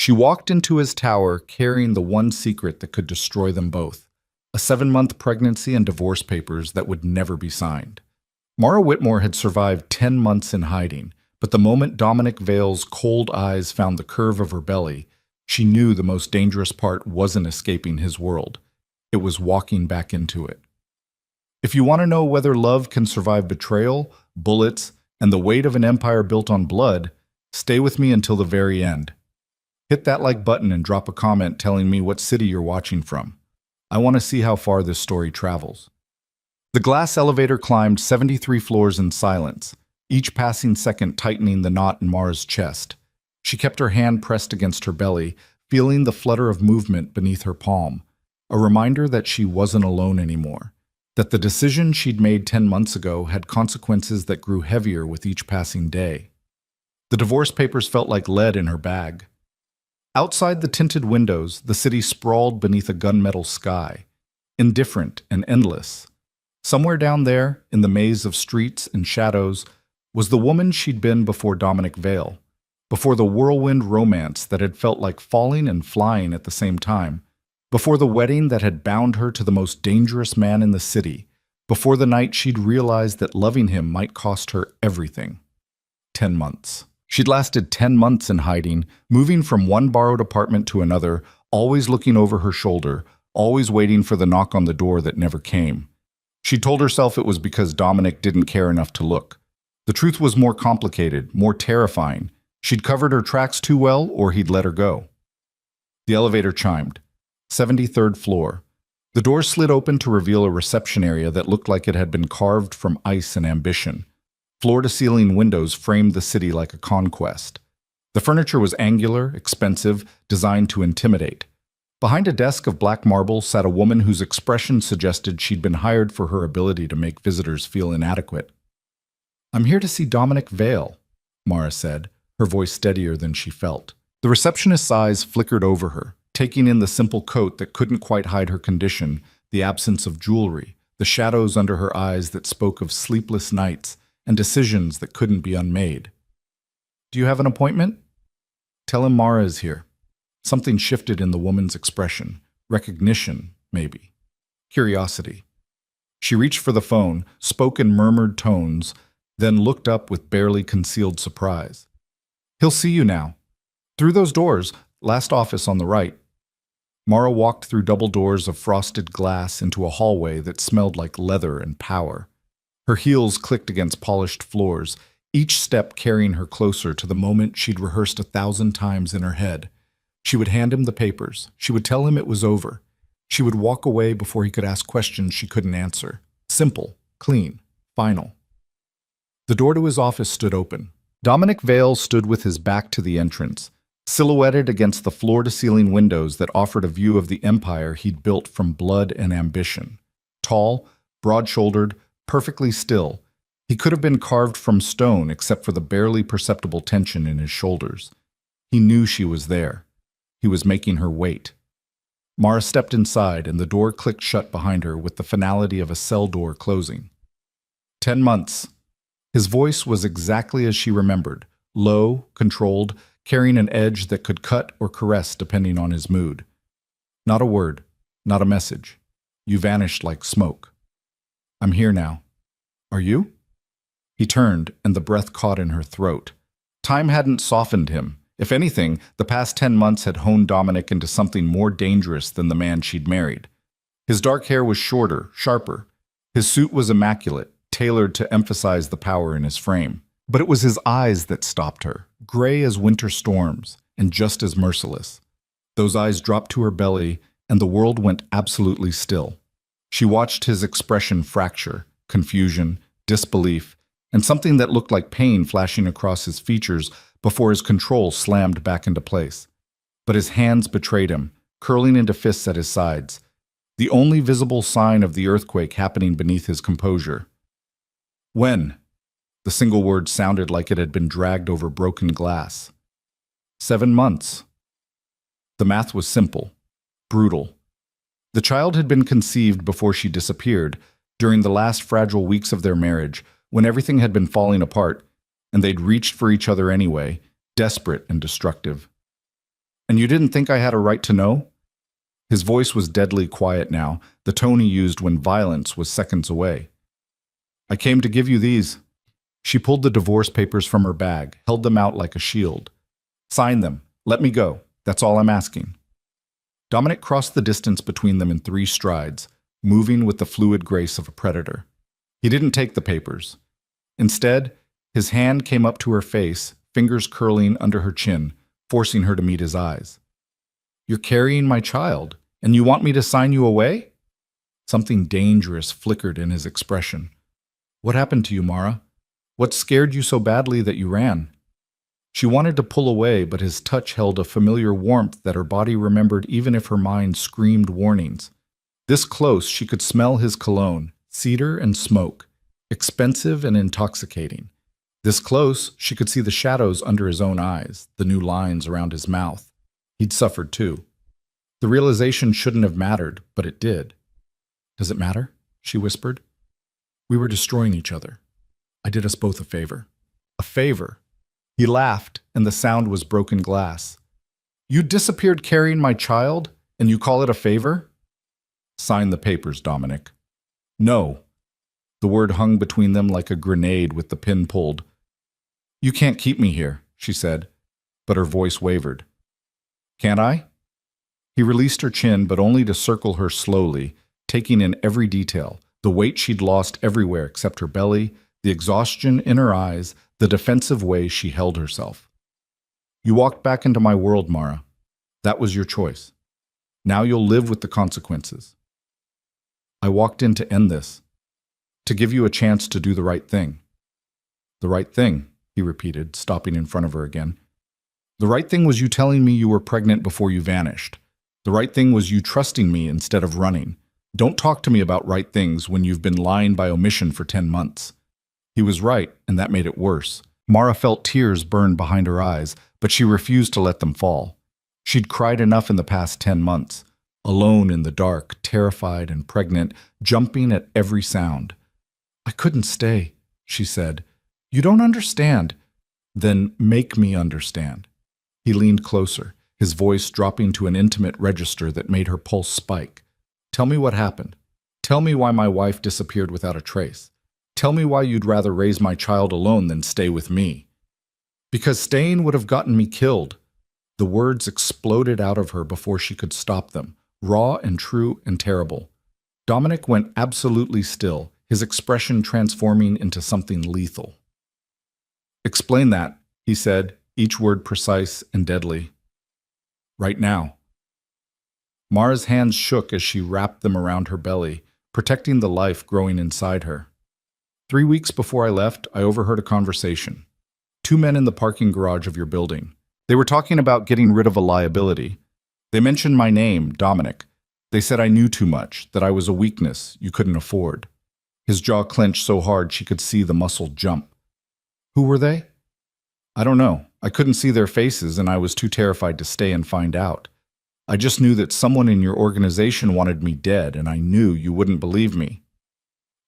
She walked into his tower carrying the one secret that could destroy them both, a 7-month pregnancy and divorce papers that would never be signed. Mara Whitmore had survived 10 months in hiding, but the moment Dominic Vale's cold eyes found the curve of her belly, she knew the most dangerous part wasn't escaping his world. It was walking back into it. If you want to know whether love can survive betrayal, bullets, and the weight of an empire built on blood, stay with me until the very end. Hit that like button and drop a comment telling me what city you're watching from. I want to see how far this story travels. The glass elevator climbed 73 floors in silence, each passing second tightening the knot in Mara's chest. She kept her hand pressed against her belly, feeling the flutter of movement beneath her palm, a reminder that she wasn't alone anymore, that the decision she'd made 10 months ago had consequences that grew heavier with each passing day. The divorce papers felt like lead in her bag. Outside the tinted windows, the city sprawled beneath a gunmetal sky, indifferent and endless. Somewhere down there, in the maze of streets and shadows, was the woman she'd been before Dominic Vale, before the whirlwind romance that had felt like falling and flying at the same time, before the wedding that had bound her to the most dangerous man in the city, before the night she'd realized that loving him might cost her everything. 10 months. She'd lasted 10 months in hiding, moving from one borrowed apartment to another, always looking over her shoulder, always waiting for the knock on the door that never came. She told herself it was because Dominic didn't care enough to look. The truth was more complicated, more terrifying. She'd covered her tracks too well, or he'd let her go. The elevator chimed. 73rd floor. The door slid open to reveal a reception area that looked like it had been carved from ice and ambition. Floor-to-ceiling windows framed the city like a conquest. The furniture was angular, expensive, designed to intimidate. Behind a desk of black marble sat a woman whose expression suggested she'd been hired for her ability to make visitors feel inadequate. "I'm here to see Dominic Vale," Mara said, her voice steadier than she felt. The receptionist's eyes flickered over her, taking in the simple coat that couldn't quite hide her condition, the absence of jewelry, the shadows under her eyes that spoke of sleepless nights and decisions that couldn't be unmade. "Do you have an appointment?" "Tell him Mara is here." Something shifted in the woman's expression. Recognition, maybe. Curiosity. She reached for the phone, spoke in murmured tones, then looked up with barely concealed surprise. "He'll see you now. Through those doors, last office on the right." Mara walked through double doors of frosted glass into a hallway that smelled like leather and power. Her heels clicked against polished floors, each step carrying her closer to the moment she'd rehearsed 1,000 times in her head. She would hand him the papers. She would tell him it was over. She would walk away before he could ask questions she couldn't answer. Simple, clean, final. The door to his office stood open. Dominic Vale stood with his back to the entrance, silhouetted against the floor-to-ceiling windows that offered a view of the empire he'd built from blood and ambition. Tall, broad-shouldered, perfectly still, he could have been carved from stone except for the barely perceptible tension in his shoulders. He knew she was there. He was making her wait. Mara stepped inside, and the door clicked shut behind her with the finality of a cell door closing. 10 months. His voice was exactly as she remembered, low, controlled, carrying an edge that could cut or caress depending on his mood. Not a word, not a message. You vanished like smoke. "I'm here now." "Are you?" He turned, and the breath caught in her throat. Time hadn't softened him. If anything, the past 10 months had honed Dominic into something more dangerous than the man she'd married. His dark hair was shorter, sharper. His suit was immaculate, tailored to emphasize the power in his frame. But it was his eyes that stopped her, gray as winter storms, and just as merciless. Those eyes dropped to her belly, and the world went absolutely still. She watched his expression fracture, confusion, disbelief, and something that looked like pain flashing across his features before his control slammed back into place. But his hands betrayed him, curling into fists at his sides, the only visible sign of the earthquake happening beneath his composure. "When?" The single word sounded like it had been dragged over broken glass. 7 months. The math was simple, brutal. The child had been conceived before she disappeared, during the last fragile weeks of their marriage, when everything had been falling apart, and they'd reached for each other anyway, desperate and destructive. And you didn't think I had a right to know? His voice was deadly quiet now, the tone he used when violence was seconds away. I came to give you these. She pulled the divorce papers from her bag, held them out like a shield. Sign them. Let me go. That's all I'm asking. Dominic crossed the distance between them in 3 strides, moving with the fluid grace of a predator. He didn't take the papers. Instead, his hand came up to her face, fingers curling under her chin, forcing her to meet his eyes. You're carrying my child, and you want me to sign you away? Something dangerous flickered in his expression. What happened to you, Mara? What scared you so badly that you ran? She wanted to pull away, but his touch held a familiar warmth that her body remembered even if her mind screamed warnings. This close, she could smell his cologne, cedar and smoke, expensive and intoxicating. This close, she could see the shadows under his own eyes, the new lines around his mouth. He'd suffered too. The realization shouldn't have mattered, but it did. Does it matter? She whispered. We were destroying each other. I did us both a favor. A favor? He laughed, and the sound was broken glass. You disappeared carrying my child, and you call it a favor? Sign the papers, Dominic. No. The word hung between them like a grenade with the pin pulled. You can't keep me here, she said, but her voice wavered. Can't I? He released her chin, but only to circle her slowly, taking in every detail, the weight she'd lost everywhere except her belly, the exhaustion in her eyes, the defensive way she held herself. You walked back into my world, Mara. That was your choice. Now you'll live with the consequences. I walked in to end this, to give you a chance to do the right thing. The right thing, he repeated, stopping in front of her again. The right thing was you telling me you were pregnant before you vanished. The right thing was you trusting me instead of running. Don't talk to me about right things when you've been lying by omission for 10 months. He was right, and that made it worse. Mara felt tears burn behind her eyes, but she refused to let them fall. She'd cried enough in the past 10 months, alone in the dark, terrified and pregnant, jumping at every sound. I couldn't stay, she said. You don't understand. Then make me understand. He leaned closer, his voice dropping to an intimate register that made her pulse spike. Tell me what happened. Tell me why my wife disappeared without a trace. Tell me why you'd rather raise my child alone than stay with me. Because staying would have gotten me killed. The words exploded out of her before she could stop them, raw and true and terrible. Dominic went absolutely still, his expression transforming into something lethal. Explain that, he said, each word precise and deadly. Right now. Mara's hands shook as she wrapped them around her belly, protecting the life growing inside her. 3 weeks before I left, I overheard a conversation. 2 men in the parking garage of your building. They were talking about getting rid of a liability. They mentioned my name, Dominic. They said I knew too much, that I was a weakness you couldn't afford. His jaw clenched so hard she could see the muscle jump. Who were they? I don't know. I couldn't see their faces, and I was too terrified to stay and find out. I just knew that someone in your organization wanted me dead, and I knew you wouldn't believe me.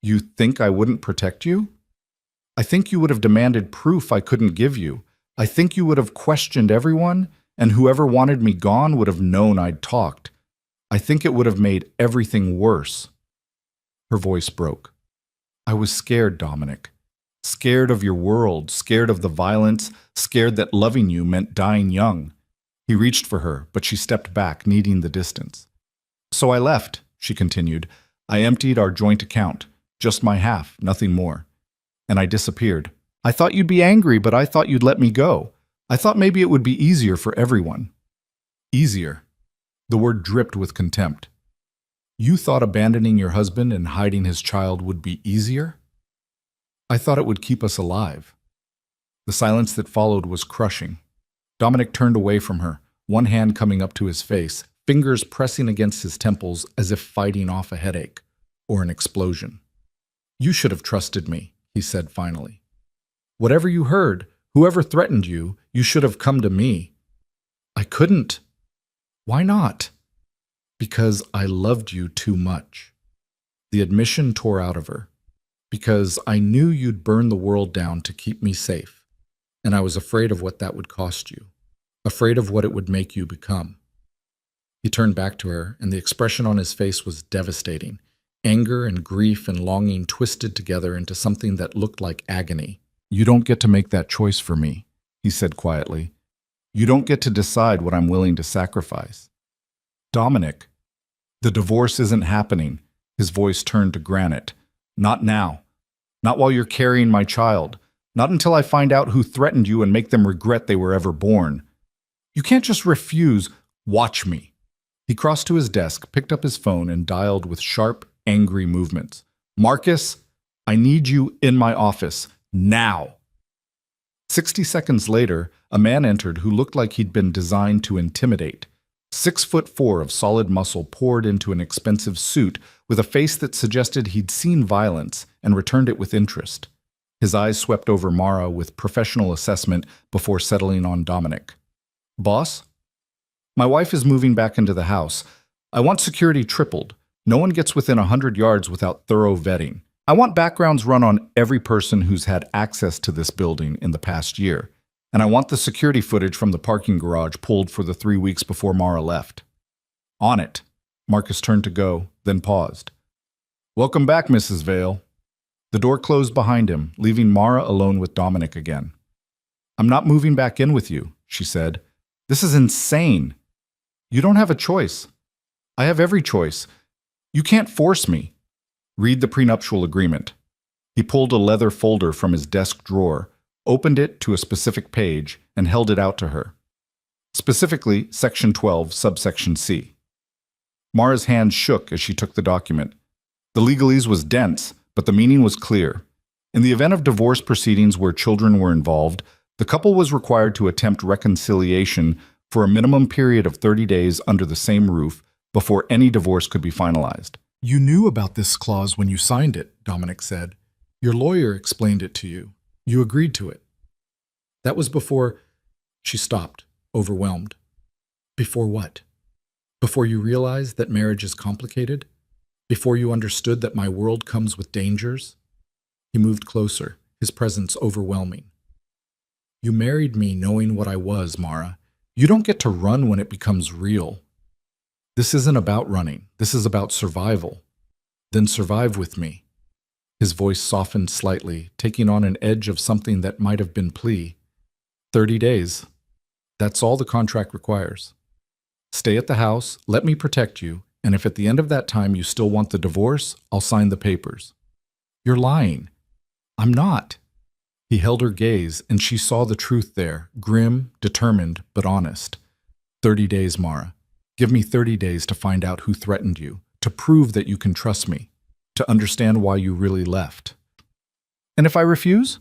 You think I wouldn't protect you? I think you would have demanded proof I couldn't give you. I think you would have questioned everyone, and whoever wanted me gone would have known I'd talked. I think it would have made everything worse. Her voice broke. I was scared, Dominic. Scared of your world, scared of the violence, scared that loving you meant dying young. He reached for her, but she stepped back, needing the distance. So I left, she continued. I emptied our joint account, just my half, nothing more. And I disappeared. I thought you'd be angry, but I thought you'd let me go. I thought maybe it would be easier for everyone. Easier. The word dripped with contempt. You thought abandoning your husband and hiding his child would be easier? I thought it would keep us alive. The silence that followed was crushing. Dominic turned away from her, one hand coming up to his face, fingers pressing against his temples as if fighting off a headache or an explosion. You should have trusted me, he said finally. Whatever you heard, whoever threatened you, you should have come to me. I couldn't. Why not? Because I loved you too much. The admission tore out of her. Because I knew you'd burn the world down to keep me safe, and I was afraid of what that would cost you. afraid of what it would make you become. He turned back to her, and the expression on his face was devastating. Anger and grief and longing twisted together into something that looked like agony. "You don't get to make that choice for me," he said quietly. "You don't get to decide what I'm willing to sacrifice." "Dominic, the divorce isn't happening." His voice turned to granite. "Not now. Not while you're carrying my child. Not until I find out who threatened you and make them regret they were ever born. You can't just refuse. Watch me." He crossed to his desk, picked up his phone, and dialed with sharp, angry movements. "Marcus, I need you in my office. Now." 60 seconds later, a man entered who looked like he'd been designed to intimidate. 6'4" of solid muscle poured into an expensive suit with a face that suggested he'd seen violence and returned it with interest. His eyes swept over Mara with professional assessment before settling on Dominic. "Boss? My wife is moving back into the house. I want security tripled. No one gets within 100 yards without thorough vetting. I want backgrounds run on every person who's had access to this building in the past year. And I want the security footage from the parking garage pulled for the 3 weeks before Mara left." "On it." Marcus turned to go, then paused. "Welcome back, Mrs. Vale." The door closed behind him, leaving Mara alone with Dominic again. "I'm not moving back in with you," she said. "This is insane. You don't have a choice. I have every choice. You can't force me. Read the prenuptial agreement." He pulled a leather folder from his desk drawer, opened it to a specific page, and held it out to her. Specifically, Section 12, subsection C. Mara's hand shook as she took the document. The legalese was dense, but the meaning was clear. In the event of divorce proceedings where children were involved, the couple was required to attempt reconciliation for a minimum period of 30 days under the same roof before any divorce could be finalized. "You knew about this clause when you signed it," Dominic said. "Your lawyer explained it to you. You agreed to it." "That was before—" She stopped, overwhelmed. "Before what? Before you realized that marriage is complicated? Before you understood that my world comes with dangers?" He moved closer, his presence overwhelming. "You married me knowing what I was, Mara. You don't get to run when it becomes real. This isn't about running. This is about survival. Then survive with me." His voice softened slightly, taking on an edge of something that might have been plea. 30 days. That's all the contract requires. Stay at the house, let me protect you, and if at the end of that time you still want the divorce, I'll sign the papers. "You're lying." "I'm not." He held her gaze, and she saw the truth there, grim, determined, but honest. 30 days, Mara. Give me 30 days to find out who threatened you, to prove that you can trust me, to understand why you really left. "And if I refuse?"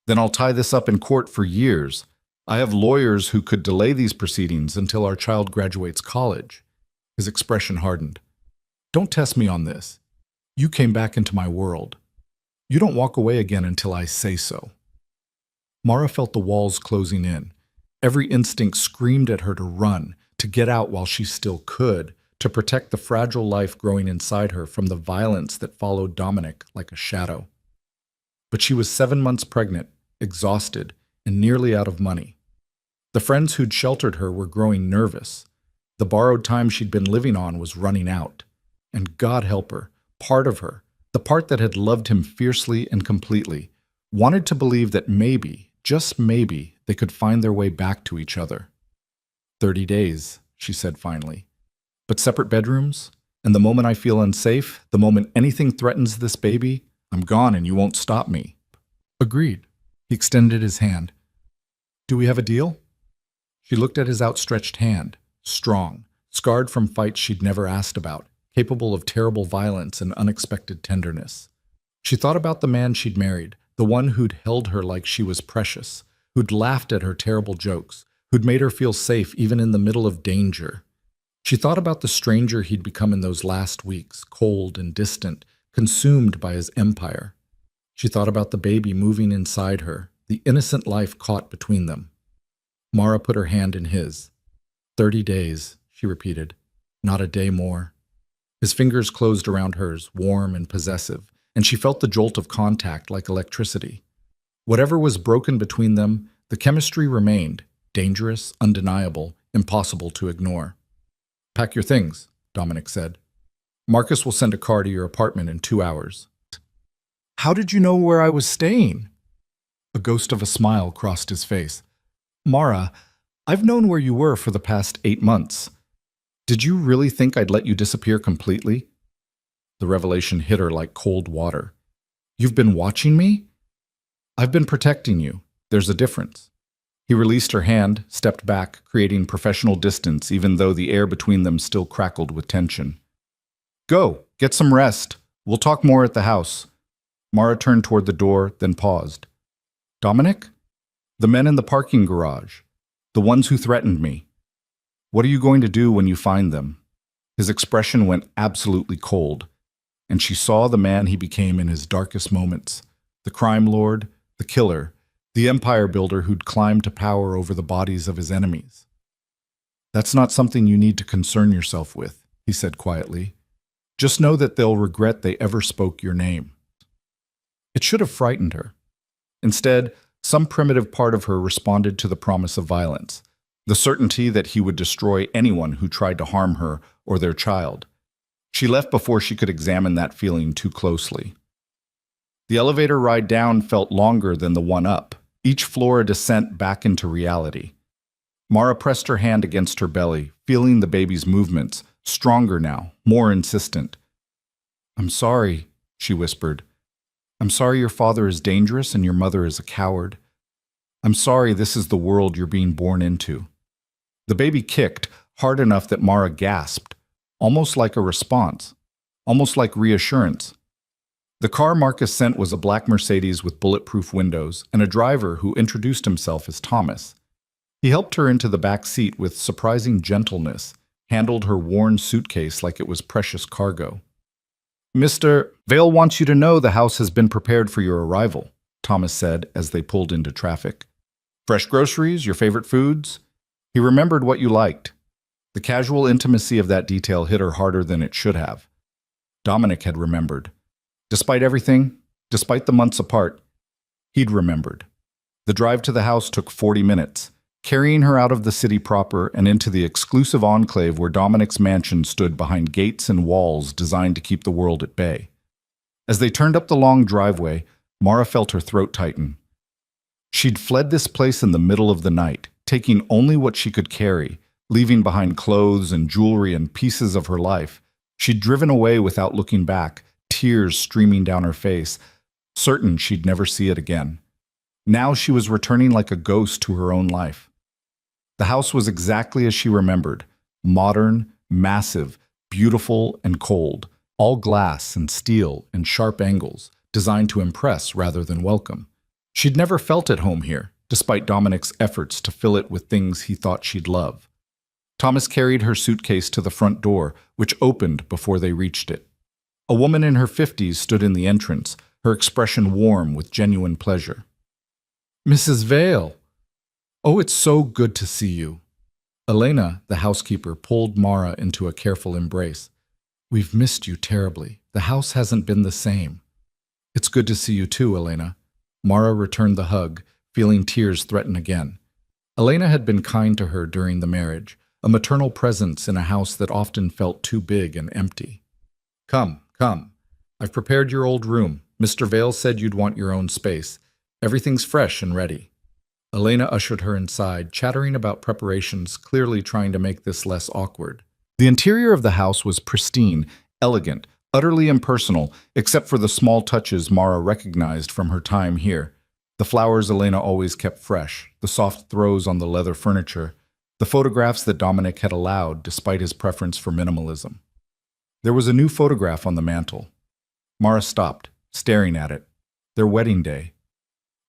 "Then I'll tie this up in court for years. I have lawyers who could delay these proceedings until our child graduates college." His expression hardened. "Don't test me on this. You came back into my world. You don't walk away again until I say so." Mara felt the walls closing in. Every instinct screamed at her to run, to get out while she still could, to protect the fragile life growing inside her from the violence that followed Dominic like a shadow. But she was 7 months pregnant, exhausted, and nearly out of money. The friends who'd sheltered her were growing nervous. The borrowed time she'd been living on was running out. And God help her, part of her, the part that had loved him fiercely and completely, wanted to believe that maybe, just maybe, they could find their way back to each other. 30 days, she said finally. But separate bedrooms? And the moment I feel unsafe, the moment anything threatens this baby, I'm gone and you won't stop me. Agreed. He extended his hand. Do we have a deal? She looked at his outstretched hand, strong, scarred from fights she'd never asked about, capable of terrible violence and unexpected tenderness. She thought about the man she'd married, the one who'd held her like she was precious, who'd laughed at her terrible jokes, who'd made her feel safe even in the middle of danger. She thought about the stranger he'd become in those last weeks, cold and distant, consumed by his empire. She thought about the baby moving inside her, the innocent life caught between them. Mara put her hand in his. 30 days, she repeated, not a day more. His fingers closed around hers, warm and possessive, and she felt the jolt of contact like electricity. Whatever was broken between them, the chemistry remained, dangerous, undeniable, impossible to ignore. Pack your things, Dominic said. Marcus will send a car to your apartment in 2 hours. How did you know where I was staying? A ghost of a smile crossed his face. Mara, I've known where you were for the past 8 months. Did you really think I'd let you disappear completely? The revelation hit her like cold water. You've been watching me? I've been protecting you. There's a difference. He released her hand, stepped back, creating professional distance even though the air between them still crackled with tension. Go, get some rest. We'll talk more at the house. Mara turned toward the door, then paused. Dominic? The men in the parking garage. The ones who threatened me. What are you going to do when you find them? His expression went absolutely cold, and she saw the man he became in his darkest moments. The crime lord, the killer, the empire builder who'd climbed to power over the bodies of his enemies. That's not something you need to concern yourself with, he said quietly. Just know that they'll regret they ever spoke your name. It should have frightened her. Instead, some primitive part of her responded to the promise of violence, the certainty that he would destroy anyone who tried to harm her or their child. She left before she could examine that feeling too closely. The elevator ride down felt longer than the one up, each floor a descent back into reality. Mara pressed her hand against her belly, feeling the baby's movements, stronger now, more insistent. I'm sorry, she whispered. I'm sorry your father is dangerous and your mother is a coward. I'm sorry this is the world you're being born into. The baby kicked, hard enough that Mara gasped, almost like a response, almost like reassurance. The car Marcus sent was a black Mercedes with bulletproof windows and a driver who introduced himself as Thomas. He helped her into the back seat with surprising gentleness, handled her worn suitcase like it was precious cargo. Mr. Vale wants you to know the house has been prepared for your arrival, Thomas said as they pulled into traffic. Fresh groceries, your favorite foods? He remembered what you liked. The casual intimacy of that detail hit her harder than it should have. Dominic had remembered. Despite everything, despite the months apart, he'd remembered. The drive to the house took 40 minutes, carrying her out of the city proper and into the exclusive enclave where Dominic's mansion stood behind gates and walls designed to keep the world at bay. As they turned up the long driveway, Mara felt her throat tighten. She'd fled this place in the middle of the night, taking only what she could carry, leaving behind clothes and jewelry and pieces of her life. She'd driven away without looking back, tears streaming down her face, certain she'd never see it again. Now she was returning like a ghost to her own life. The house was exactly as she remembered, modern, massive, beautiful, and cold, all glass and steel and sharp angles, designed to impress rather than welcome. She'd never felt at home here, despite Dominic's efforts to fill it with things he thought she'd love. Thomas carried her suitcase to the front door, which opened before they reached it. A woman in her 50s stood in the entrance, her expression warm with genuine pleasure. Mrs. Vale! Oh, it's so good to see you. Elena, the housekeeper, pulled Mara into a careful embrace. We've missed you terribly. The house hasn't been the same. It's good to see you too, Elena. Mara returned the hug, feeling tears threaten again. Elena had been kind to her during the marriage, a maternal presence in a house that often felt too big and empty. Come, come. I've prepared your old room. Mr. Vale said you'd want your own space. Everything's fresh and ready. Elena ushered her inside, chattering about preparations, clearly trying to make this less awkward. The interior of the house was pristine, elegant, utterly impersonal, except for the small touches Mara recognized from her time here. The flowers Elena always kept fresh, the soft throws on the leather furniture, the photographs that Dominic had allowed despite his preference for minimalism. There was a new photograph on the mantel. Mara stopped, staring at it. Their wedding day.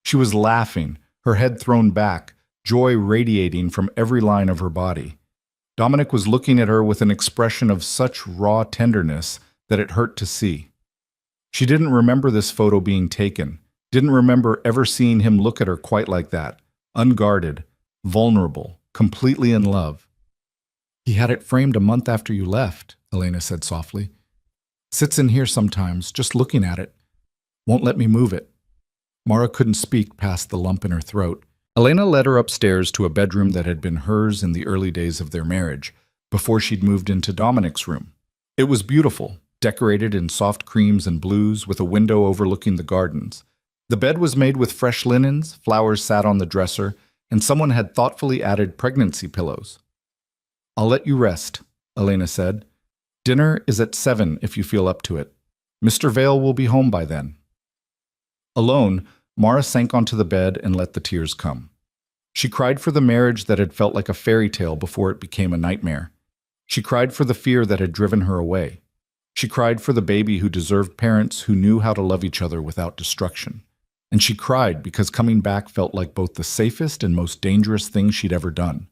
She was laughing, her head thrown back, joy radiating from every line of her body. Dominic was looking at her with an expression of such raw tenderness that it hurt to see. She didn't remember this photo being taken, didn't remember ever seeing him look at her quite like that, unguarded, vulnerable, completely in love. He had it framed a month after you left, Elena said softly. Sits in here sometimes, just looking at it. Won't let me move it. Mara couldn't speak past the lump in her throat. Elena led her upstairs to a bedroom that had been hers in the early days of their marriage, before she'd moved into Dominic's room. It was beautiful, decorated in soft creams and blues with a window overlooking the gardens. The bed was made with fresh linens, flowers sat on the dresser, and someone had thoughtfully added pregnancy pillows. "I'll let you rest," Elena said. "Dinner is at 7 if you feel up to it. Mr. Vale will be home by then." Alone, Mara sank onto the bed and let the tears come. She cried for the marriage that had felt like a fairy tale before it became a nightmare. She cried for the fear that had driven her away. She cried for the baby who deserved parents who knew how to love each other without destruction. And she cried because coming back felt like both the safest and most dangerous thing she'd ever done.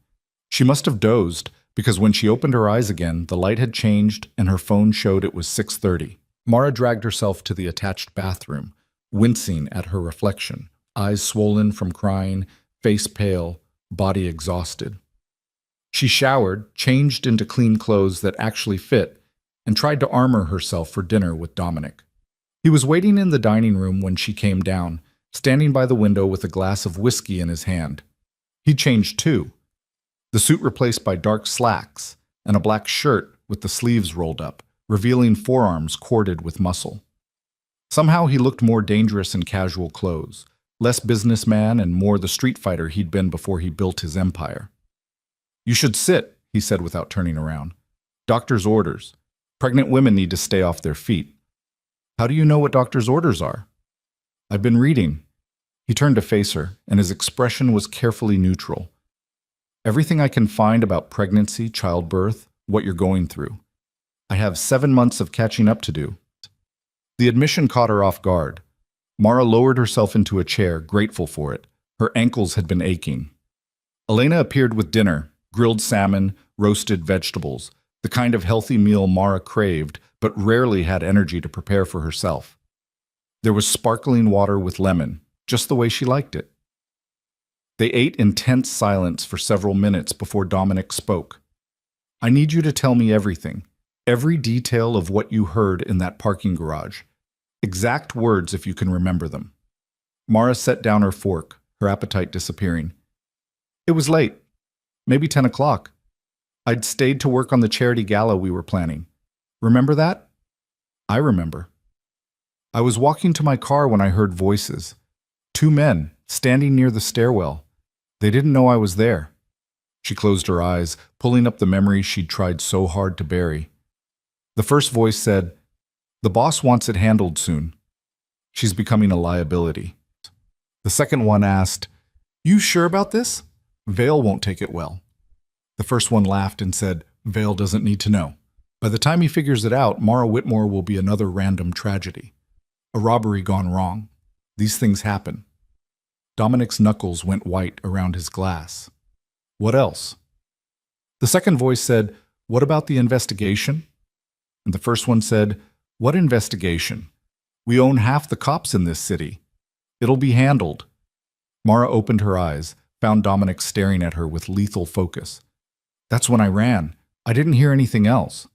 She must have dozed, because when she opened her eyes again, the light had changed and her phone showed it was 6:30. Mara dragged herself to the attached bathroom, wincing at her reflection, eyes swollen from crying, face pale, body exhausted. She showered, changed into clean clothes that actually fit, and tried to armor herself for dinner with Dominic. He was waiting in the dining room when she came down, standing by the window with a glass of whiskey in his hand. He changed too. The suit replaced by dark slacks and a black shirt with the sleeves rolled up, revealing forearms corded with muscle. Somehow he looked more dangerous in casual clothes, less businessman and more the street fighter he'd been before he built his empire. "You should sit," he said without turning around. "Doctor's orders. Pregnant women need to stay off their feet." "How do you know what doctor's orders are?" "I've been reading." He turned to face her, and his expression was carefully neutral. "Everything I can find about pregnancy, childbirth, what you're going through. I have 7 months of catching up to do." The admission caught her off guard. Mara lowered herself into a chair, grateful for it. Her ankles had been aching. Elena appeared with dinner, grilled salmon, roasted vegetables, the kind of healthy meal Mara craved but rarely had energy to prepare for herself. There was sparkling water with lemon, just the way she liked it. They ate in tense silence for several minutes before Dominic spoke. "I need you to tell me everything, every detail of what you heard in that parking garage. Exact words if you can remember them." Mara set down her fork, her appetite disappearing. "It was late, maybe 10 o'clock. I'd stayed to work on the charity gala we were planning. Remember that?" "I remember." "I was walking to my car when I heard voices. 2 men, standing near the stairwell. They didn't know I was there." She closed her eyes, pulling up the memories she'd tried so hard to bury. The first voice said, "The boss wants it handled soon. She's becoming a liability." The second one asked, "You sure about this? Vale won't take it well." The first one laughed and said, "Vale doesn't need to know. By the time he figures it out, Mara Whitmore will be another random tragedy. A robbery gone wrong. These things happen." Dominic's knuckles went white around his glass. "What else?" The second voice said, "What about the investigation?" And the first one said, "What investigation? We own half the cops in this city. It'll be handled." Mara opened her eyes, found Dominic staring at her with lethal focus. "That's when I ran. I didn't hear anything else."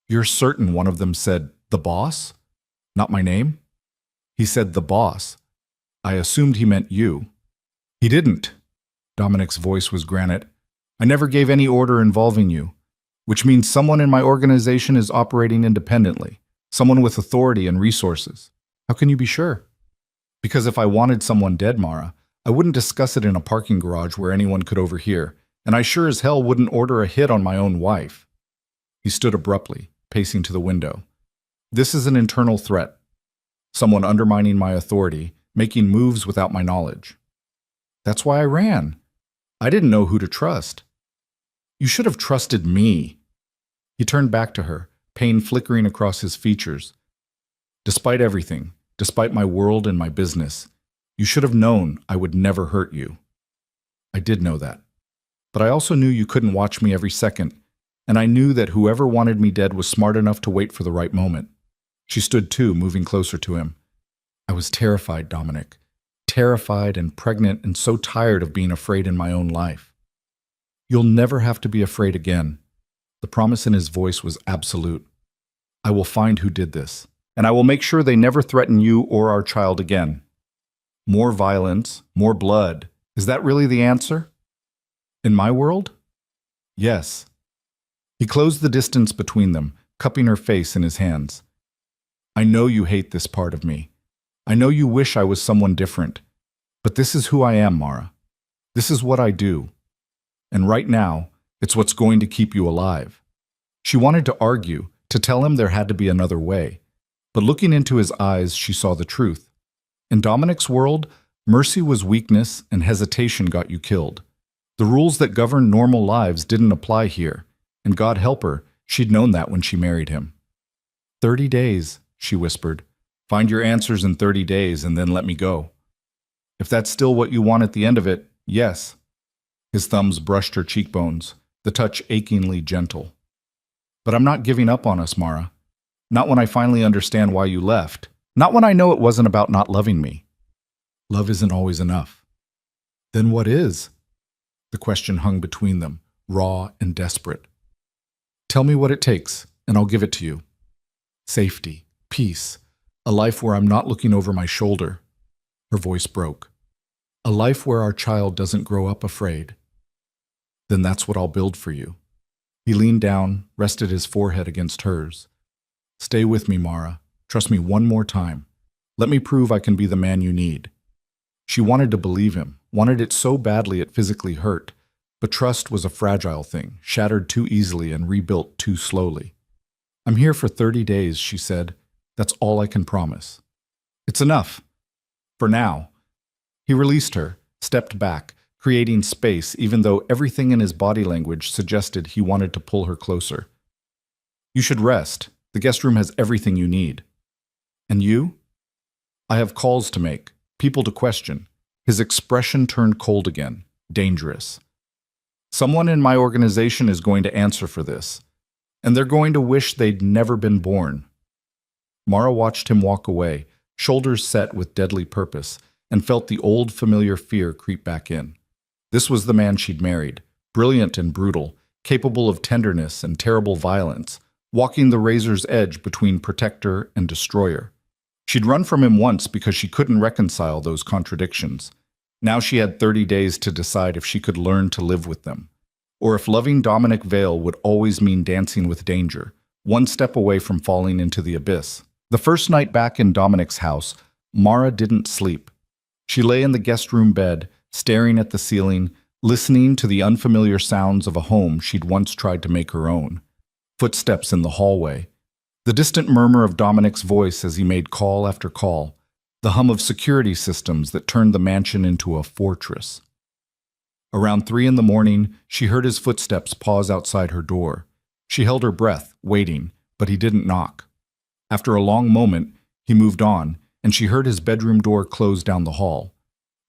"You're certain one of them said, 'the boss'? Not my name?" "He said 'the boss.' I assumed he meant you." "He didn't." Dominic's voice was granite. "I never gave any order involving you, which means someone in my organization is operating independently, someone with authority and resources." "How can you be sure?" "Because if I wanted someone dead, Mara, I wouldn't discuss it in a parking garage where anyone could overhear, and I sure as hell wouldn't order a hit on my own wife." He stood abruptly, pacing to the window. "This is an internal threat. Someone undermining my authority, making moves without my knowledge. That's why I ran. I didn't know who to trust." "You should have trusted me." He turned back to her, pain flickering across his features. "Despite everything, despite my world and my business, you should have known I would never hurt you." "I did know that. But I also knew you couldn't watch me every second, and I knew that whoever wanted me dead was smart enough to wait for the right moment." She stood too, moving closer to him. "I was terrified, Dominic. Terrified and pregnant and so tired of being afraid in my own life." "You'll never have to be afraid again." The promise in his voice was absolute. "I will find who did this, and I will make sure they never threaten you or our child again. More violence, more blood, Is that really the answer? In my world? Yes. He closed the distance between them, cupping her face in his hands. I know you hate this part of me. I know you wish I was someone different. But this is who I am, Mara. This is what I do. And right now, it's what's going to keep you alive. She wanted to argue, to tell him there had to be another way. But looking into his eyes, she saw the truth. In Dominic's world, mercy was weakness and hesitation got you killed. The rules that govern normal lives didn't apply here, and God help her, she'd known that when she married him. 30 days, she whispered. Find your answers in 30 days and then let me go. If that's still what you want at the end of it, yes. His thumbs brushed her cheekbones, the touch achingly gentle. But I'm not giving up on us, Mara. Not when I finally understand why you left. Not when I know it wasn't about not loving me. Love isn't always enough. Then what is? The question hung between them, raw and desperate. Tell me what it takes, and I'll give it to you. Safety, peace, a life where I'm not looking over my shoulder. Her voice broke. A life where our child doesn't grow up afraid. Then that's what I'll build for you. He leaned down, rested his forehead against hers. Stay with me, Mara. Trust me one more time. Let me prove I can be the man you need. She wanted to believe him, wanted it so badly it physically hurt. But trust was a fragile thing, shattered too easily and rebuilt too slowly. I'm here for 30 days, she said. That's all I can promise. It's enough. For now. He released her, stepped back, creating space even though everything in his body language suggested he wanted to pull her closer. You should rest. The guest room has everything you need. And you? I have calls to make, people to question. His expression turned cold again, dangerous. Someone in my organization is going to answer for this, and they're going to wish they'd never been born. Mara watched him walk away, shoulders set with deadly purpose, and felt the old familiar fear creep back in. This was the man she'd married, brilliant and brutal, capable of tenderness and terrible violence, walking the razor's edge between protector and destroyer. She'd run from him once because she couldn't reconcile those contradictions. Now she had 30 days to decide if she could learn to live with them, or if loving Dominic Vale would always mean dancing with danger, one step away from falling into the abyss. The first night back in Dominic's house, Mara didn't sleep. She lay in the guest room bed, staring at the ceiling, listening to the unfamiliar sounds of a home she'd once tried to make her own. Footsteps in the hallway, the distant murmur of Dominic's voice as he made call after call, the hum of security systems that turned the mansion into a fortress. Around 3 in the morning, she heard his footsteps pause outside her door. She held her breath, waiting, but he didn't knock. After a long moment, he moved on, and she heard his bedroom door close down the hall.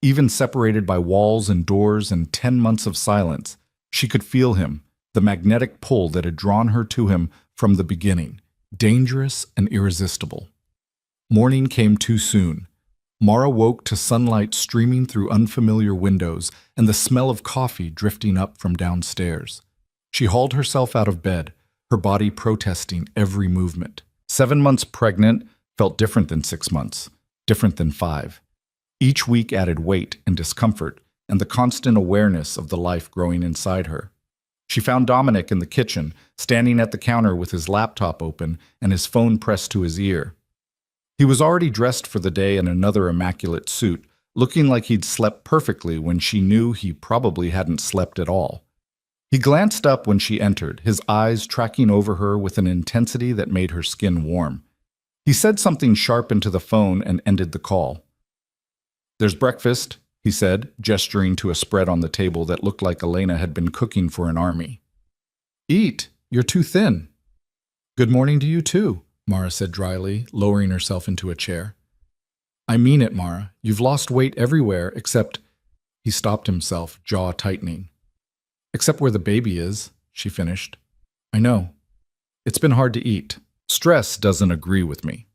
Even separated by walls and doors and 10 months of silence, she could feel him, the magnetic pull that had drawn her to him from the beginning, dangerous and irresistible. Morning came too soon. Mara woke to sunlight streaming through unfamiliar windows and the smell of coffee drifting up from downstairs. She hauled herself out of bed, her body protesting every movement. 7 months pregnant felt different than 6 months, different than 5. Each week added weight and discomfort and the constant awareness of the life growing inside her. She found Dominic in the kitchen, standing at the counter with his laptop open and his phone pressed to his ear. He was already dressed for the day in another immaculate suit, looking like he'd slept perfectly when she knew he probably hadn't slept at all. He glanced up when she entered, his eyes tracking over her with an intensity that made her skin warm. He said something sharp into the phone and ended the call. "There's breakfast," he said, gesturing to a spread on the table that looked like Elena had been cooking for an army. "Eat. You're too thin." "Good morning to you too," Mara said dryly, lowering herself into a chair. "I mean it, Mara. You've lost weight everywhere except—" He stopped himself, jaw tightening. "Except where the baby is," she finished. "I know. It's been hard to eat. Stress doesn't agree with me."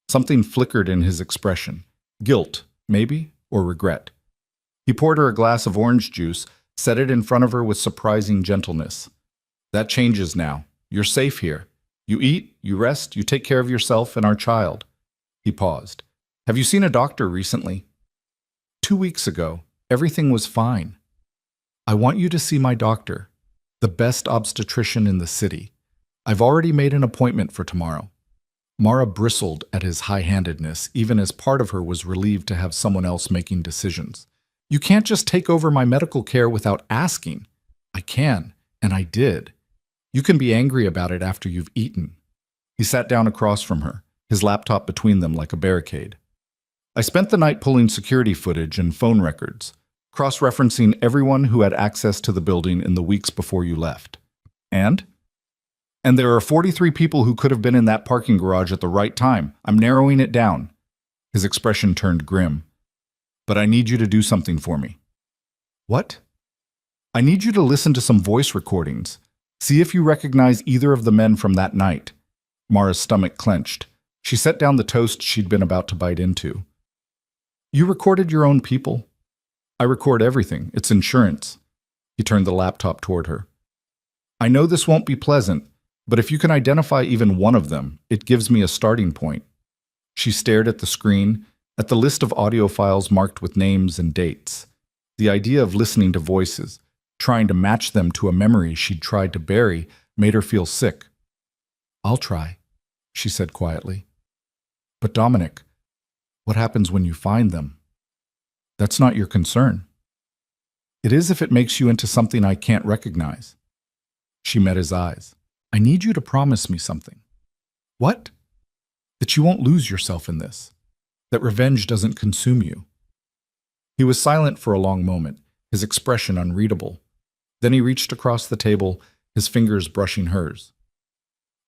Something flickered in his expression. Guilt, maybe, or regret. He poured her a glass of orange juice, set it in front of her with surprising gentleness. "That changes now. You're safe here. You eat, you rest, you take care of yourself and our child." He paused. "Have you seen a doctor recently?" 2 weeks ago. Everything was fine. I want you to see my doctor, the best obstetrician in the city. I've already made an appointment for tomorrow. Mara bristled at his high-handedness, even as part of her was relieved to have someone else making decisions. You can't just take over my medical care without asking. I can, and I did. You can be angry about it after you've eaten. He sat down across from her, his laptop between them like a barricade. I spent the night pulling security footage and phone records, cross-referencing everyone who had access to the building in the weeks before you left. And there are 43 people who could have been in that parking garage at the right time. I'm narrowing it down. His expression turned grim. But I need you to do something for me. What? I need you to listen to some voice recordings. See if you recognize either of the men from that night. Mara's stomach clenched. She set down the toast she'd been about to bite into. You recorded your own people? I record everything. It's insurance. He turned the laptop toward her. I know this won't be pleasant, but if you can identify even one of them, it gives me a starting point. She stared at the screen, at the list of audio files marked with names and dates. The idea of listening to voices, trying to match them to a memory she'd tried to bury, made her feel sick. I'll try, she said quietly. But Dominic, what happens when you find them? That's not your concern. It is if it makes you into something I can't recognize. She met his eyes. I need you to promise me something. What? That you won't lose yourself in this. That revenge doesn't consume you. He was silent for a long moment, his expression unreadable. Then he reached across the table, his fingers brushing hers.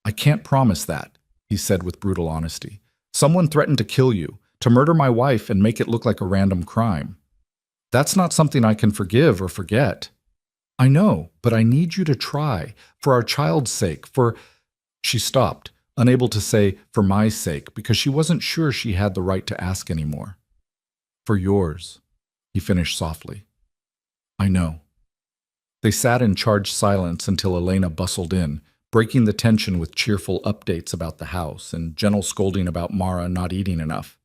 I can't promise that, he said with brutal honesty. Someone threatened to kill you, to murder my wife and make it look like a random crime. That's not something I can forgive or forget. I know, but I need you to try, for our child's sake, for... She stopped, unable to say, for my sake, because she wasn't sure she had the right to ask anymore. For yours, he finished softly. I know. They sat in charged silence until Elena bustled in, breaking the tension with cheerful updates about the house and gentle scolding about Mara not eating enough.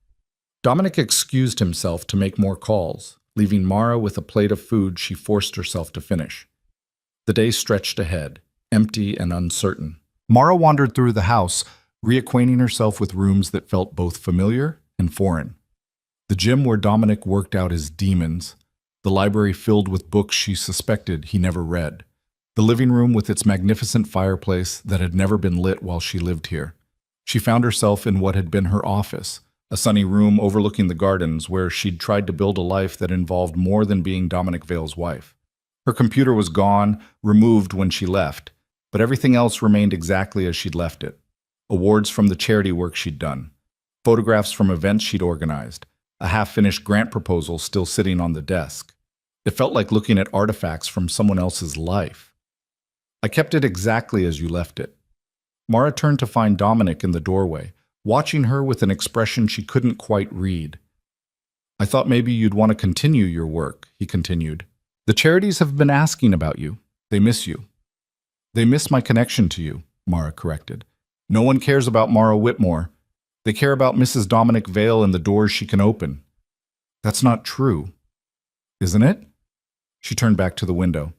Dominic excused himself to make more calls, leaving Mara with a plate of food she forced herself to finish. The day stretched ahead, empty and uncertain. Mara wandered through the house, reacquainting herself with rooms that felt both familiar and foreign. The gym where Dominic worked out his demons, the library filled with books she suspected he never read, the living room with its magnificent fireplace that had never been lit while she lived here. She found herself in what had been her office, a sunny room overlooking the gardens where she'd tried to build a life that involved more than being Dominic Vale's wife. Her computer was gone, removed when she left, but everything else remained exactly as she'd left it. Awards from the charity work she'd done, photographs from events she'd organized, a half-finished grant proposal still sitting on the desk. It felt like looking at artifacts from someone else's life. I kept it exactly as you left it. Mara turned to find Dominic in the doorway, watching her with an expression she couldn't quite read. I thought maybe you'd want to continue your work, he continued. The charities have been asking about you. They miss you. They miss my connection to you, Mara corrected. No one cares about Mara Whitmore. They care about Mrs. Dominic Vale and the doors she can open. That's not true, isn't it? She turned back to the window.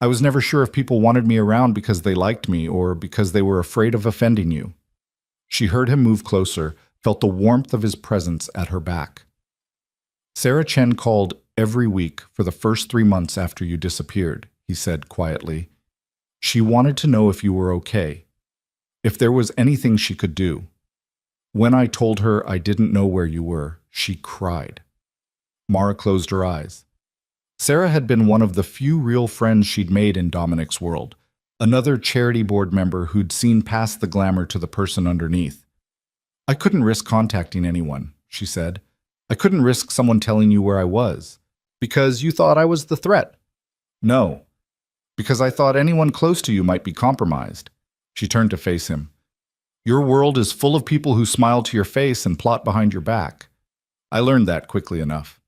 I was never sure if people wanted me around because they liked me or because they were afraid of offending you. She heard him move closer, felt the warmth of his presence at her back. Sarah Chen called every week for the first 3 months after you disappeared, he said quietly. She wanted to know if you were okay, if there was anything she could do. When I told her I didn't know where you were, she cried. Mara closed her eyes. Sarah had been one of the few real friends she'd made in Dominic's world, another charity board member who'd seen past the glamour to the person underneath. I couldn't risk contacting anyone, she said. I couldn't risk someone telling you where I was. Because you thought I was the threat. No, because I thought anyone close to you might be compromised. She turned to face him. Your world is full of people who smile to your face and plot behind your back. I learned that quickly enough.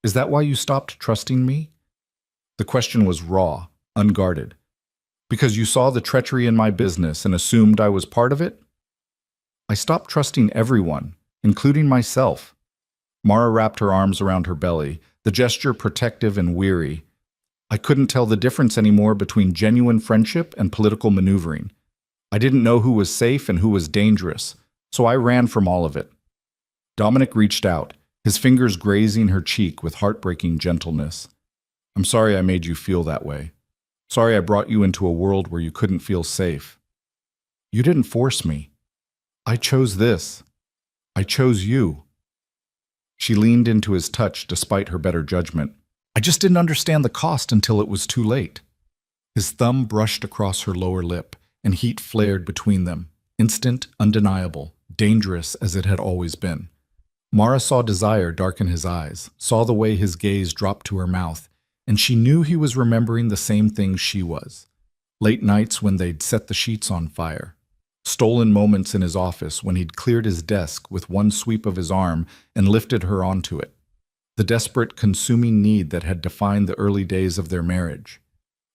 Is that why you stopped trusting me? The question was raw, unguarded. Because you saw the treachery in my business and assumed I was part of it? I stopped trusting everyone, including myself. Mara wrapped her arms around her belly, the gesture protective and weary. I couldn't tell the difference anymore between genuine friendship and political maneuvering. I didn't know who was safe and who was dangerous, so I ran from all of it. Dominic reached out, his fingers grazing her cheek with heartbreaking gentleness. I'm sorry I made you feel that way. Sorry I brought you into a world where you couldn't feel safe. You didn't force me. I chose this. I chose you. She leaned into his touch despite her better judgment. I just didn't understand the cost until it was too late. His thumb brushed across her lower lip, and heat flared between them, instant, undeniable, dangerous as it had always been. Mara saw desire darken his eyes, saw the way his gaze dropped to her mouth, and she knew he was remembering the same things she was. Late nights when they'd set the sheets on fire. Stolen moments in his office when he'd cleared his desk with one sweep of his arm and lifted her onto it. The desperate, consuming need that had defined the early days of their marriage.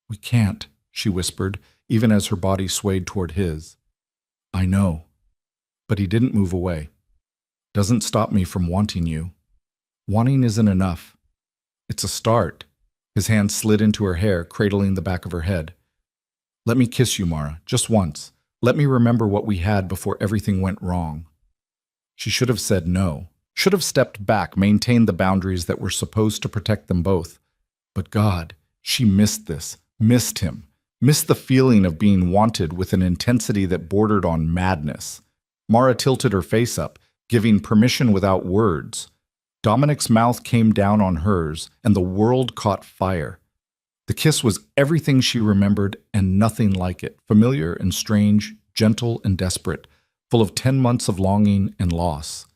We can't, she whispered, even as her body swayed toward his. I know. But he didn't move away. Doesn't stop me from wanting you. Wanting isn't enough. It's a start. His hand slid into her hair, cradling the back of her head. Let me kiss you, Mara, just once. Let me remember what we had before everything went wrong. She should have said no. Should have stepped back, maintained the boundaries that were supposed to protect them both. But God, she missed this, missed him, missed the feeling of being wanted with an intensity that bordered on madness. Mara tilted her face up, giving permission without words. Dominic's mouth came down on hers, and the world caught fire. The kiss was everything she remembered and nothing like it, familiar and strange, gentle and desperate, full of 10 months of longing and loss.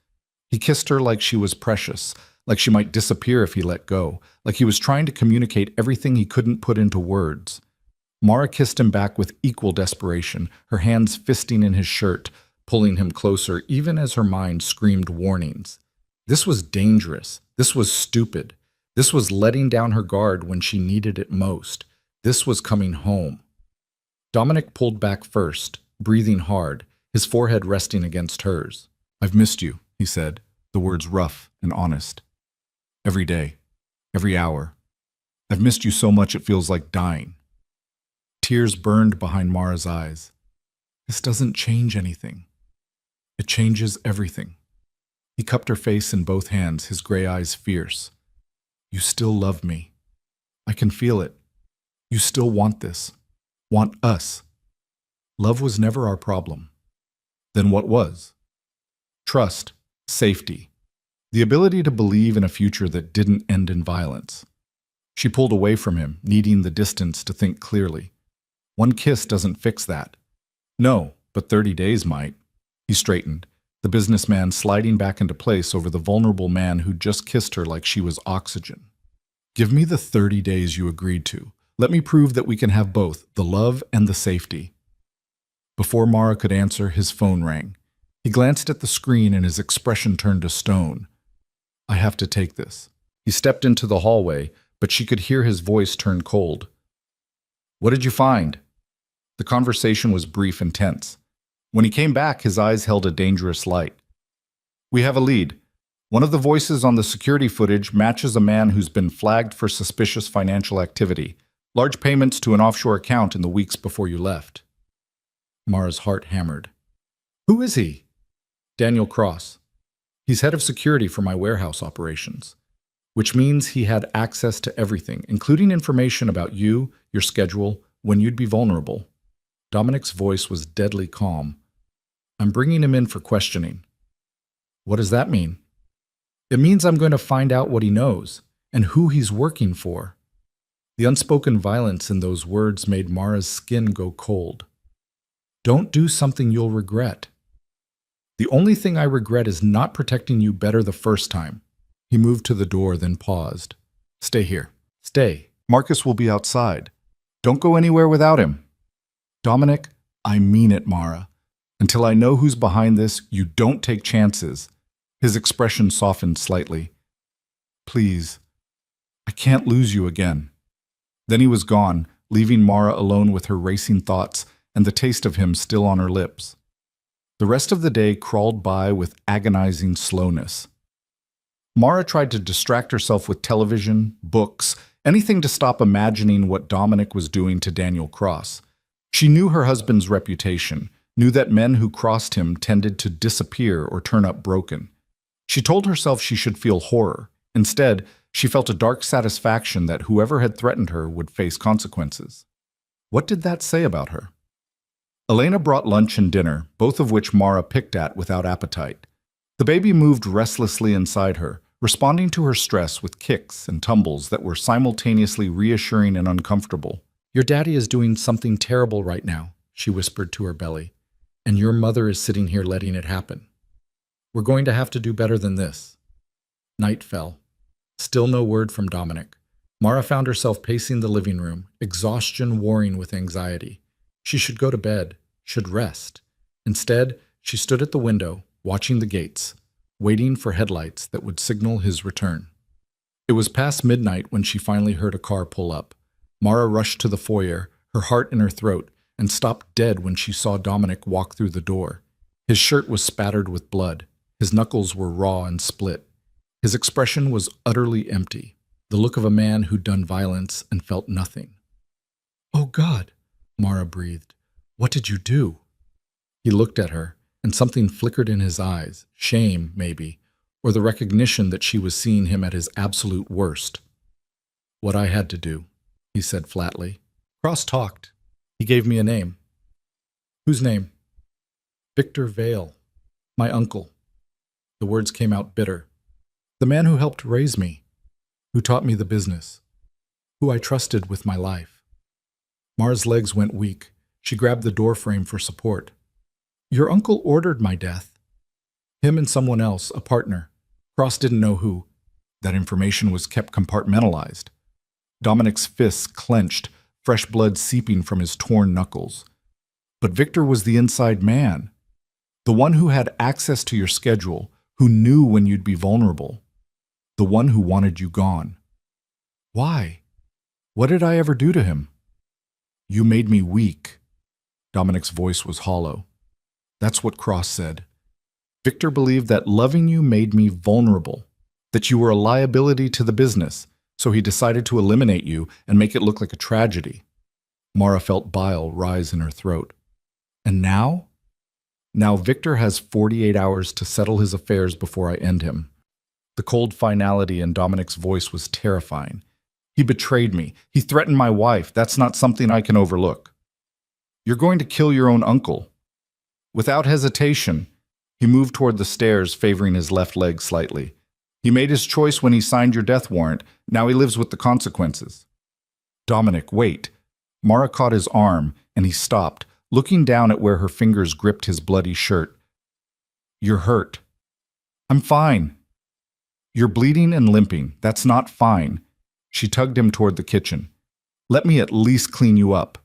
He kissed her like she was precious, like she might disappear if he let go, like he was trying to communicate everything he couldn't put into words. Mara kissed him back with equal desperation, her hands fisting in his shirt, pulling him closer even as her mind screamed warnings. This was dangerous. This was stupid. This was letting down her guard when she needed it most. This was coming home. Dominic pulled back first, breathing hard, his forehead resting against hers. I've missed you, he said, the words rough and honest. Every day, every hour. I've missed you so much it feels like dying. Tears burned behind Mara's eyes. This doesn't change anything. It changes everything. He cupped her face in both hands, his gray eyes fierce. You still love me. I can feel it. You still want this. Want us. Love was never our problem. Then what was? Trust, safety, the ability to believe in a future that didn't end in violence. She pulled away from him, needing the distance to think clearly. One kiss doesn't fix that. No, but 30 days might. He straightened, the businessman sliding back into place over the vulnerable man who just kissed her like she was oxygen. Give me the 30 days you agreed to. Let me prove that we can have both, the love and the safety. Before Mara could answer, his phone rang. He glanced at the screen and his expression turned to stone. I have to take this. He stepped into the hallway, but she could hear his voice turn cold. What did you find? The conversation was brief and tense. When he came back, his eyes held a dangerous light. We have a lead. One of the voices on the security footage matches a man who's been flagged for suspicious financial activity. Large payments to an offshore account in the weeks before you left. Mara's heart hammered. Who is he? Daniel Cross. He's head of security for my warehouse operations, which means he had access to everything, including information about you, your schedule, when you'd be vulnerable. Dominic's voice was deadly calm. I'm bringing him in for questioning. What does that mean? It means I'm going to find out what he knows and who he's working for. The unspoken violence in those words made Mara's skin go cold. Don't do something you'll regret. The only thing I regret is not protecting you better the first time. He moved to the door, then paused. Stay here. Stay. Marcus will be outside. Don't go anywhere without him. Dominic, I mean it, Mara. Until I know who's behind this, you don't take chances. His expression softened slightly. Please. I can't lose you again. Then he was gone, leaving Mara alone with her racing thoughts and the taste of him still on her lips. The rest of the day crawled by with agonizing slowness. Mara tried to distract herself with television, books, anything to stop imagining what Dominic was doing to Daniel Cross. She knew her husband's reputation, knew that men who crossed him tended to disappear or turn up broken. She told herself she should feel horror. Instead, she felt a dark satisfaction that whoever had threatened her would face consequences. What did that say about her? Elena brought lunch and dinner, both of which Mara picked at without appetite. The baby moved restlessly inside her, responding to her stress with kicks and tumbles that were simultaneously reassuring and uncomfortable. "Your daddy is doing something terrible right now," she whispered to her belly, "and your mother is sitting here letting it happen. We're going to have to do better than this." Night fell. Still no word from Dominic. Mara found herself pacing the living room, exhaustion warring with anxiety. She should go to bed, should rest. Instead, she stood at the window, watching the gates, waiting for headlights that would signal his return. It was past midnight when she finally heard a car pull up. Mara rushed to the foyer, her heart in her throat, and stopped dead when she saw Dominic walk through the door. His shirt was spattered with blood. His knuckles were raw and split. His expression was utterly empty, the look of a man who'd done violence and felt nothing. "Oh God," Mara breathed. "What did you do?" He looked at her, and something flickered in his eyes, shame, maybe, or the recognition that she was seeing him at his absolute worst. "What I had to do," he said flatly. Cross talked. He gave me a name. "Whose name?" "Victor Vale. My uncle." The words came out bitter. "The man who helped raise me, who taught me the business, who I trusted with my life." Mara's legs went weak. She grabbed the doorframe for support. "Your uncle ordered my death. Him and someone else, a partner. Cross didn't know who. That information was kept compartmentalized." Dominic's fists clenched, fresh blood seeping from his torn knuckles. "But Victor was the inside man. The one who had access to your schedule, who knew when you'd be vulnerable. The one who wanted you gone." "Why? What did I ever do to him?" "You made me weak." Dominic's voice was hollow. "That's what Cross said. Victor believed that loving you made me vulnerable, that you were a liability to the business, so he decided to eliminate you and make it look like a tragedy." Mara felt bile rise in her throat. "And now? Now Victor has 48 hours to settle his affairs before I end him." The cold finality in Dominic's voice was terrifying. "He betrayed me. He threatened my wife. That's not something I can overlook." "You're going to kill your own uncle." Without hesitation, he moved toward the stairs, favoring his left leg slightly. "He made his choice when he signed your death warrant. Now he lives with the consequences." "Dominic, wait." Mara caught his arm, and he stopped, looking down at where her fingers gripped his bloody shirt. "You're hurt." "I'm fine." "You're bleeding and limping. That's not fine." She tugged him toward the kitchen. "Let me at least clean you up."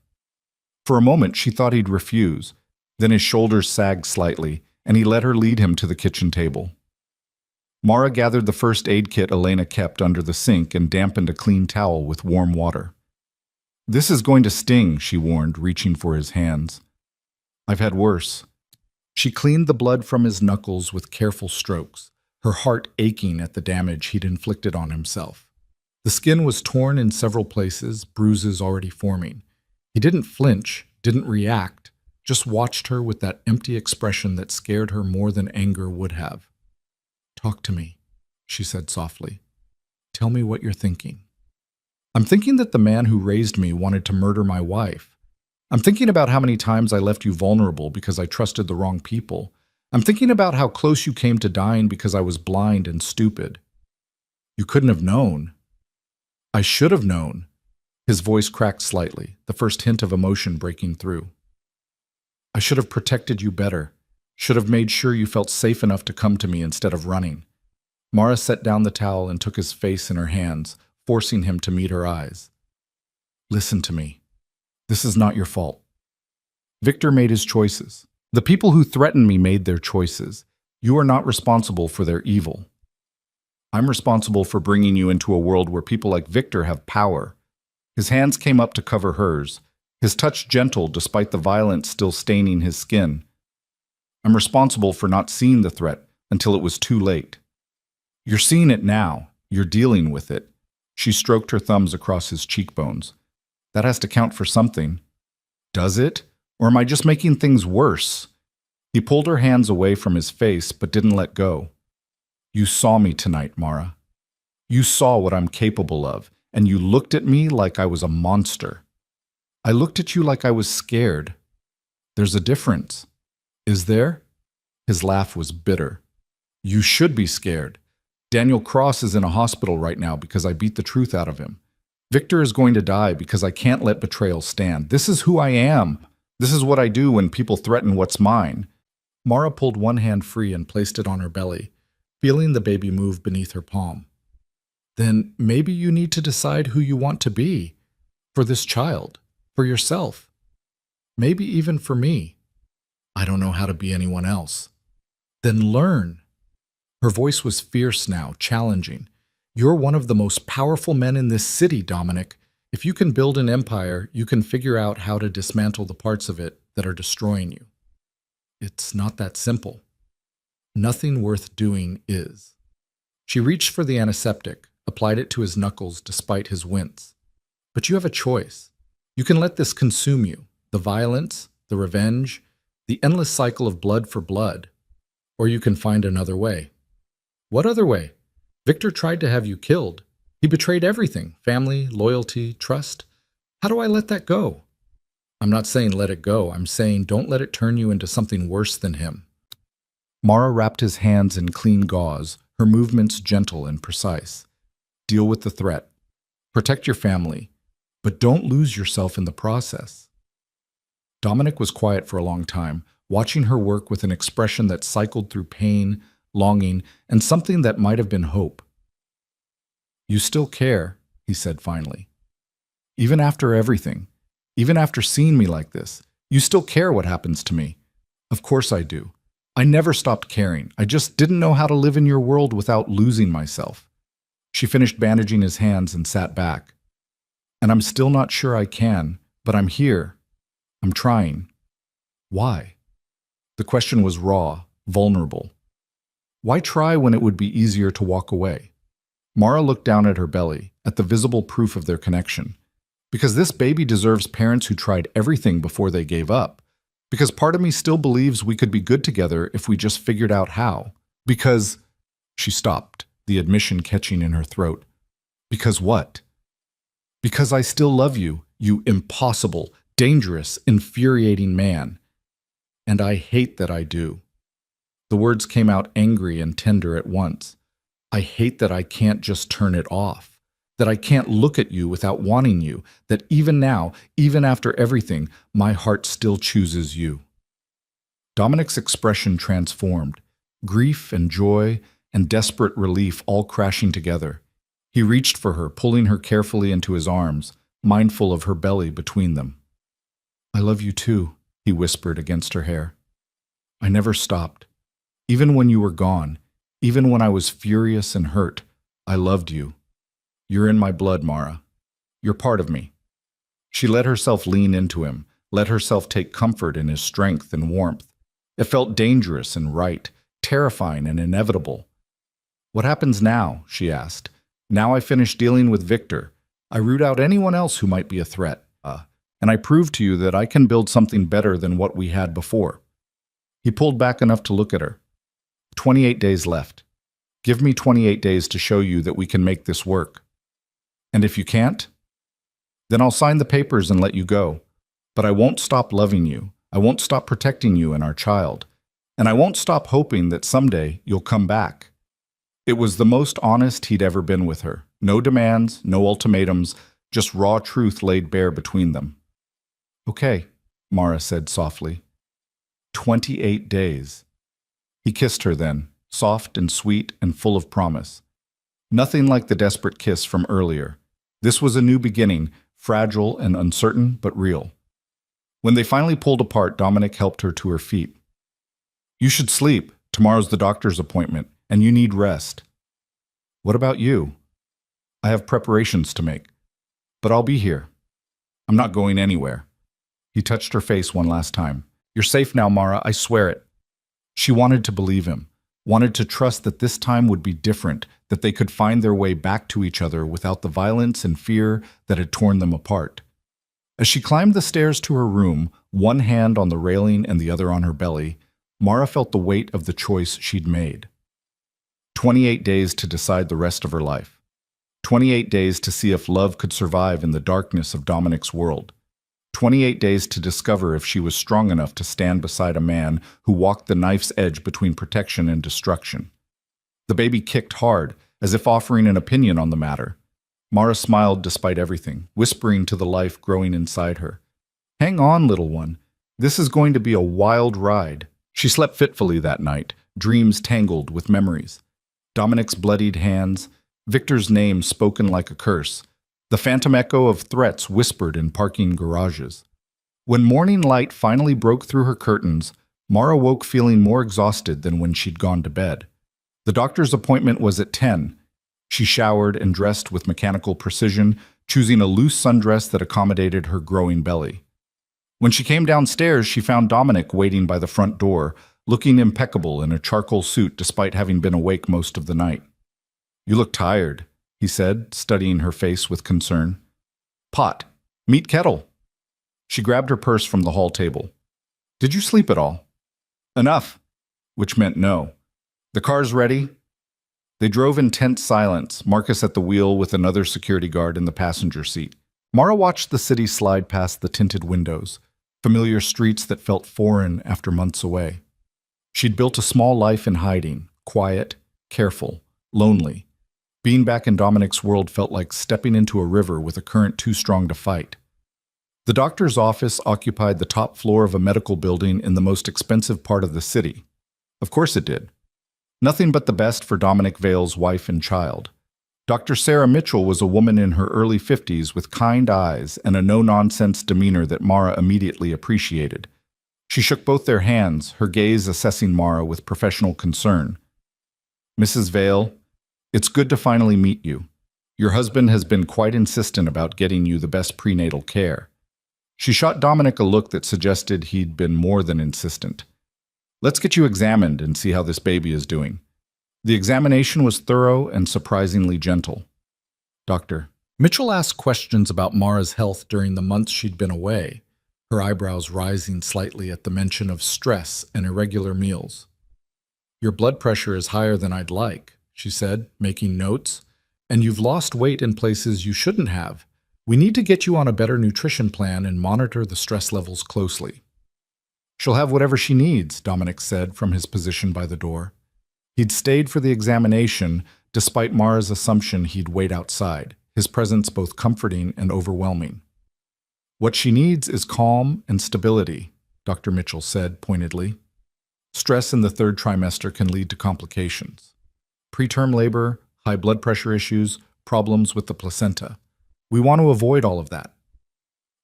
For a moment, she thought he'd refuse. Then his shoulders sagged slightly, and he let her lead him to the kitchen table. Mara gathered the first aid kit Elena kept under the sink and dampened a clean towel with warm water. "This is going to sting," she warned, reaching for his hands. "I've had worse." She cleaned the blood from his knuckles with careful strokes, her heart aching at the damage he'd inflicted on himself. The skin was torn in several places, bruises already forming. He didn't flinch, didn't react, just watched her with that empty expression that scared her more than anger would have. "Talk to me," she said softly. "Tell me what you're thinking." "I'm thinking that the man who raised me wanted to murder my wife. I'm thinking about how many times I left you vulnerable because I trusted the wrong people. I'm thinking about how close you came to dying because I was blind and stupid. You couldn't have known." "I should have known." His voice cracked slightly, the first hint of emotion breaking through. "I should have protected you better. Should have made sure you felt safe enough to come to me instead of running." Mara set down the towel and took his face in her hands, forcing him to meet her eyes. "Listen to me. This is not your fault. Victor made his choices. The people who threatened me made their choices. You are not responsible for their evil. I'm responsible for bringing you into a world where people like Victor have power." His hands came up to cover hers, his touch gentle despite the violence still staining his skin. "I'm responsible for not seeing the threat until it was too late." You're seeing it now. You're dealing with it. She stroked her thumbs across his cheekbones. That has to count for something. Does it? Or am I just making things worse? He pulled her hands away from his face, but didn't let go. You saw me tonight, Mara. You saw what I'm capable of, and you looked at me like I was a monster. I looked at you like I was scared. There's a difference. Is there? His laugh was bitter. You should be scared. Daniel Cross is in a hospital right now because I beat the truth out of him. Victor is going to die because I can't let betrayal stand. This is who I am. This is what I do when people threaten what's mine. Mara pulled one hand free and placed it on her belly, feeling the baby move beneath her palm. Then maybe you need to decide who you want to be. For this child. For yourself. Maybe even for me. I don't know how to be anyone else. Then learn. Her voice was fierce now, challenging. You're one of the most powerful men in this city, Dominic. If you can build an empire, you can figure out how to dismantle the parts of it that are destroying you. It's not that simple. Nothing worth doing is. She reached for the antiseptic, applied it to his knuckles despite his wince. But you have a choice. You can let this consume you, the violence, the revenge, the endless cycle of blood for blood. Or you can find another way. What other way? Victor tried to have you killed. He betrayed everything, family, loyalty, trust. How do I let that go? I'm not saying let it go. I'm saying don't let it turn you into something worse than him. Mara wrapped his hands in clean gauze, her movements gentle and precise. Deal with the threat. Protect your family, but don't lose yourself in the process. Dominic was quiet for a long time, watching her work with an expression that cycled through pain, longing, and something that might have been hope. You still care, he said finally. Even after everything, even after seeing me like this, you still care what happens to me. Of course I do. I never stopped caring. I just didn't know how to live in your world without losing myself. She finished bandaging his hands and sat back. And I'm still not sure I can, but I'm here. I'm trying. Why? The question was raw, vulnerable. Why try when it would be easier to walk away? Mara looked down at her belly, at the visible proof of their connection. Because this baby deserves parents who tried everything before they gave up. Because part of me still believes we could be good together if we just figured out how. Because... She stopped, the admission catching in her throat. Because what? Because I still love you, you impossible, dangerous, infuriating man. And I hate that I do. The words came out angry and tender at once. I hate that I can't just turn it off, that I can't look at you without wanting you, that even now, even after everything, my heart still chooses you. Dominic's expression transformed, grief and joy and desperate relief all crashing together. He reached for her, pulling her carefully into his arms, mindful of her belly between them. I love you too, he whispered against her hair. I never stopped. Even when you were gone, even when I was furious and hurt, I loved you. You're in my blood, Mara. You're part of me. She let herself lean into him, let herself take comfort in his strength and warmth. It felt dangerous and right, terrifying and inevitable. What happens now? She asked. Now I finish dealing with Victor. I root out anyone else who might be a threat. And I prove to you that I can build something better than what we had before. He pulled back enough to look at her. 28 days left. Give me 28 days to show you that we can make this work. And if you can't, then I'll sign the papers and let you go. But I won't stop loving you. I won't stop protecting you and our child. And I won't stop hoping that someday you'll come back. It was the most honest he'd ever been with her. No demands, no ultimatums, just raw truth laid bare between them. Okay, Mara said softly. 28 days. He kissed her then, soft and sweet and full of promise. Nothing like the desperate kiss from earlier. This was a new beginning, fragile and uncertain, but real. When they finally pulled apart, Dominic helped her to her feet. You should sleep. Tomorrow's the doctor's appointment, and you need rest. What about you? I have preparations to make, but I'll be here. I'm not going anywhere. He touched her face one last time. You're safe now, Mara, I swear it. She wanted to believe him. wanted to trust that this time would be different, that they could find their way back to each other without the violence and fear that had torn them apart. As she climbed the stairs to her room, one hand on the railing and the other on her belly, Mara felt the weight of the choice she'd made. 28 days to decide the rest of her life. 28 days to see if love could survive in the darkness of Dominic's world. 28 days to discover if she was strong enough to stand beside a man who walked the knife's edge between protection and destruction. The baby kicked hard, as if offering an opinion on the matter. Mara smiled despite everything, whispering to the life growing inside her. "Hang on, little one. This is going to be a wild ride." She slept fitfully that night, dreams tangled with memories. Dominic's bloodied hands, Victor's name spoken like a curse, the phantom echo of threats whispered in parking garages. When morning light finally broke through her curtains, Mara woke feeling more exhausted than when she'd gone to bed. The doctor's appointment was at 10. She showered and dressed with mechanical precision, choosing a loose sundress that accommodated her growing belly. When she came downstairs, she found Dominic waiting by the front door, looking impeccable in a charcoal suit despite having been awake most of the night. "You look tired," he said, studying her face with concern. "Pot. Meet kettle." She grabbed her purse from the hall table. "Did you sleep at all?" "Enough," which meant no. "The car's ready?" They drove in tense silence, Marcus at the wheel with another security guard in the passenger seat. Mara watched the city slide past the tinted windows, familiar streets that felt foreign after months away. She'd built a small life in hiding, quiet, careful, lonely. Being back in Dominic's world felt like stepping into a river with a current too strong to fight. The doctor's office occupied the top floor of a medical building in the most expensive part of the city. Of course it did. Nothing but the best for Dominic Vale's wife and child. Dr. Sarah Mitchell was a woman in her early 50s with kind eyes and a no-nonsense demeanor that Mara immediately appreciated. She shook both their hands, her gaze assessing Mara with professional concern. "Mrs. Vale, it's good to finally meet you. Your husband has been quite insistent about getting you the best prenatal care." She shot Dominic a look that suggested he'd been more than insistent. "Let's get you examined and see how this baby is doing." The examination was thorough and surprisingly gentle. "Doctor." Mitchell asked questions about Mara's health during the months she'd been away, her eyebrows rising slightly at the mention of stress and irregular meals. "Your blood pressure is higher than I'd like," she said, making notes, "and you've lost weight in places you shouldn't have. We need to get you on a better nutrition plan and monitor the stress levels closely." "She'll have whatever she needs," Dominic said from his position by the door. He'd stayed for the examination, despite Mara's assumption he'd wait outside, his presence both comforting and overwhelming. "What she needs is calm and stability," Dr. Mitchell said pointedly. "Stress in the third trimester can lead to complications. Preterm labor, high blood pressure issues, problems with the placenta. We want to avoid all of that."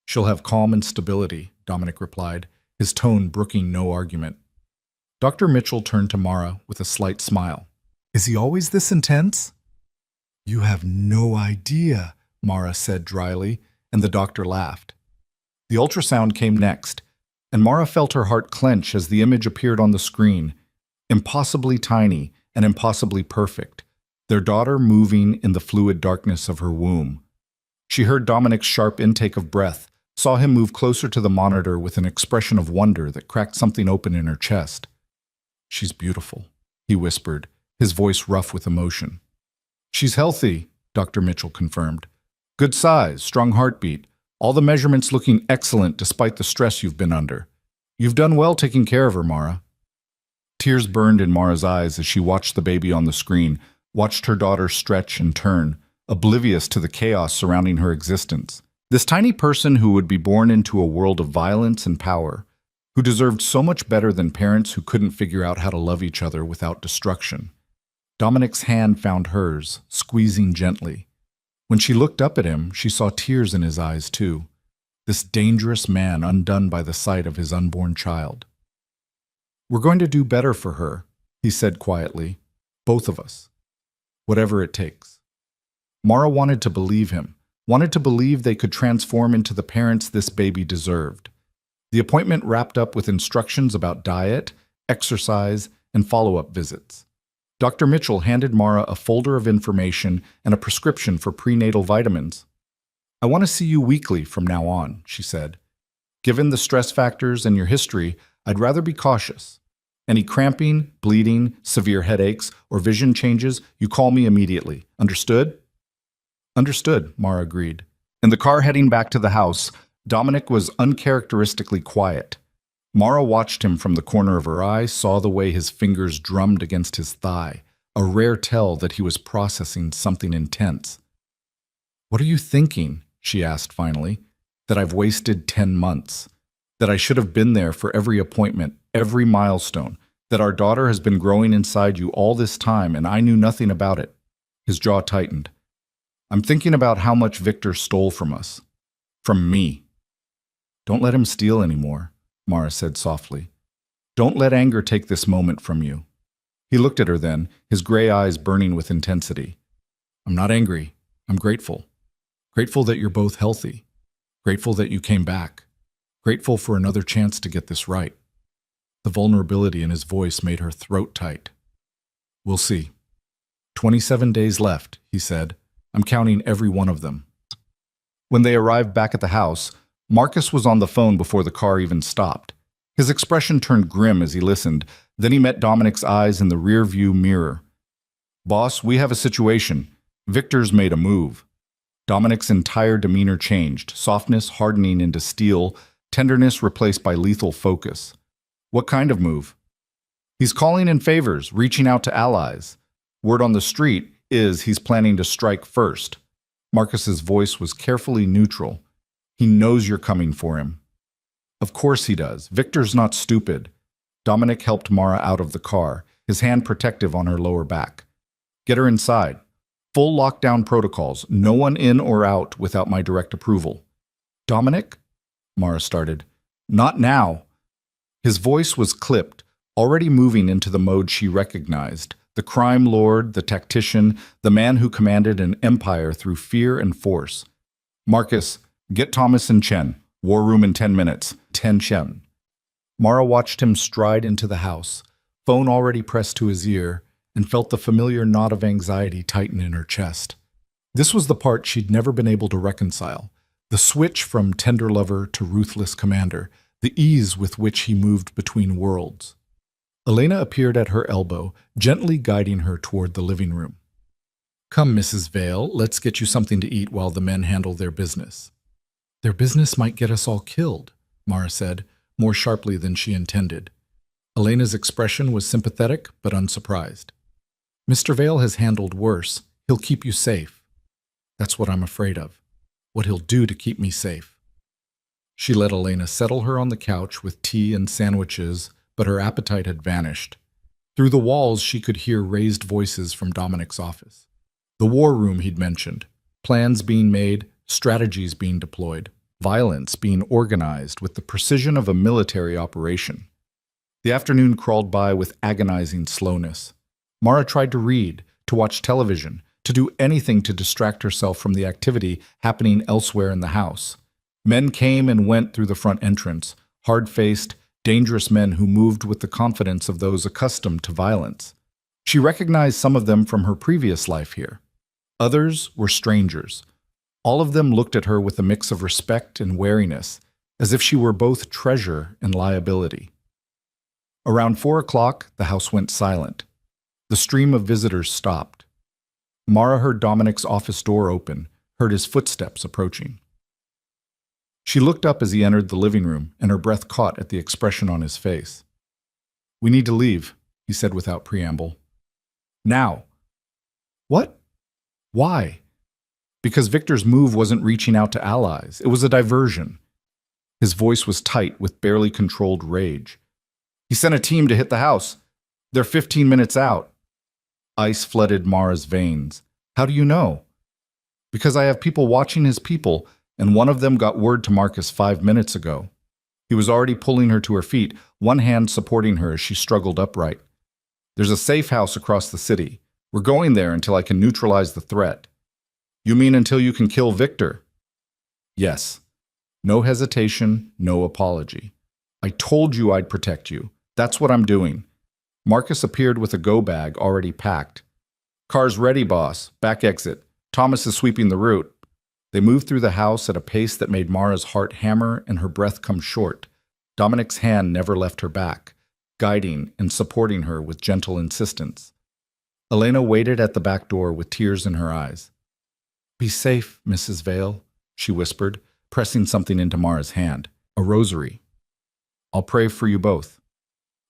"She'll have calm and stability," Dominic replied, his tone brooking no argument. Dr. Mitchell turned to Mara with a slight smile. "Is he always this intense?" "You have no idea," Mara said dryly, and the doctor laughed. The ultrasound came next, and Mara felt her heart clench as the image appeared on the screen, impossibly tiny and impossibly perfect, their daughter moving in the fluid darkness of her womb. She heard Dominic's sharp intake of breath, saw him move closer to the monitor with an expression of wonder that cracked something open in her chest. "She's beautiful," he whispered, his voice rough with emotion. "She's healthy," Dr. Mitchell confirmed. "Good size, strong heartbeat, all the measurements looking excellent despite the stress you've been under. You've done well taking care of her, Mara." Tears burned in Mara's eyes as she watched the baby on the screen, watched her daughter stretch and turn, oblivious to the chaos surrounding her existence. This tiny person who would be born into a world of violence and power, who deserved so much better than parents who couldn't figure out how to love each other without destruction. Dominic's hand found hers, squeezing gently. When she looked up at him, she saw tears in his eyes too. This dangerous man undone by the sight of his unborn child. "We're going to do better for her," he said quietly. "Both of us. Whatever it takes." Mara wanted to believe him, wanted to believe they could transform into the parents this baby deserved. The appointment wrapped up with instructions about diet, exercise, and follow-up visits. Dr. Mitchell handed Mara a folder of information and a prescription for prenatal vitamins. I want to see you weekly from now on, she said. Given the stress factors and your history, I'd rather be cautious. Any cramping, bleeding, severe headaches, or vision changes, you call me immediately. Understood? Understood, Mara agreed. In the car heading back to the house, Dominic was uncharacteristically quiet. Mara watched him from the corner of her eye, saw the way his fingers drummed against his thigh, a rare tell that he was processing something intense. What are you thinking? She asked finally. That I've wasted 10 months. That I should have been there for every appointment, every milestone. That our daughter has been growing inside you all this time and I knew nothing about it. His jaw tightened. I'm thinking about how much Victor stole from us. From me. Don't let him steal anymore, Mara said softly. Don't let anger take this moment from you. He looked at her then, his gray eyes burning with intensity. I'm not angry. I'm grateful. Grateful that you're both healthy. Grateful that you came back. Grateful for another chance to get this right. The vulnerability in his voice made her throat tight. We'll see. 27 days left, he said. I'm counting every one of them. When they arrived back at the house, Marcus was on the phone before the car even stopped. His expression turned grim as he listened. Then he met Dominic's eyes in the rear-view mirror. Boss, we have a situation. Victor's made a move. Dominic's entire demeanor changed, softness hardening into steel, tenderness replaced by lethal focus. What kind of move? He's calling in favors, reaching out to allies. Word on the street is he's planning to strike first. Marcus's voice was carefully neutral. He knows you're coming for him. Of course he does. Victor's not stupid. Dominic helped Mara out of the car, his hand protective on her lower back. Get her inside. Full lockdown protocols, no one in or out without my direct approval. Dominic? Mara started. Not now. His voice was clipped, already moving into the mode she recognized. The crime lord, the tactician, the man who commanded an empire through fear and force. Marcus, get Thomas and Chen. War room in 10 minutes. 10 Chen. Mara watched him stride into the house, phone already pressed to his ear, and felt the familiar knot of anxiety tighten in her chest. This was the part she'd never been able to reconcile. The switch from tender lover to ruthless commander, the ease with which he moved between worlds. Elena appeared at her elbow, gently guiding her toward the living room. Come, Mrs. Vale, let's get you something to eat while the men handle their business. Their business might get us all killed, Mara said, more sharply than she intended. Elena's expression was sympathetic but unsurprised. Mr. Vale has handled worse. He'll keep you safe. That's what I'm afraid of. What he'll do to keep me safe. She let Elena settle her on the couch with tea and sandwiches, but her appetite had vanished. Through the walls, she could hear raised voices from Dominic's office. The war room he'd mentioned. Plans being made, strategies being deployed, violence being organized with the precision of a military operation. The afternoon crawled by with agonizing slowness. Mara tried to read, to watch television, to do anything to distract herself from the activity happening elsewhere in the house. Men came and went through the front entrance, hard-faced, dangerous men who moved with the confidence of those accustomed to violence. She recognized some of them from her previous life here. Others were strangers. All of them looked at her with a mix of respect and wariness, as if she were both treasure and liability. Around 4 o'clock, the house went silent. The stream of visitors stopped. Mara heard Dominic's office door open, heard his footsteps approaching. She looked up as he entered the living room, and her breath caught at the expression on his face. We need to leave, he said without preamble. Now. What? Why? Because Victor's move wasn't reaching out to allies. It was a diversion. His voice was tight with barely controlled rage. He sent a team to hit the house. They're 15 minutes out. Ice flooded Mara's veins. How do you know? Because I have people watching his people, and one of them got word to Marcus 5 minutes ago. He was already pulling her to her feet, one hand supporting her as she struggled upright. There's a safe house across the city. We're going there until I can neutralize the threat. You mean until you can kill Victor? Yes. No hesitation, no apology. I told you I'd protect you. That's what I'm doing. Marcus appeared with a go bag already packed. "Car's ready, boss. Back exit. Thomas is sweeping the route." They moved through the house at a pace that made Mara's heart hammer and her breath come short. Dominic's hand never left her back, guiding and supporting her with gentle insistence. Elena waited at the back door with tears in her eyes. "Be safe, Mrs. Vale," she whispered, pressing something into Mara's hand. A rosary. "I'll pray for you both."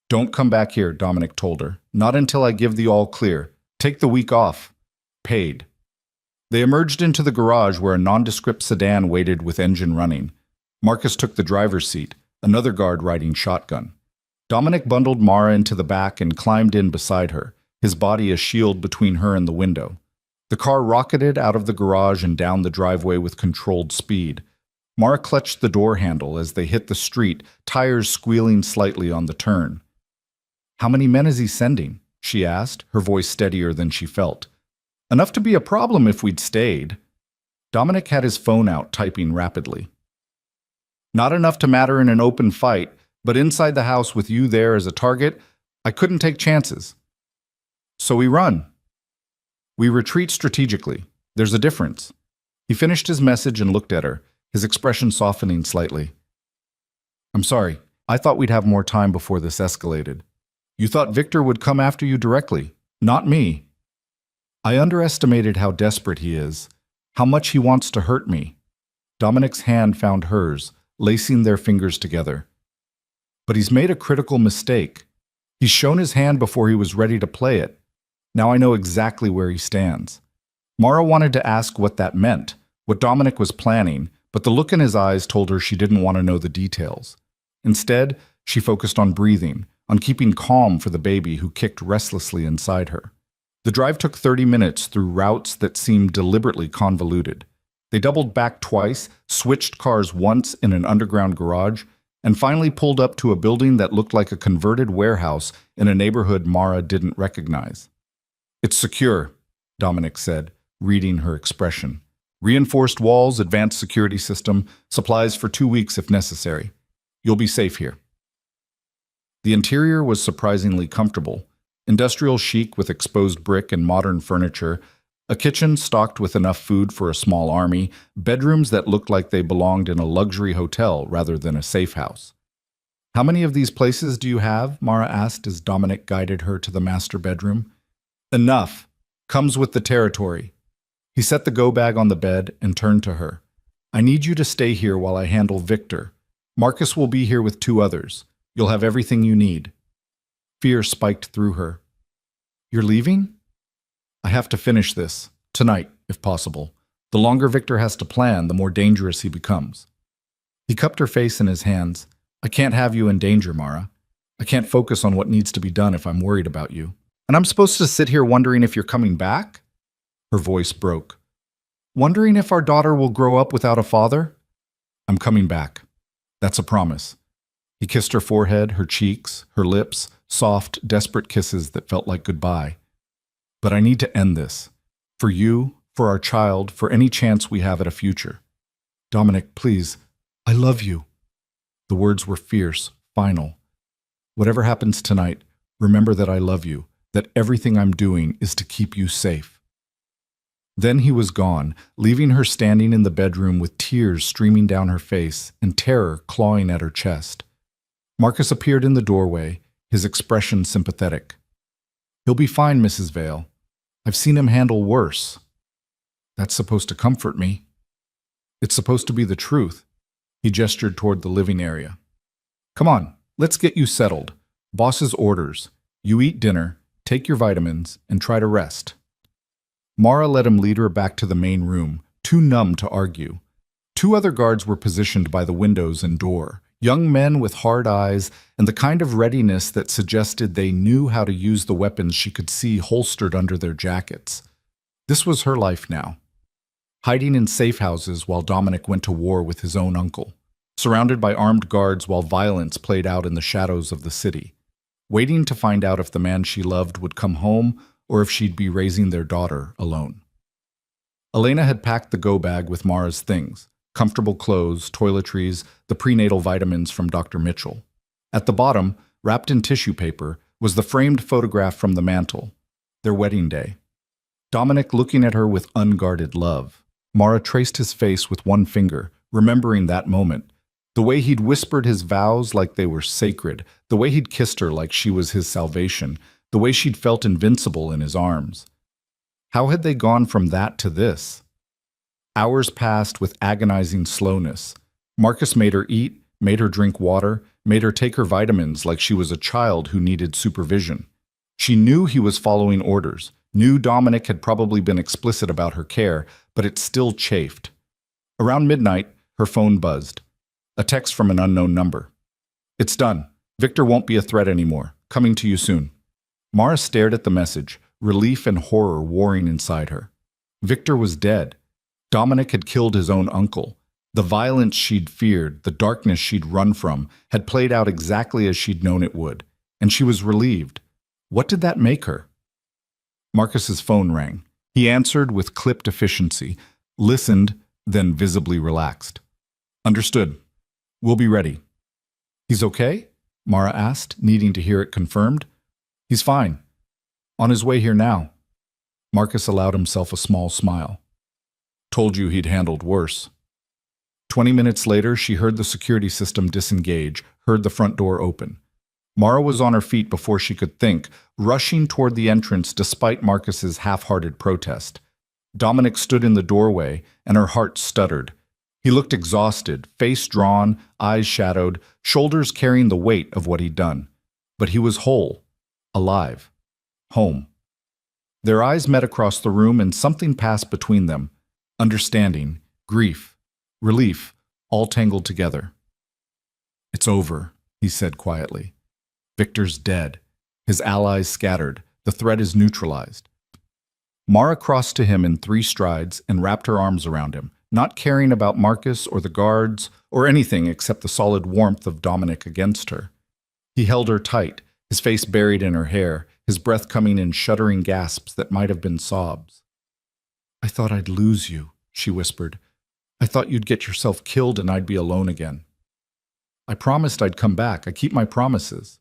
"Don't come back here," Dominic told her. "Not until I give the all clear. Take the week off. Paid." They emerged into the garage where a nondescript sedan waited with engine running. Marcus took the driver's seat, another guard riding shotgun. Dominic bundled Mara into the back and climbed in beside her, his body a shield between her and the window. The car rocketed out of the garage and down the driveway with controlled speed. Mara clutched the door handle as they hit the street, tires squealing slightly on the turn. "How many men is he sending?" she asked, her voice steadier than she felt. "Enough to be a problem if we'd stayed." Dominic had his phone out, typing rapidly. "Not enough to matter in an open fight, but inside the house with you there as a target, I couldn't take chances. So we run. We retreat strategically. There's a difference." He finished his message and looked at her, his expression softening slightly. "I'm sorry. I thought we'd have more time before this escalated. You thought Victor would come after you directly, not me. I underestimated how desperate he is, how much he wants to hurt me." Dominic's hand found hers, lacing their fingers together. "But he's made a critical mistake. He's shown his hand before he was ready to play it. Now I know exactly where he stands." Mara wanted to ask what that meant, what Dominic was planning, but the look in his eyes told her she didn't want to know the details. Instead, she focused on breathing, on keeping calm for the baby who kicked restlessly inside her. The drive took 30 minutes through routes that seemed deliberately convoluted. They doubled back twice, switched cars once in an underground garage, and finally pulled up to a building that looked like a converted warehouse in a neighborhood Mara didn't recognize. "It's secure," Dominic said, reading her expression. "Reinforced walls, advanced security system, supplies for 2 weeks if necessary. You'll be safe here." The interior was surprisingly comfortable. Industrial chic with exposed brick and modern furniture, a kitchen stocked with enough food for a small army, bedrooms that looked like they belonged in a luxury hotel rather than a safe house. "How many of these places do you have?" Mara asked as Dominic guided her to the master bedroom. "Enough. Comes with the territory." He set the go bag on the bed and turned to her. "I need you to stay here while I handle Victor. Marcus will be here with 2 others. You'll have everything you need." Fear spiked through her. "You're leaving?" "I have to finish this. Tonight, if possible. The longer Victor has to plan, the more dangerous he becomes." He cupped her face in his hands. "I can't have you in danger, Mara. I can't focus on what needs to be done if I'm worried about you. And I'm supposed to sit here wondering if you're coming back?" Her voice broke. "Wondering if our daughter will grow up without a father?" "I'm coming back. That's a promise." He kissed her forehead, her cheeks, her lips, soft, desperate kisses that felt like goodbye. "But I need to end this. For you, for our child, for any chance we have at a future. Dominic, please, I love you." The words were fierce, final. "Whatever happens tonight, remember that I love you, that everything I'm doing is to keep you safe." Then he was gone, leaving her standing in the bedroom with tears streaming down her face and terror clawing at her chest. Marcus appeared in the doorway, his expression sympathetic. "He'll be fine, Mrs. Vale. I've seen him handle worse." "That's supposed to comfort me." "It's supposed to be the truth." He gestured toward the living area. "Come on, let's get you settled. Boss's orders. You eat dinner, take your vitamins, and try to rest." Mara let him lead her back to the main room, too numb to argue. 2 other guards were positioned by the windows and door, young men with hard eyes and the kind of readiness that suggested they knew how to use the weapons she could see holstered under their jackets. This was her life now. Hiding in safe houses while Dominic went to war with his own uncle. Surrounded by armed guards while violence played out in the shadows of the city. Waiting to find out if the man she loved would come home or if she'd be raising their daughter alone. Elena had packed the go bag with Mara's things. Comfortable clothes, toiletries, the prenatal vitamins from Dr. Mitchell. At the bottom, wrapped in tissue paper, was the framed photograph from the mantel, their wedding day. Dominic looking at her with unguarded love. Mara traced his face with one finger, remembering that moment. The way he'd whispered his vows like they were sacred, the way he'd kissed her like she was his salvation, the way she'd felt invincible in his arms. How had they gone from that to this? Hours passed with agonizing slowness. Marcus made her eat, made her drink water, made her take her vitamins like she was a child who needed supervision. She knew he was following orders, knew Dominic had probably been explicit about her care, but it still chafed. Around midnight, her phone buzzed. A text from an unknown number. "It's done. Victor won't be a threat anymore. Coming to you soon." Mara stared at the message, relief and horror warring inside her. Victor was dead. Dominic had killed his own uncle. The violence she'd feared, the darkness she'd run from, had played out exactly as she'd known it would, and she was relieved. What did that make her? Marcus's phone rang. He answered with clipped efficiency, listened, then visibly relaxed. "Understood. We'll be ready." "He's okay?" Mara asked, needing to hear it confirmed. "He's fine. On his way here now." Marcus allowed himself a small smile. "Told you he'd handled worse." 20 minutes later, she heard the security system disengage, heard the front door open. Mara was on her feet before she could think, rushing toward the entrance despite Marcus's half-hearted protest. Dominic stood in the doorway, and her heart stuttered. He looked exhausted, face drawn, eyes shadowed, shoulders carrying the weight of what he'd done. But he was whole, alive, home. Their eyes met across the room, and something passed between them. Understanding, grief, relief, all tangled together. "It's over," he said quietly. "Victor's dead. His allies scattered. The threat is neutralized." Mara crossed to him in 3 strides and wrapped her arms around him, not caring about Marcus or the guards or anything except the solid warmth of Dominic against her. He held her tight, his face buried in her hair, his breath coming in shuddering gasps that might have been sobs. "I thought I'd lose you," she whispered. "I thought you'd get yourself killed and I'd be alone again." "I promised I'd come back. I keep my promises."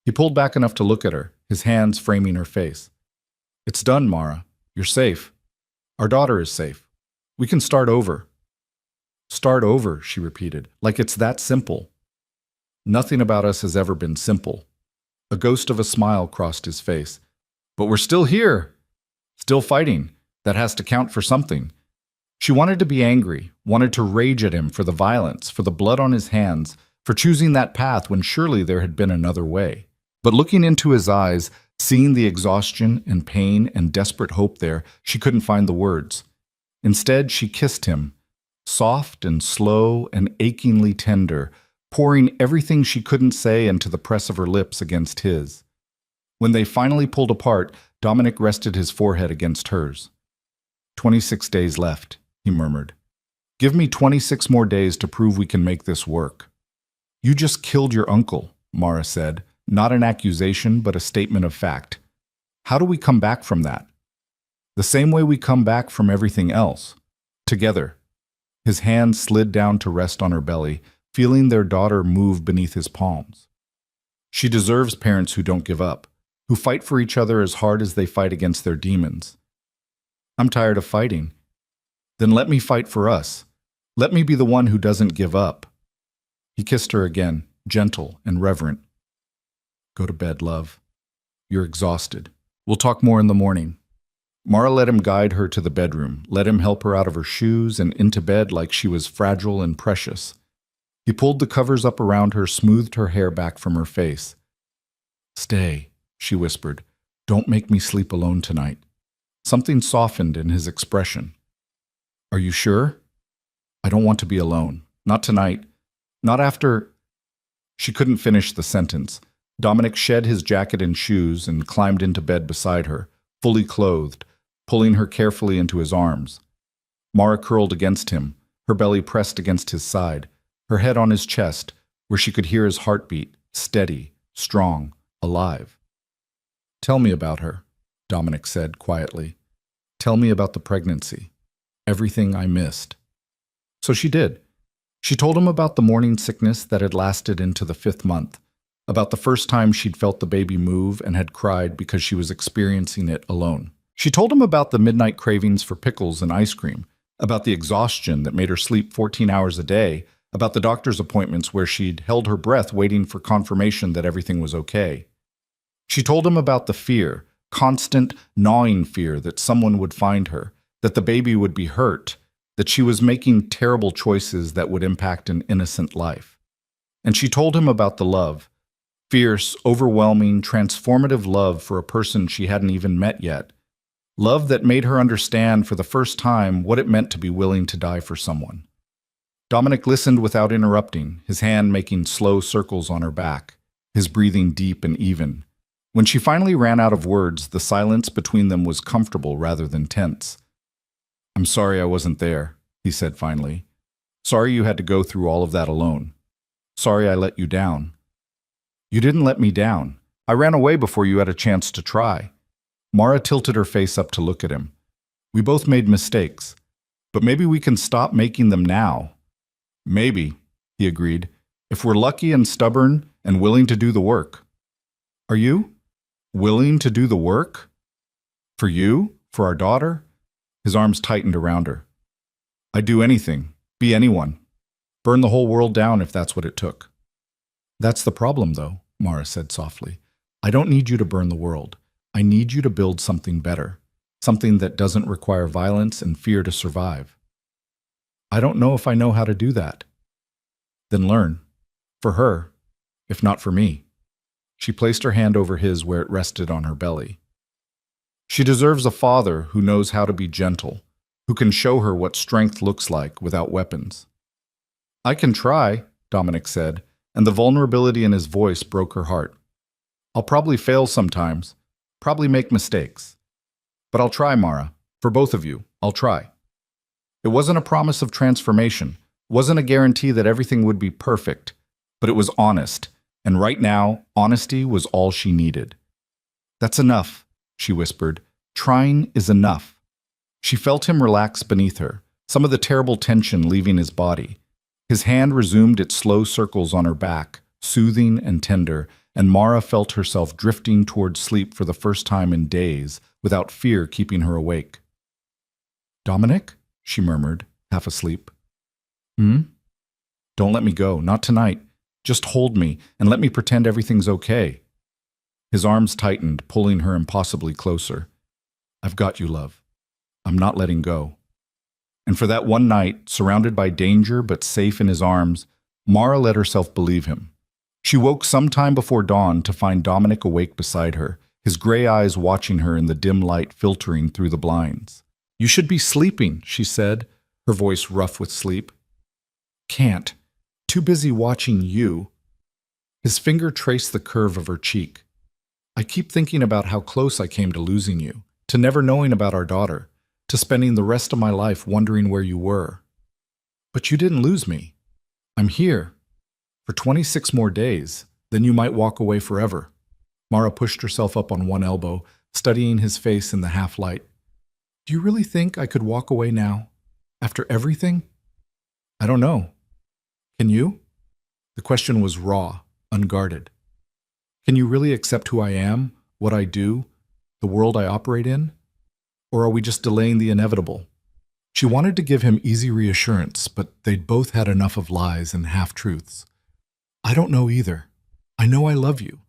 He pulled back enough to look at her, his hands framing her face. "It's done, Mara. You're safe. Our daughter is safe. We can start over." "Start over," she repeated, "like it's that simple." "Nothing about us has ever been simple." A ghost of a smile crossed his face. "But we're still here. Still fighting. That has to count for something." She wanted to be angry, wanted to rage at him for the violence, for the blood on his hands, for choosing that path when surely there had been another way. But looking into his eyes, seeing the exhaustion and pain and desperate hope there, she couldn't find the words. Instead, she kissed him, soft and slow and achingly tender, pouring everything she couldn't say into the press of her lips against his. When they finally pulled apart, Dominic rested his forehead against hers. 26 days left, he murmured. "Give me 26 more days to prove we can make this work." "You just killed your uncle," Mara said, not an accusation but a statement of fact. "How do we come back from that?" "The same way we come back from everything else. Together." His hand slid down to rest on her belly, feeling their daughter move beneath his palms. She deserves parents who don't give up, who fight for each other as hard as they fight against their demons. "I'm tired of fighting." "Then let me fight for us. Let me be the one who doesn't give up." He kissed her again, gentle and reverent. "Go to bed, love. You're exhausted. We'll talk more in the morning." Mara let him guide her to the bedroom, let him help her out of her shoes and into bed like she was fragile and precious. He pulled the covers up around her, smoothed her hair back from her face. "Stay," she whispered. "Don't make me sleep alone tonight." Something softened in his expression. "Are you sure?" "I don't want to be alone. Not tonight. Not after—" She couldn't finish the sentence. Dominic shed his jacket and shoes and climbed into bed beside her, fully clothed, pulling her carefully into his arms. Mara curled against him, her belly pressed against his side, her head on his chest, where she could hear his heartbeat, steady, strong, alive. "Tell me about her," Dominic said quietly. "Tell me about the pregnancy. Everything I missed." So she did. She told him about the morning sickness that had lasted into the 5th month, about the first time she'd felt the baby move and had cried because she was experiencing it alone. She told him about the midnight cravings for pickles and ice cream, about the exhaustion that made her sleep 14 hours a day, about the doctor's appointments where she'd held her breath waiting for confirmation that everything was okay. She told him about the fear, constant, gnawing fear that someone would find her, that the baby would be hurt, that she was making terrible choices that would impact an innocent life. And she told him about the love, fierce, overwhelming, transformative love for a person she hadn't even met yet. Love that made her understand for the first time what it meant to be willing to die for someone. Dominic listened without interrupting, his hand making slow circles on her back, his breathing deep and even. When she finally ran out of words, the silence between them was comfortable rather than tense. "I'm sorry I wasn't there," he said finally. "Sorry you had to go through all of that alone. Sorry I let you down." "You didn't let me down. I ran away before you had a chance to try." Mara tilted her face up to look at him. "We both made mistakes, but maybe we can stop making them now." "Maybe," he agreed, "if we're lucky and stubborn and willing to do the work." "Are you? Willing to do the work? For you? For our daughter?" His arms tightened around her. "I'd do anything, be anyone. Burn the whole world down if that's what it took." "That's the problem, though," Mara said softly. "I don't need you to burn the world. I need you to build something better, something that doesn't require violence and fear to survive." "I don't know if I know how to do that." "Then learn. For her, if not for me." She placed her hand over his where it rested on her belly. "She deserves a father who knows how to be gentle, who can show her what strength looks like without weapons." "I can try," Dominic said, and the vulnerability in his voice broke her heart. "I'll probably fail sometimes, probably make mistakes. But I'll try, Mara. For both of you, I'll try." It wasn't a promise of transformation, wasn't a guarantee that everything would be perfect, but it was honest, and right now, honesty was all she needed. "That's enough," she whispered. "Trying is enough." She felt him relax beneath her, some of the terrible tension leaving his body. His hand resumed its slow circles on her back, soothing and tender, and Mara felt herself drifting toward sleep for the first time in days, without fear keeping her awake. "Dominic?" she murmured, half asleep. "Hmm? Don't let me go, not tonight. Just hold me and let me pretend everything's okay." His arms tightened, pulling her impossibly closer. "I've got you, love. I'm not letting go." And for that one night, surrounded by danger but safe in his arms, Mara let herself believe him. She woke sometime before dawn to find Dominic awake beside her, his gray eyes watching her in the dim light filtering through the blinds. "You should be sleeping," she said, her voice rough with sleep. "Can't. Too busy watching you." His finger traced the curve of her cheek. "I keep thinking about how close I came to losing you, to never knowing about our daughter, to spending the rest of my life wondering where you were. But you didn't lose me. I'm here. For 26 more days, then you might walk away forever." Mara pushed herself up on one elbow, studying his face in the half-light. "Do you really think I could walk away now? After everything?" "I don't know. Can you?" The question was raw, unguarded. "Can you really accept who I am, what I do, the world I operate in? Or are we just delaying the inevitable?" She wanted to give him easy reassurance, but they'd both had enough of lies and half-truths. "I don't know either. I know I love you.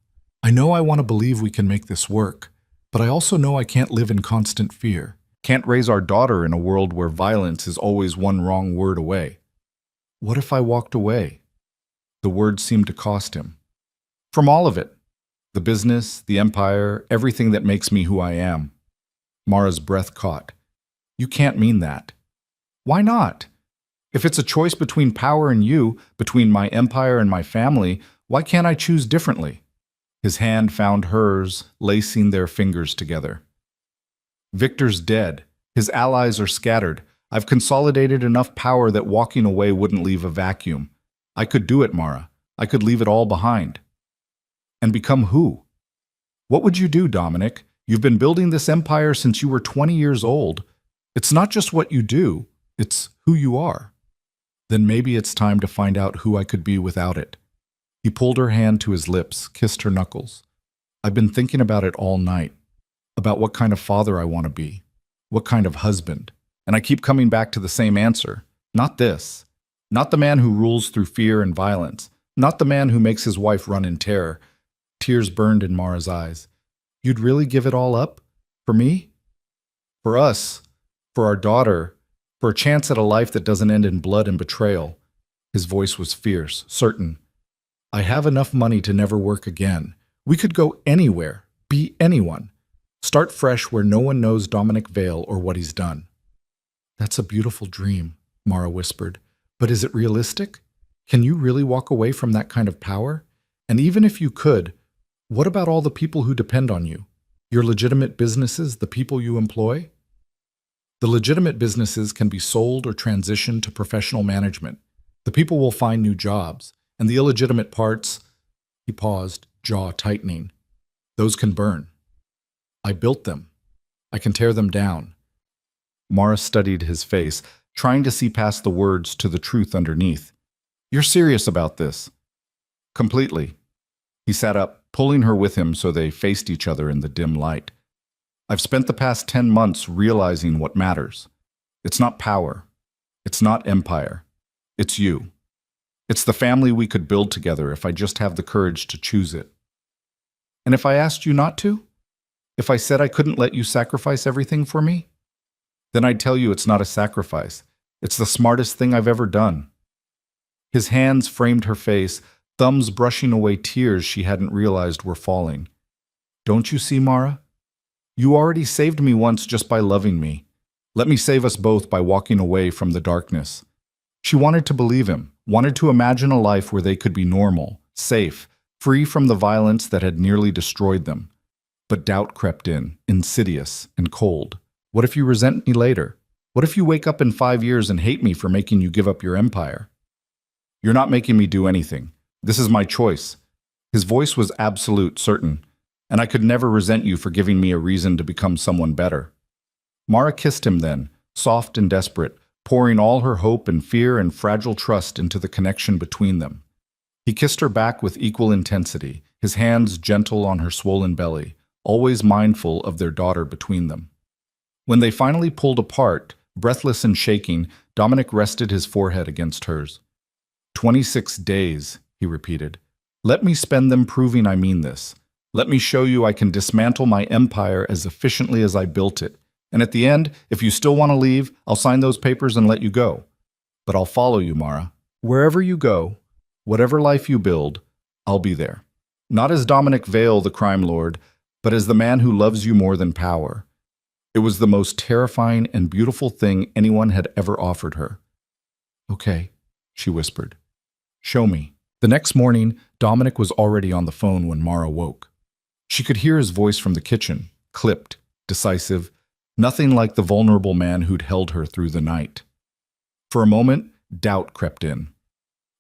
I know I want to believe we can make this work, but I also know I can't live in constant fear. Can't raise our daughter in a world where violence is always one wrong word away." "What if I walked away?" The word seemed to cost him. "From all of it. The business, the empire, everything that makes me who I am." Mara's breath caught. "You can't mean that." "Why not? If it's a choice between power and you, between my empire and my family, why can't I choose differently?" His hand found hers, lacing their fingers together. "Victor's dead. His allies are scattered. I've consolidated enough power that walking away wouldn't leave a vacuum. I could do it, Mara. I could leave it all behind." "And become who? What would you do, Dominic? You've been building this empire since you were 20 years old. It's not just what you do, it's who you are." "Then maybe it's time to find out who I could be without it." He pulled her hand to his lips, kissed her knuckles. I've been thinking about it all night, about what kind of father I want to be, what kind of husband. And I keep coming back to the same answer. Not this. Not the man who rules through fear and violence. Not the man who makes his wife run in terror. Tears burned in Mara's eyes. You'd really give it all up? For me? For us? For our daughter? For a chance at a life that doesn't end in blood and betrayal? His voice was fierce, certain. I have enough money to never work again. We could go anywhere, be anyone. Start fresh where no one knows Dominic Vale or what he's done. That's a beautiful dream, Mara whispered. But is it realistic? Can you really walk away from that kind of power? And even if you could, what about all the people who depend on you? Your legitimate businesses, the people you employ? The legitimate businesses can be sold or transitioned to professional management. The people will find new jobs. And the illegitimate parts, he paused, jaw tightening, those can burn. I built them. I can tear them down. Mara studied his face, trying to see past the words to the truth underneath. You're serious about this? Completely. He sat up, pulling her with him so they faced each other in the dim light. I've spent the past 10 months realizing what matters. It's not power. It's not empire. It's you. It's the family we could build together if I just have the courage to choose it. And if I asked you not to? If I said I couldn't let you sacrifice everything for me? Then I'd tell you it's not a sacrifice. It's the smartest thing I've ever done. His hands framed her face, thumbs brushing away tears she hadn't realized were falling. Don't you see, Mara? You already saved me once just by loving me. Let me save us both by walking away from the darkness. She wanted to believe him, wanted to imagine a life where they could be normal, safe, free from the violence that had nearly destroyed them. But doubt crept in, insidious and cold. What if you resent me later? What if you wake up in 5 years and hate me for making you give up your empire? You're not making me do anything. This is my choice. His voice was absolute, certain, and I could never resent you for giving me a reason to become someone better. Mara kissed him then, soft and desperate, pouring all her hope and fear and fragile trust into the connection between them. He kissed her back with equal intensity, his hands gentle on her swollen belly, always mindful of their daughter between them. When they finally pulled apart, breathless and shaking, Dominic rested his forehead against hers. 26 days, he repeated. Let me spend them proving I mean this. Let me show you I can dismantle my empire as efficiently as I built it. And at the end, if you still want to leave, I'll sign those papers and let you go. But I'll follow you, Mara. Wherever you go, whatever life you build, I'll be there. Not as Dominic Vale, the crime lord, but as the man who loves you more than power. It was the most terrifying and beautiful thing anyone had ever offered her. Okay, she whispered. Show me. The next morning, Dominic was already on the phone when Mara woke. She could hear his voice from the kitchen, clipped, decisive, nothing like the vulnerable man who'd held her through the night. For a moment, doubt crept in.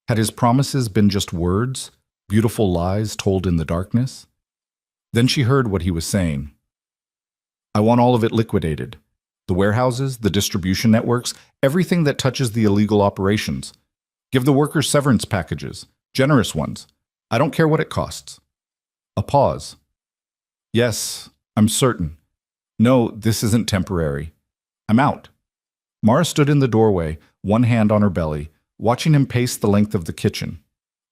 Had his promises been just words, beautiful lies told in the darkness? Then she heard what he was saying. I want all of it liquidated. The warehouses, the distribution networks, everything that touches the illegal operations. Give the workers severance packages, generous ones. I don't care what it costs. A pause. Yes, I'm certain. No, this isn't temporary. I'm out. Mara stood in the doorway, one hand on her belly, watching him pace the length of the kitchen.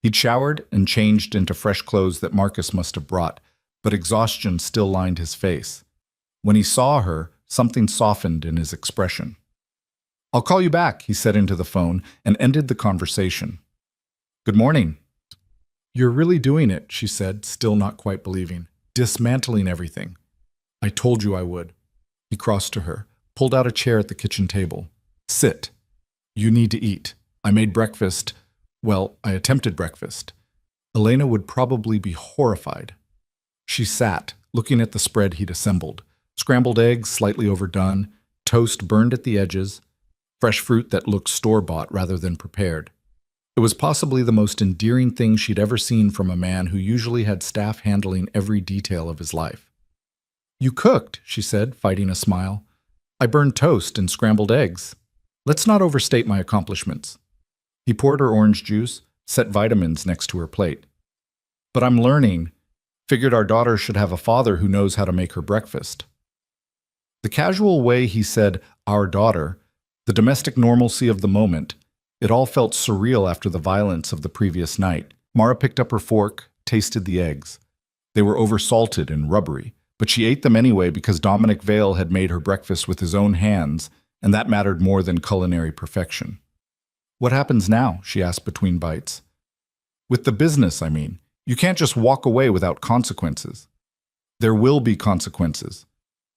He'd showered and changed into fresh clothes that Marcus must have brought, but exhaustion still lined his face. When he saw her, something softened in his expression. I'll call you back, he said into the phone, and ended the conversation. Good morning. You're really doing it, she said, still not quite believing. Dismantling everything. I told you I would. He crossed to her, pulled out a chair at the kitchen table. Sit. You need to eat. I made breakfast. Well, I attempted breakfast. Elena would probably be horrified. She sat, looking at the spread he'd assembled. Scrambled eggs slightly overdone, toast burned at the edges, fresh fruit that looked store-bought rather than prepared. It was possibly the most endearing thing she'd ever seen from a man who usually had staff handling every detail of his life. You cooked, she said, fighting a smile. I burned toast and scrambled eggs. Let's not overstate my accomplishments. He poured her orange juice, set vitamins next to her plate. But I'm learning. Figured our daughter should have a father who knows how to make her breakfast. The casual way he said, our daughter, the domestic normalcy of the moment, it all felt surreal after the violence of the previous night. Mara picked up her fork, tasted the eggs. They were oversalted and rubbery, but she ate them anyway because Dominic Vale had made her breakfast with his own hands, and that mattered more than culinary perfection. What happens now? She asked between bites. With the business, I mean. You can't just walk away without consequences. There will be consequences.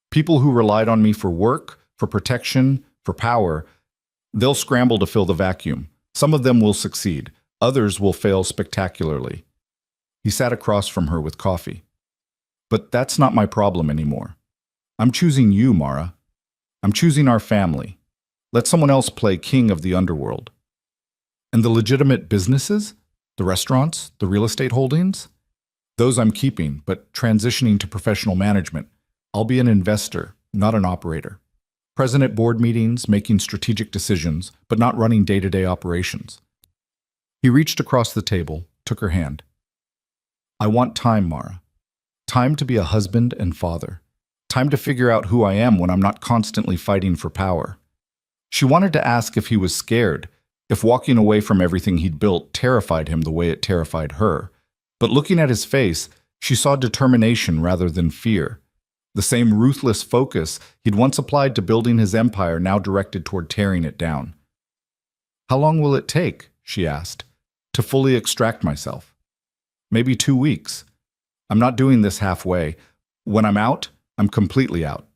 People who relied on me for work, for protection, for power, they'll scramble to fill the vacuum. Some of them will succeed. Others will fail spectacularly. He sat across from her with coffee. But that's not my problem anymore. I'm choosing you, Mara. I'm choosing our family. Let someone else play king of the underworld. And the legitimate businesses? The restaurants? The real estate holdings? Those I'm keeping, but transitioning to professional management. I'll be an investor, not an operator. Present at board meetings, making strategic decisions, but not running day-to-day operations. He reached across the table, took her hand. I want time, Mara. Time to be a husband and father. Time to figure out who I am when I'm not constantly fighting for power. She wanted to ask if he was scared, if walking away from everything he'd built terrified him the way it terrified her. But looking at his face, she saw determination rather than fear. The same ruthless focus he'd once applied to building his empire now directed toward tearing it down. How long will it take, she asked, to fully extract myself? Maybe 2 weeks. I'm not doing this halfway. When I'm out, I'm completely out.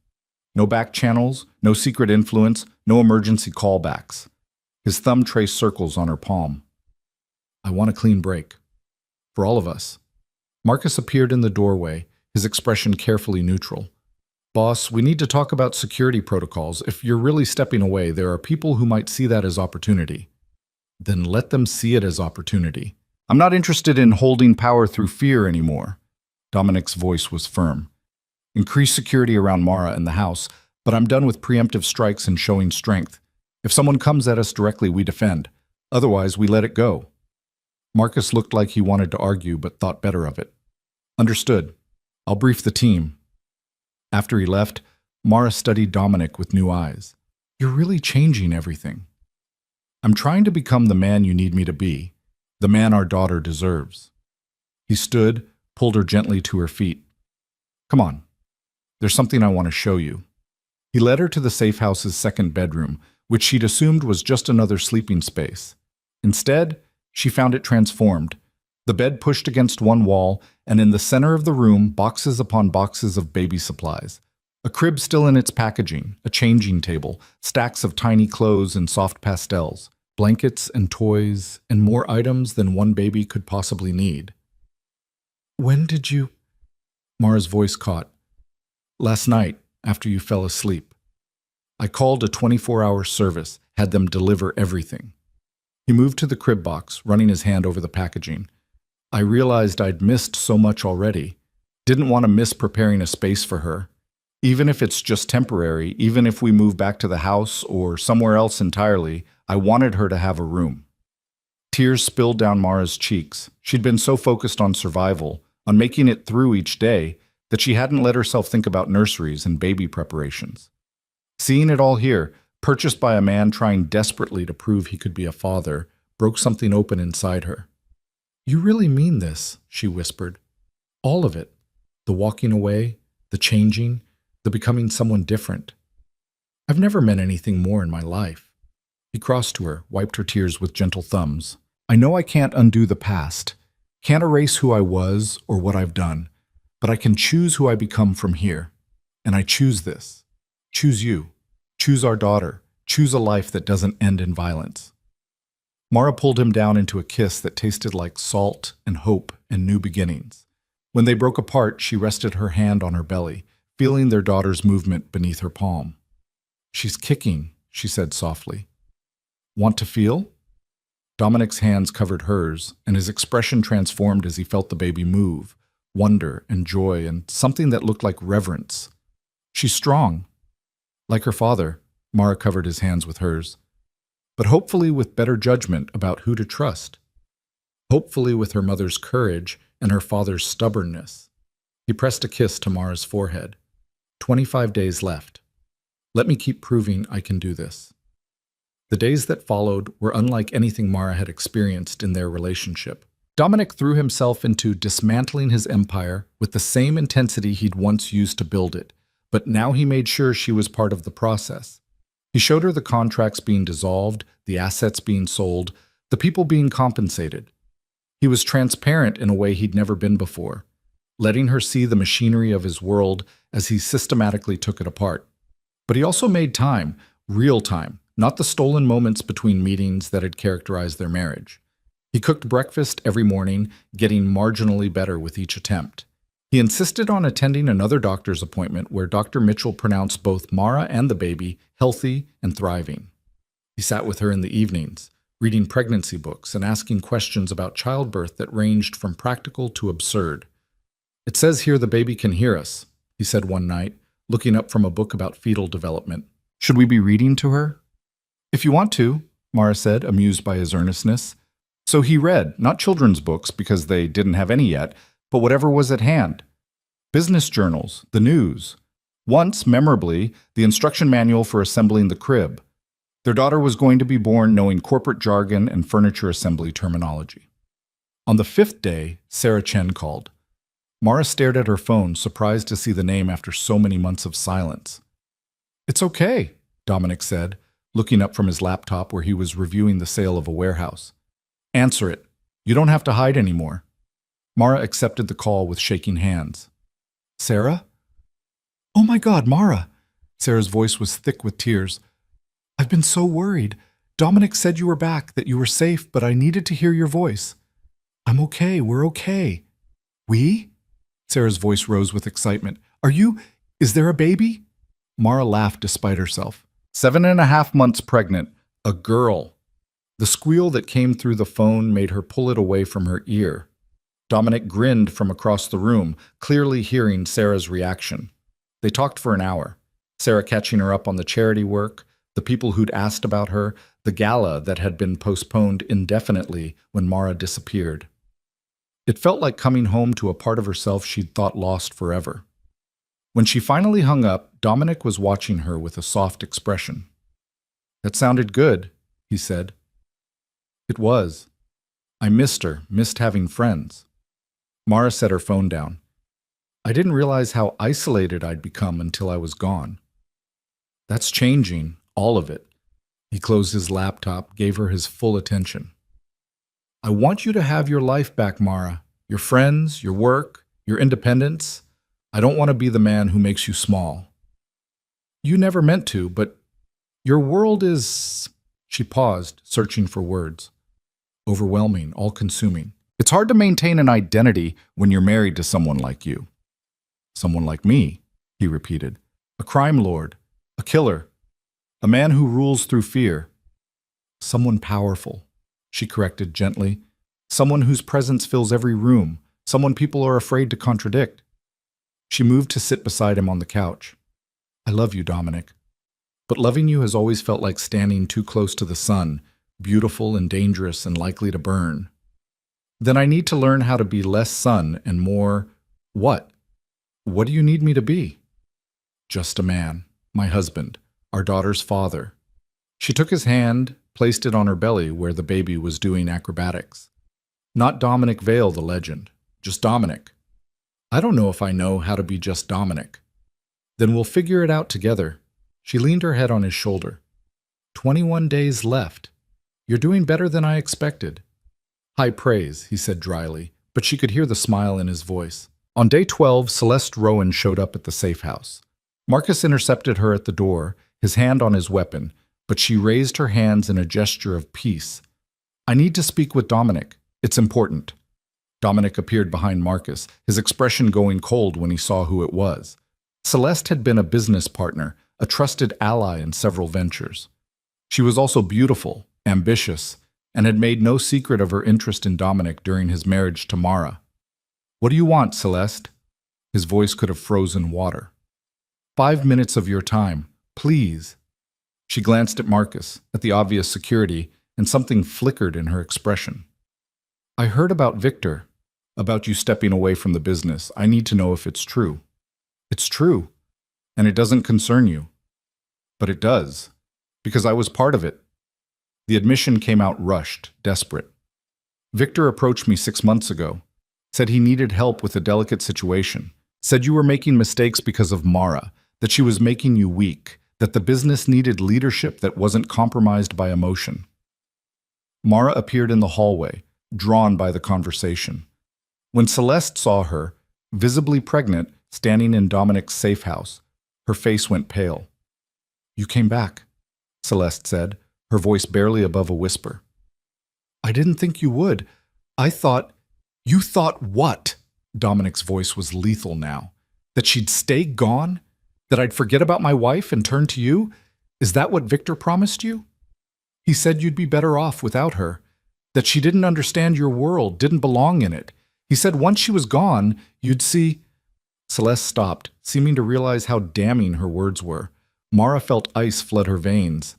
No back channels, no secret influence, no emergency callbacks. His thumb traced circles on her palm. I want a clean break. For all of us. Marcus appeared in the doorway, his expression carefully neutral. Boss, we need to talk about security protocols. If you're really stepping away, there are people who might see that as opportunity. Then let them see it as opportunity. I'm not interested in holding power through fear anymore. Dominic's voice was firm. Increase security around Mara and the house, but I'm done with preemptive strikes and showing strength. If someone comes at us directly, we defend. Otherwise, we let it go. Marcus looked like he wanted to argue, but thought better of it. Understood. I'll brief the team. After he left, Mara studied Dominic with new eyes. You're really changing everything. I'm trying to become the man you need me to be, the man our daughter deserves. He stood, pulled her gently to her feet. Come on. There's something I want to show you. He led her to the safe house's second bedroom, which she'd assumed was just another sleeping space. Instead, she found it transformed. The bed pushed against one wall, and in the center of the room, boxes upon boxes of baby supplies. A crib still in its packaging, a changing table, stacks of tiny clothes and soft pastels, blankets and toys, and more items than one baby could possibly need. When did you... Mara's voice caught. Last night, after you fell asleep. I called a 24-hour service, had them deliver everything. He moved to the crib box, running his hand over the packaging. I realized I'd missed so much already. Didn't want to miss preparing a space for her. Even if it's just temporary, even if we move back to the house or somewhere else entirely, I wanted her to have a room. Tears spilled down Mara's cheeks. She'd been so focused on survival, on making it through each day, that she hadn't let herself think about nurseries and baby preparations. Seeing it all here, purchased by a man trying desperately to prove he could be a father, broke something open inside her. You really mean this, she whispered. All of it. The walking away, the changing, the becoming someone different. I've never meant anything more in my life. He crossed to her, wiped her tears with gentle thumbs. I know I can't undo the past, can't erase who I was or what I've done, but I can choose who I become from here. And I choose this. Choose you. Choose our daughter. Choose a life that doesn't end in violence. Mara pulled him down into a kiss that tasted like salt and hope and new beginnings. When they broke apart, she rested her hand on her belly, feeling their daughter's movement beneath her palm. She's kicking, she said softly. Want to feel? Dominic's hands covered hers, and his expression transformed as he felt the baby move, wonder and joy and something that looked like reverence. She's strong. Like her father, Mara covered his hands with hers, but hopefully with better judgment about who to trust. Hopefully with her mother's courage and her father's stubbornness. He pressed a kiss to Mara's forehead. 25 days left. Let me keep proving I can do this. The days that followed were unlike anything Mara had experienced in their relationship. Dominic threw himself into dismantling his empire with the same intensity he'd once used to build it, but now he made sure she was part of the process. He showed her the contracts being dissolved, the assets being sold, the people being compensated. He was transparent in a way he'd never been before, letting her see the machinery of his world as he systematically took it apart. But he also made time, real time, not the stolen moments between meetings that had characterized their marriage. He cooked breakfast every morning, getting marginally better with each attempt. He insisted on attending another doctor's appointment where Dr. Mitchell pronounced both Mara and the baby healthy and thriving. He sat with her in the evenings, reading pregnancy books and asking questions about childbirth that ranged from practical to absurd. "It says here the baby can hear us," he said one night, looking up from a book about fetal development. "Should we be reading to her?" "If you want to," Mara said, amused by his earnestness. So he read, not children's books because they didn't have any yet, but whatever was at hand. Business journals, the news. Once, memorably, the instruction manual for assembling the crib. Their daughter was going to be born knowing corporate jargon and furniture assembly terminology. On the 5th day, Sarah Chen called. Mara stared at her phone, surprised to see the name after so many months of silence. "It's okay," Dominic said, looking up from his laptop where he was reviewing the sale of a warehouse. "Answer it. You don't have to hide anymore." Mara accepted the call with shaking hands. "Sarah?" "Oh my God, Mara!" Sarah's voice was thick with tears. "I've been so worried. Dominic said you were back, that you were safe, but I needed to hear your voice." "I'm okay. We're okay." "We?" Sarah's voice rose with excitement. Is there a baby?" Mara laughed despite herself. 7.5 months pregnant. A girl. The squeal that came through the phone made her pull it away from her ear. Dominic grinned from across the room, clearly hearing Sarah's reaction. They talked for an hour, Sarah catching her up on the charity work, the people who'd asked about her, the gala that had been postponed indefinitely when Mara disappeared. It felt like coming home to a part of herself she'd thought lost forever. When she finally hung up, Dominic was watching her with a soft expression. "That sounded good," he said. "It was. I missed her, missed having friends." Mara set her phone down. "I didn't realize how isolated I'd become until I was gone." "That's changing, all of it." He closed his laptop, gave her his full attention. "I want you to have your life back, Mara. Your friends, your work, your independence. I don't want to be the man who makes you small." "You never meant to, but your world is—" She paused, searching for words. "Overwhelming, all-consuming. It's hard to maintain an identity when you're married to someone like you." "Someone like me," he repeated. "A crime lord, a killer, a man who rules through fear." "Someone powerful," she corrected gently. "Someone whose presence fills every room, someone people are afraid to contradict." She moved to sit beside him on the couch. "I love you, Dominic. But loving you has always felt like standing too close to the sun, beautiful and dangerous and likely to burn. Then I need to learn how to be less sun and more— What? What do you need me to be?" "Just a man, my husband, our daughter's father." She took his hand, placed it on her belly where the baby was doing acrobatics. "Not Dominic Vale, the legend, just Dominic." "I don't know if I know how to be just Dominic." "Then we'll figure it out together." She leaned her head on his shoulder. 21 days left. You're doing better than I expected." "High praise," he said dryly, but she could hear the smile in his voice. On day 12, Celeste Rowan showed up at the safe house. Marcus intercepted her at the door, his hand on his weapon, but she raised her hands in a gesture of peace. "I need to speak with Dominic. It's important." Dominic appeared behind Marcus, his expression going cold when he saw who it was. Celeste had been a business partner, a trusted ally in several ventures. She was also beautiful, ambitious, and had made no secret of her interest in Dominic during his marriage to Mara. "What do you want, Celeste?" His voice could have frozen water. 5 minutes of your time, please." She glanced at Marcus, at the obvious security, and something flickered in her expression. "I heard about Victor. About you stepping away from the business. I need to know if it's true. It's true. And it doesn't concern you. But it does. Because I was part of it. The admission came out rushed, desperate. Victor approached me 6 months ago. Said he needed help with a delicate situation. Said you were making mistakes because of Mara. That she was making you weak. That the business needed leadership that wasn't compromised by emotion. Mara appeared in the hallway, drawn by the conversation. When Celeste saw her, visibly pregnant, standing in Dominic's safe house, her face went pale. "You came back," Celeste said, her voice barely above a whisper. "I didn't think you would. I thought—" "You thought what?" Dominic's voice was lethal now. "That she'd stay gone? That I'd forget about my wife and turn to you? Is that what Victor promised you? He said you'd be better off without her. That she didn't understand your world, didn't belong in it. He said once she was gone, you'd see—" Celeste stopped, seeming to realize how damning her words were. Mara felt ice flood her veins.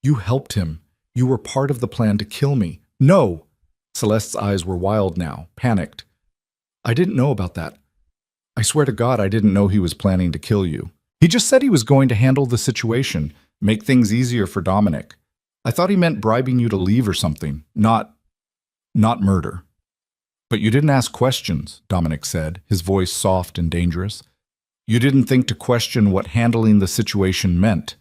"You helped him. You were part of the plan to kill me." "No!" Celeste's eyes were wild now, panicked. "I didn't know about that. I swear to God I didn't know he was planning to kill you. He just said he was going to handle the situation, make things easier for Dominic. I thought he meant bribing you to leave or something, not murder." "But you didn't ask questions," Dominic said, his voice soft and dangerous. "You didn't think to question what handling the situation meant.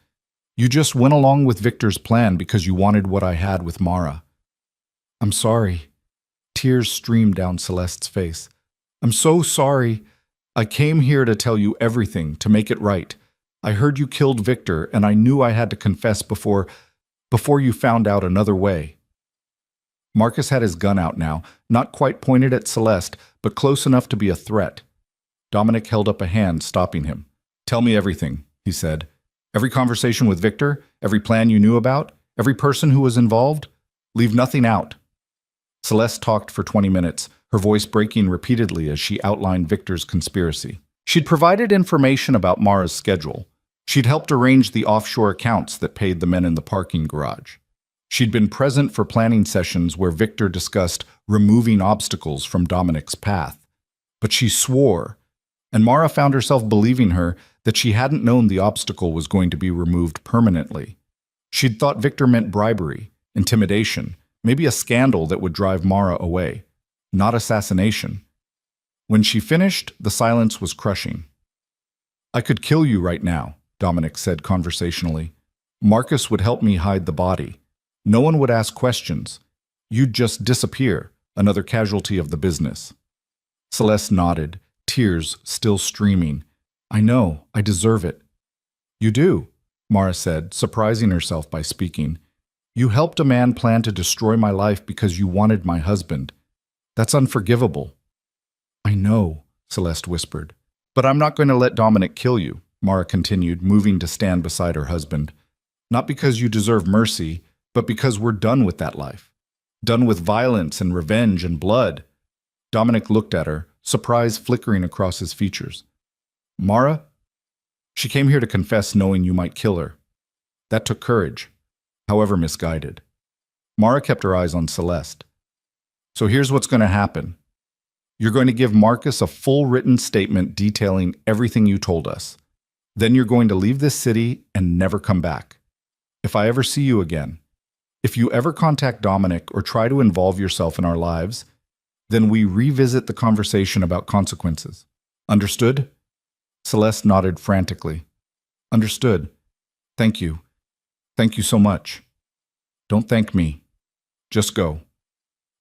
You just went along with Victor's plan because you wanted what I had with Mara." "I'm sorry." Tears streamed down Celeste's face. "I'm so sorry. I came here to tell you everything, to make it right. I heard you killed Victor, and I knew I had to confess before you found out another way." Marcus had his gun out now, not quite pointed at Celeste, but close enough to be a threat. Dominic held up a hand, stopping him. "Tell me everything," he said. "Every conversation with Victor, every plan you knew about, every person who was involved. Leave nothing out." Celeste talked for 20 minutes, her voice breaking repeatedly as she outlined Victor's conspiracy. She'd provided information about Mara's schedule. She'd helped arrange the offshore accounts that paid the men in the parking garage. She'd been present for planning sessions where Victor discussed removing obstacles from Dominic's path. But she swore, and Mara found herself believing her, that she hadn't known the obstacle was going to be removed permanently. She'd thought Victor meant bribery, intimidation, maybe a scandal that would drive Mara away, not assassination. When she finished, the silence was crushing. "I could kill you right now," Dominic said conversationally. "Marcus would help me hide the body. No one would ask questions. You'd just disappear, another casualty of the business." Celeste nodded, tears still streaming. "I know, I deserve it." "You do," Mara said, surprising herself by speaking. "You helped a man plan to destroy my life because you wanted my husband. That's unforgivable." "I know," Celeste whispered. "But I'm not going to let Dominic kill you," Mara continued, moving to stand beside her husband. "Not because you deserve mercy, but because we're done with that life. Done with violence and revenge and blood." Dominic looked at her, surprise flickering across his features. "Mara? She came here to confess knowing you might kill her. That took courage, however misguided." Mara kept her eyes on Celeste. "So here's what's going to happen. You're going to give Marcus a full written statement detailing everything you told us. Then you're going to leave this city and never come back. If I ever see you again, if you ever contact Dominic or try to involve yourself in our lives, then we revisit the conversation about consequences. Understood?" Celeste nodded frantically. "Understood. Thank you. Thank you so much." "Don't thank me. Just go."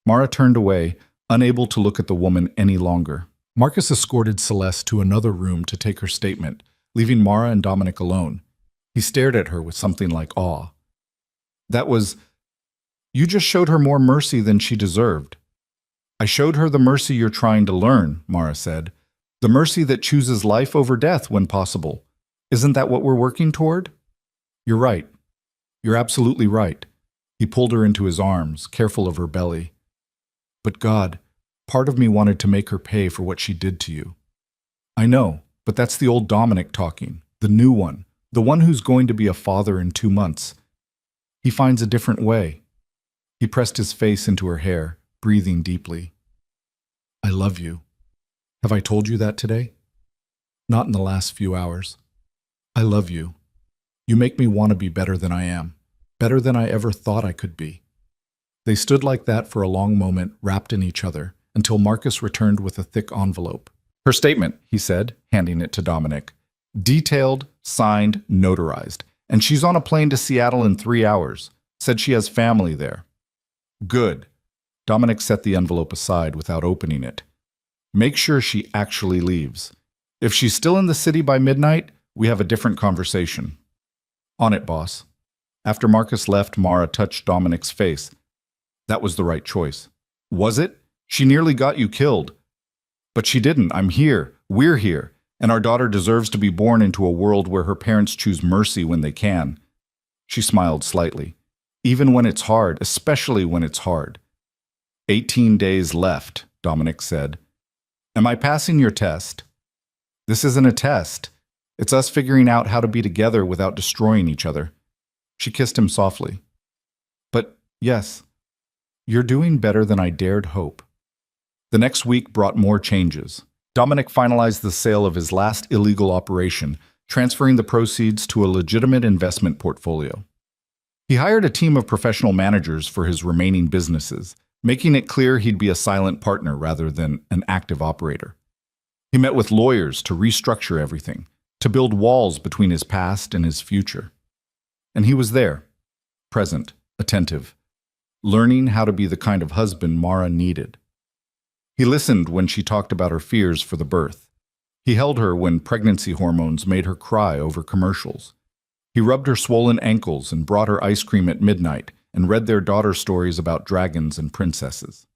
Mara turned away, unable to look at the woman any longer. Marcus escorted Celeste to another room to take her statement, leaving Mara and Dominic alone. He stared at her with something like awe. "You just showed her more mercy than she deserved." "I showed her the mercy you're trying to learn," Mara said. "The mercy that chooses life over death when possible. Isn't that what we're working toward?" "You're right. You're absolutely right." He pulled her into his arms, careful of her belly. "But God, part of me wanted to make her pay for what she did to you." "I know, but that's the old Dominic talking, the new one, the one who's going to be a father in 2 months. He finds a different way." He pressed his face into her hair, breathing deeply. I love you. Have I told you that today? Not in the last few hours. I love you. You make me want to be better than I am, better than I ever thought I could be. They stood like that for a long moment, wrapped in each other, until Marcus returned with a thick envelope. Her statement, he said, handing it to Dominic. Detailed, signed, notarized. And she's on a plane to Seattle in 3 hours. Said she has family there. Good. Dominic set the envelope aside without opening it. Make sure she actually leaves. If she's still in the city by midnight, we have a different conversation. On it, boss. After Marcus left, Mara touched Dominic's face. That was the right choice. Was it? She nearly got you killed. But she didn't. I'm here. We're here. And our daughter deserves to be born into a world where her parents choose mercy when they can. She smiled slightly. Even when it's hard, especially when it's hard. 18 days left, Dominic said. Am I passing your test? This isn't a test. It's us figuring out how to be together without destroying each other. She kissed him softly. But yes, you're doing better than I dared hope. The next week brought more changes. Dominic finalized the sale of his last illegal operation, transferring the proceeds to a legitimate investment portfolio. He hired a team of professional managers for his remaining businesses, making it clear he'd be a silent partner rather than an active operator. He met with lawyers to restructure everything, to build walls between his past and his future. And he was there, present, attentive, learning how to be the kind of husband Mara needed. He listened when she talked about her fears for the birth. He held her when pregnancy hormones made her cry over commercials. He rubbed her swollen ankles and brought her ice cream at midnight and read their daughter stories about dragons and princesses.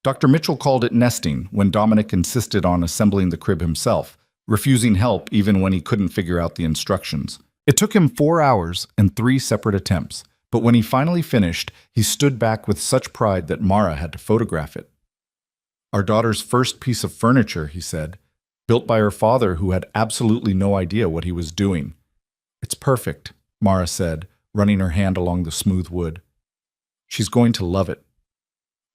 Dr. Mitchell called it nesting when Dominic insisted on assembling the crib himself, refusing help even when he couldn't figure out the instructions. It took him 4 hours and 3 separate attempts, but when he finally finished, he stood back with such pride that Mara had to photograph it. Our daughter's first piece of furniture, he said, built by her father who had absolutely no idea what he was doing. It's perfect, Mara said, running her hand along the smooth wood. She's going to love it.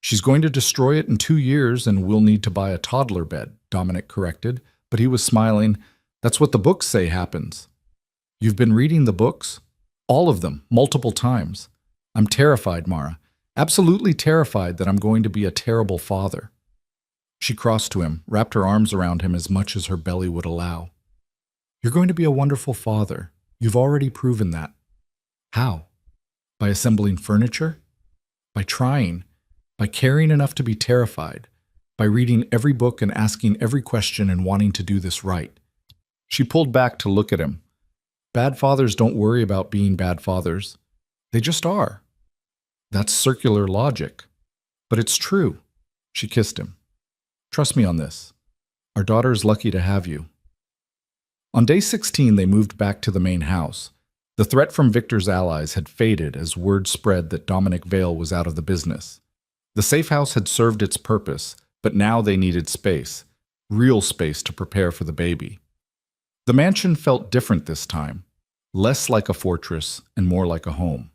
She's going to destroy it in 2 years and we'll need to buy a toddler bed, Dominic corrected, but he was smiling. That's what the books say happens. You've been reading the books? All of them, multiple times. I'm terrified, Mara. Absolutely terrified that I'm going to be a terrible father. She crossed to him, wrapped her arms around him as much as her belly would allow. You're going to be a wonderful father. You've already proven that. How? By assembling furniture? By trying? By caring enough to be terrified? By reading every book and asking every question and wanting to do this right? She pulled back to look at him. Bad fathers don't worry about being bad fathers. They just are. That's circular logic. But it's true. She kissed him. Trust me on this. Our daughter is lucky to have you. On day 16, they moved back to the main house. The threat from Victor's allies had faded as word spread that Dominic Vale was out of the business. The safe house had served its purpose, but now they needed space, real space to prepare for the baby. The mansion felt different this time, less like a fortress and more like a home.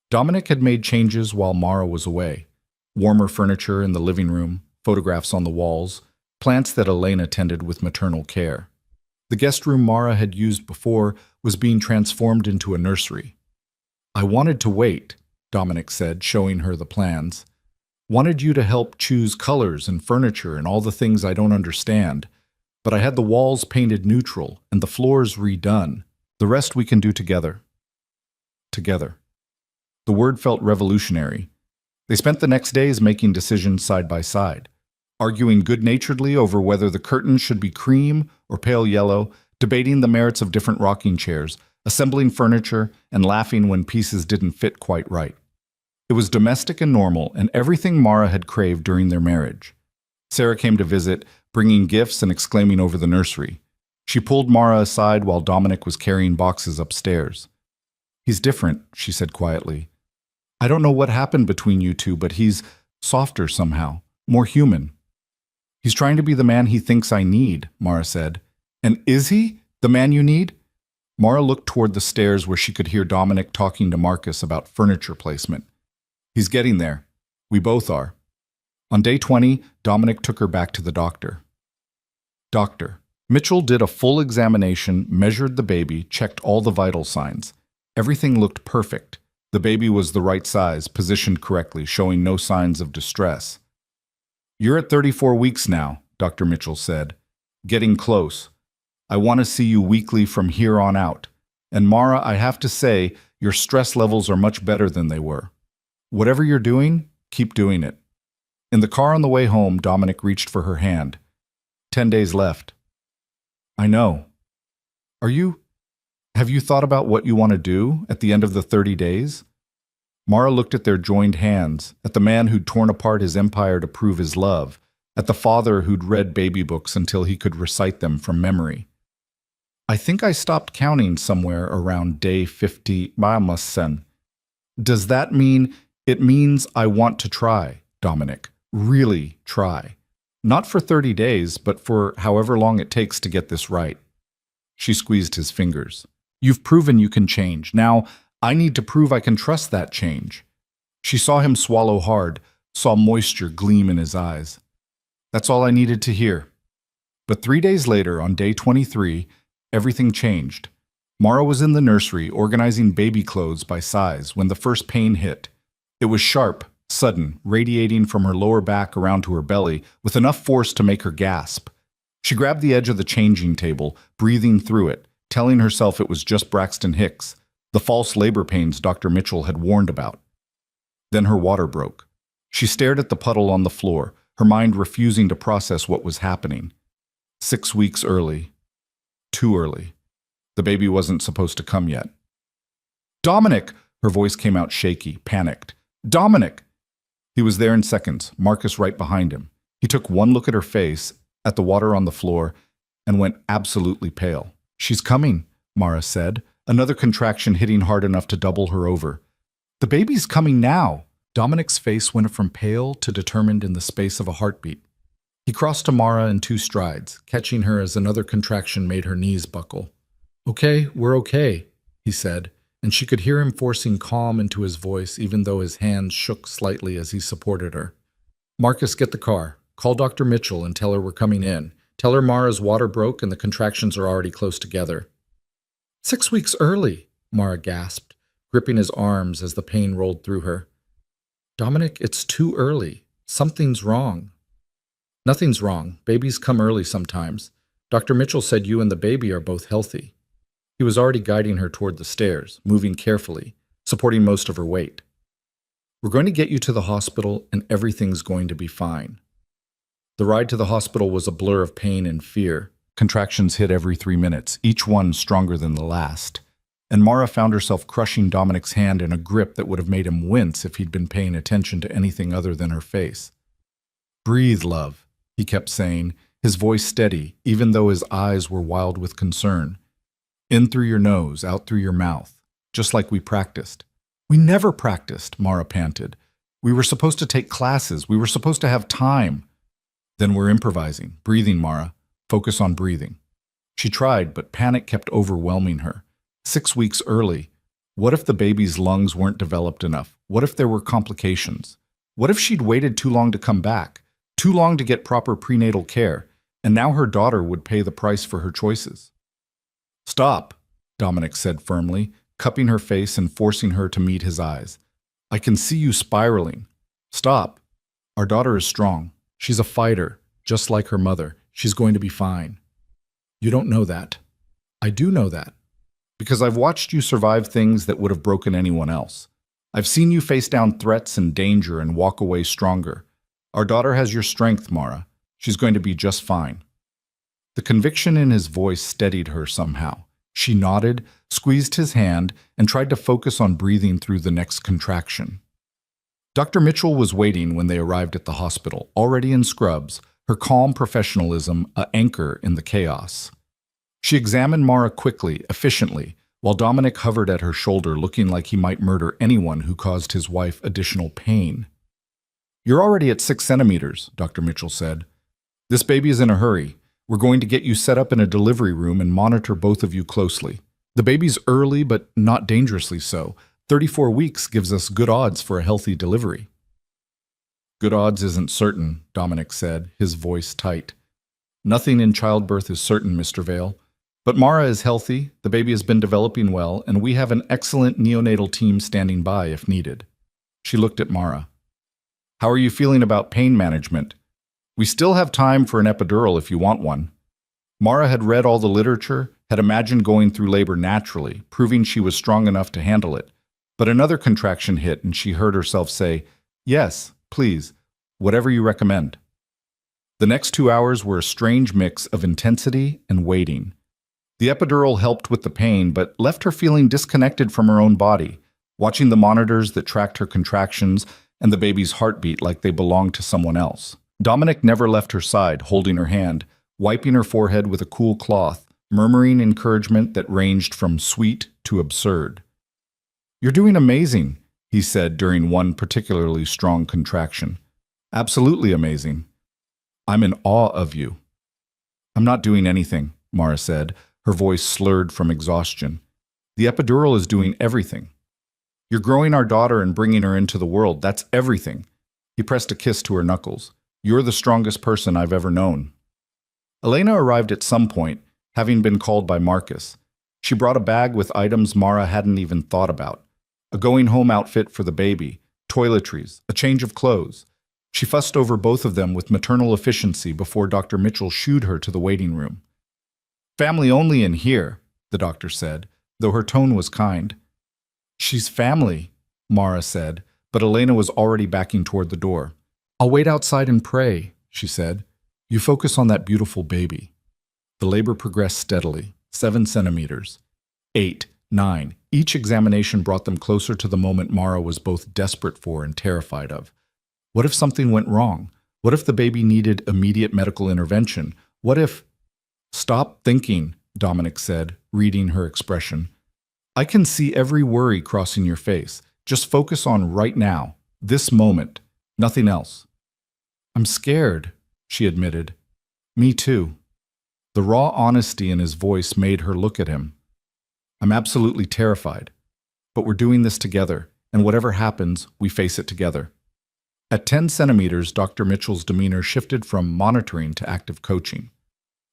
Dominic had made changes while Mara was away. Warmer furniture in the living room, photographs on the walls, plants that Elena tended with maternal care. The guest room Mara had used before was being transformed into a nursery. I wanted to wait, Dominic said, showing her the plans. Wanted you to help choose colors and furniture and all the things I don't understand. But I had the walls painted neutral and the floors redone. The rest we can do together. Together. The word felt revolutionary. They spent the next days making decisions side by side, arguing good-naturedly over whether the curtains should be cream or pale yellow, debating the merits of different rocking chairs, assembling furniture, and laughing when pieces didn't fit quite right. It was domestic and normal, and everything Mara had craved during their marriage. Sarah came to visit, bringing gifts and exclaiming over the nursery. She pulled Mara aside while Dominic was carrying boxes upstairs. He's different, she said quietly. I don't know what happened between you two, but he's softer somehow, more human. He's trying to be the man he thinks I need, Mara said. And is he the man you need? Mara looked toward the stairs where she could hear Dominic talking to Marcus about furniture placement. He's getting there. We both are. On day 20, Dominic took her back to the doctor. Doctor. Mitchell did a full examination, measured the baby, checked all the vital signs. Everything looked perfect. The baby was the right size, positioned correctly, showing no signs of distress. You're at 34 weeks now, Dr. Mitchell said. Getting close. I want to see you weekly from here on out. And Mara, I have to say, your stress levels are much better than they were. Whatever you're doing, keep doing it. In the car on the way home, Dominic reached for her hand. 10 days left. I know. Have you thought about what you want to do at the end of the 30 days? Mara looked at their joined hands, at the man who'd torn apart his empire to prove his love, at the father who'd read baby books until he could recite them from memory. I think I stopped counting somewhere around day 50. Does that mean? It means I want to try, Dominic. Really try. Not for 30 days, but for however long it takes to get this right. She squeezed his fingers. You've proven you can change. Now, I need to prove I can trust that change. She saw him swallow hard, saw moisture gleam in his eyes. That's all I needed to hear. But 3 days later, on day 23, everything changed. Mara was in the nursery, organizing baby clothes by size, when the first pain hit. It was sharp, sudden, radiating from her lower back around to her belly, with enough force to make her gasp. She grabbed the edge of the changing table, breathing through it, telling herself it was just Braxton Hicks, the false labor pains Dr. Mitchell had warned about. Then her water broke. She stared at the puddle on the floor, her mind refusing to process what was happening. 6 weeks early. Too early. The baby wasn't supposed to come yet. Dominic! Her voice came out shaky, panicked. Dominic! He was there in seconds, Marcus right behind him. He took one look at her face, at the water on the floor, and went absolutely pale. She's coming, Mara said, another contraction hitting hard enough to double her over. The baby's coming now. Dominic's face went from pale to determined in the space of a heartbeat. He crossed to Mara in 2 strides, catching her as another contraction made her knees buckle. Okay, we're okay, he said, and she could hear him forcing calm into his voice even though his hands shook slightly as he supported her. Marcus, get the car. Call Dr. Mitchell and tell her we're coming in. Tell her Mara's water broke and the contractions are already close together. 6 weeks early, Mara gasped, gripping his arms as the pain rolled through her. Dominic, it's too early. Something's wrong. Nothing's wrong. Babies come early sometimes. Dr. Mitchell said you and the baby are both healthy. He was already guiding her toward the stairs, moving carefully, supporting most of her weight. We're going to get you to the hospital and everything's going to be fine. The ride to the hospital was a blur of pain and fear. Contractions hit every 3 minutes, each one stronger than the last. And Mara found herself crushing Dominic's hand in a grip that would have made him wince if he'd been paying attention to anything other than her face. Breathe, love, he kept saying, his voice steady, even though his eyes were wild with concern. In through your nose, out through your mouth, just like we practiced. We never practiced, Mara panted. We were supposed to take classes. We were supposed to have time. Then we're improvising. Breathing, Mara. Focus on breathing. She tried, but panic kept overwhelming her. 6 weeks early. What if the baby's lungs weren't developed enough? What if there were complications? What if she'd waited too long to come back? Too long to get proper prenatal care? And now her daughter would pay the price for her choices. Stop, Dominic said firmly, cupping her face and forcing her to meet his eyes. I can see you spiraling. Stop. Our daughter is strong. She's a fighter, just like her mother. She's going to be fine. You don't know that. I do know that. Because I've watched you survive things that would have broken anyone else. I've seen you face down threats and danger and walk away stronger. Our daughter has your strength, Mara. She's going to be just fine. The conviction in his voice steadied her somehow. She nodded, squeezed his hand, and tried to focus on breathing through the next contraction. Dr. Mitchell was waiting when they arrived at the hospital, already in scrubs, her calm professionalism an anchor in the chaos. She examined Mara quickly, efficiently, while Dominic hovered at her shoulder looking like he might murder anyone who caused his wife additional pain. You're already at 6 centimeters, Dr. Mitchell said. This baby is in a hurry. We're going to get you set up in a delivery room and monitor both of you closely. The baby's early, but not dangerously so. 34 weeks gives us good odds for a healthy delivery. Good odds isn't certain, Dominic said, his voice tight. Nothing in childbirth is certain, Mr. Vale. But Mara is healthy, the baby has been developing well, and we have an excellent neonatal team standing by if needed. She looked at Mara. How are you feeling about pain management? We still have time for an epidural if you want one. Mara had read all the literature, had imagined going through labor naturally, proving she was strong enough to handle it. But another contraction hit and she heard herself say, "Yes, please, whatever you recommend." The next 2 hours were a strange mix of intensity and waiting. The epidural helped with the pain, but left her feeling disconnected from her own body, watching the monitors that tracked her contractions and the baby's heartbeat like they belonged to someone else. Dominic never left her side, holding her hand, wiping her forehead with a cool cloth, murmuring encouragement that ranged from sweet to absurd. "You're doing amazing," he said during one particularly strong contraction. "Absolutely amazing. I'm in awe of you." "I'm not doing anything," Mara said, her voice slurred from exhaustion. "The epidural is doing everything. You're growing our daughter and bringing her into the world. That's everything." He pressed a kiss to her knuckles. "You're the strongest person I've ever known." Elena arrived at some point, having been called by Marcus. She brought a bag with items Mara hadn't even thought about. A going-home outfit for the baby, toiletries, a change of clothes. She fussed over both of them with maternal efficiency before Dr. Mitchell shooed her to the waiting room. "Family only in here," the doctor said, though her tone was kind. "She's family," Mara said, but Elena was already backing toward the door. "I'll wait outside and pray," she said. "You focus on that beautiful baby." The labor progressed steadily, 7 centimeters, 8, 9. Each examination brought them closer to the moment Mara was both desperate for and terrified of. What if something went wrong? What if the baby needed immediate medical intervention? What if— "Stop thinking," Dominic said, reading her expression. "I can see every worry crossing your face. Just focus on right now, this moment, nothing else." "I'm scared," she admitted. "Me too." The raw honesty in his voice made her look at him. "I'm absolutely terrified. But we're doing this together, and whatever happens, we face it together." At 10 centimeters, Dr. Mitchell's demeanor shifted from monitoring to active coaching.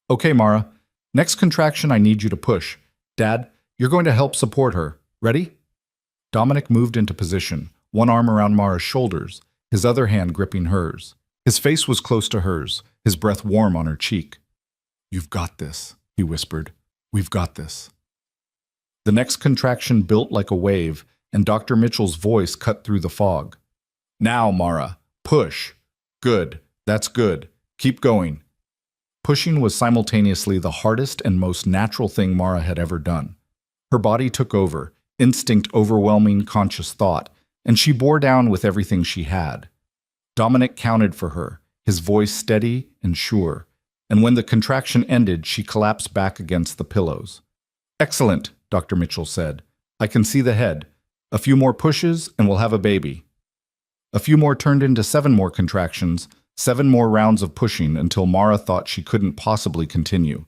"Okay, Mara. Next contraction, I need you to push. Dad, you're going to help support her. Ready?" Dominic moved into position, one arm around Mara's shoulders, his other hand gripping hers. His face was close to hers, his breath warm on her cheek. "You've got this," he whispered. "We've got this." The next contraction built like a wave, and Dr. Mitchell's voice cut through the fog. "Now, Mara, push. Good. That's good. Keep going." Pushing was simultaneously the hardest and most natural thing Mara had ever done. Her body took over, instinct overwhelming conscious thought, and she bore down with everything she had. Dominic counted for her, his voice steady and sure, and when the contraction ended, she collapsed back against the pillows. "Excellent," Dr. Mitchell said. "I can see the head. A few more pushes and we'll have a baby." A few more turned into 7 more contractions, 7 more rounds of pushing until Mara thought she couldn't possibly continue.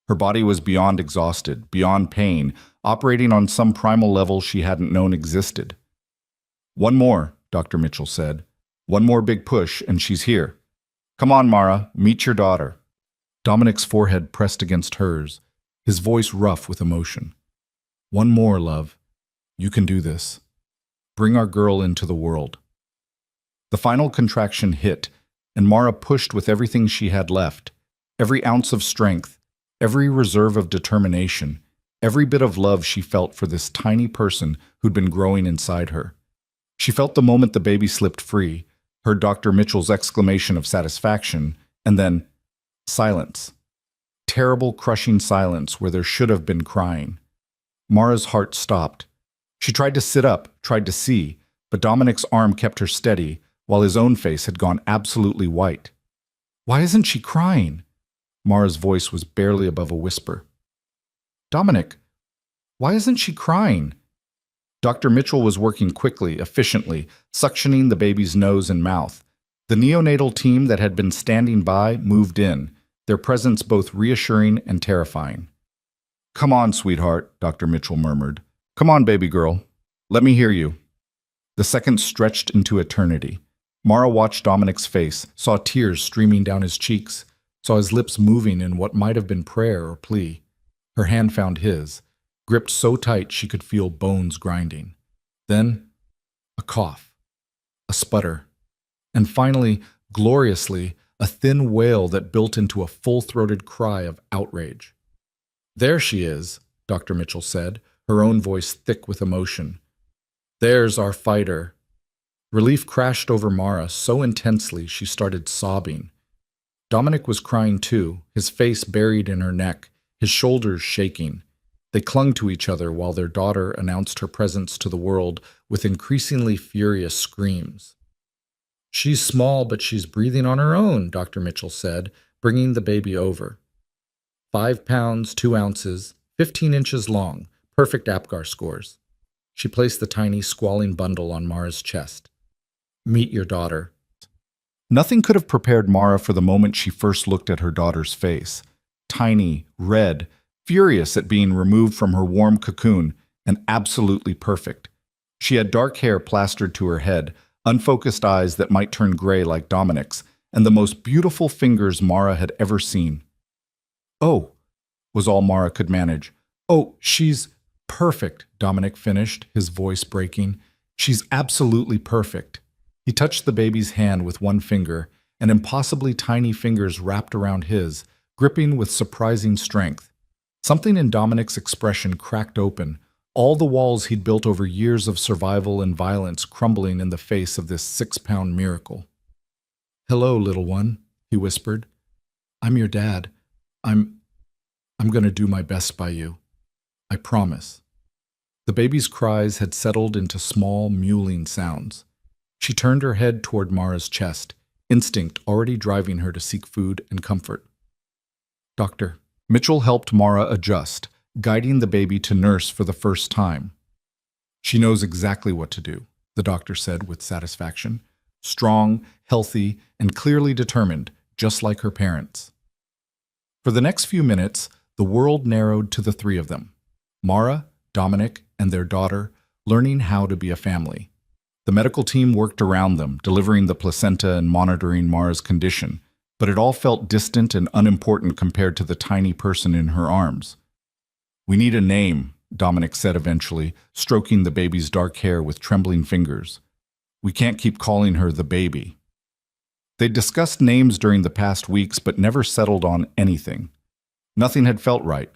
Her body was beyond exhausted, beyond pain, operating on some primal level she hadn't known existed. "One more," Dr. Mitchell said. "One more big push and she's here. Come on, Mara, meet your daughter." Dominic's forehead pressed against hers, his voice rough with emotion. "One more, love. You can do this. Bring our girl into the world." The final contraction hit, and Mara pushed with everything she had left, every ounce of strength, every reserve of determination, every bit of love she felt for this tiny person who'd been growing inside her. She felt the moment the baby slipped free, heard Dr. Mitchell's exclamation of satisfaction, and then silence. Terrible, crushing silence where there should have been crying. Mara's heart stopped. She tried to sit up, tried to see, but Dominic's arm kept her steady, while his own face had gone absolutely white. "Why isn't she crying?" Mara's voice was barely above a whisper. "Dominic, why isn't she crying?" Dr. Mitchell was working quickly, efficiently, suctioning the baby's nose and mouth. The neonatal team that had been standing by moved in, their presence both reassuring and terrifying. "Come on, sweetheart," Dr. Mitchell murmured. "Come on, baby girl. Let me hear you." The seconds stretched into eternity. Mara watched Dominic's face, saw tears streaming down his cheeks, saw his lips moving in what might have been prayer or plea. Her hand found his, gripped so tight she could feel bones grinding. Then, a cough, a sputter, and finally, gloriously, a thin wail that built into a full-throated cry of outrage. "There she is," Dr. Mitchell said, her own voice thick with emotion. "There's our fighter." Relief crashed over Mara so intensely she started sobbing. Dominic was crying too, his face buried in her neck, his shoulders shaking. They clung to each other while their daughter announced her presence to the world with increasingly furious screams. "She's small, but she's breathing on her own," Dr. Mitchell said, bringing the baby over. 5 pounds, 2 ounces, 15 inches long, perfect APGAR scores. She placed the tiny, squalling bundle on Mara's chest. "Meet your daughter." Nothing could have prepared Mara for the moment she first looked at her daughter's face. Tiny, red, furious at being removed from her warm cocoon, and absolutely perfect. She had dark hair plastered to her head, unfocused eyes that might turn gray like Dominic's, and the most beautiful fingers Mara had ever seen. "Oh," was all Mara could manage. "Oh, she's perfect," Dominic finished, his voice breaking. "She's absolutely perfect." He touched the baby's hand with one finger, and impossibly tiny fingers wrapped around his, gripping with surprising strength. Something in Dominic's expression cracked open, all the walls he'd built over years of survival and violence crumbling in the face of this 6-pound miracle. "Hello, little one," he whispered. "I'm your dad. I'm going to do my best by you. I promise." The baby's cries had settled into small, mewling sounds. She turned her head toward Mara's chest, instinct already driving her to seek food and comfort. Dr. Mitchell helped Mara adjust, guiding the baby to nurse for the first time. "She knows exactly what to do," the doctor said with satisfaction. "Strong, healthy, and clearly determined, just like her parents." For the next few minutes, the world narrowed to the three of them. Mara, Dominic, and their daughter, learning how to be a family. The medical team worked around them, delivering the placenta and monitoring Mara's condition, but it all felt distant and unimportant compared to the tiny person in her arms. "We need a name," Dominic said eventually, stroking the baby's dark hair with trembling fingers. "We can't keep calling her the baby." They'd discussed names during the past weeks, but never settled on anything. Nothing had felt right.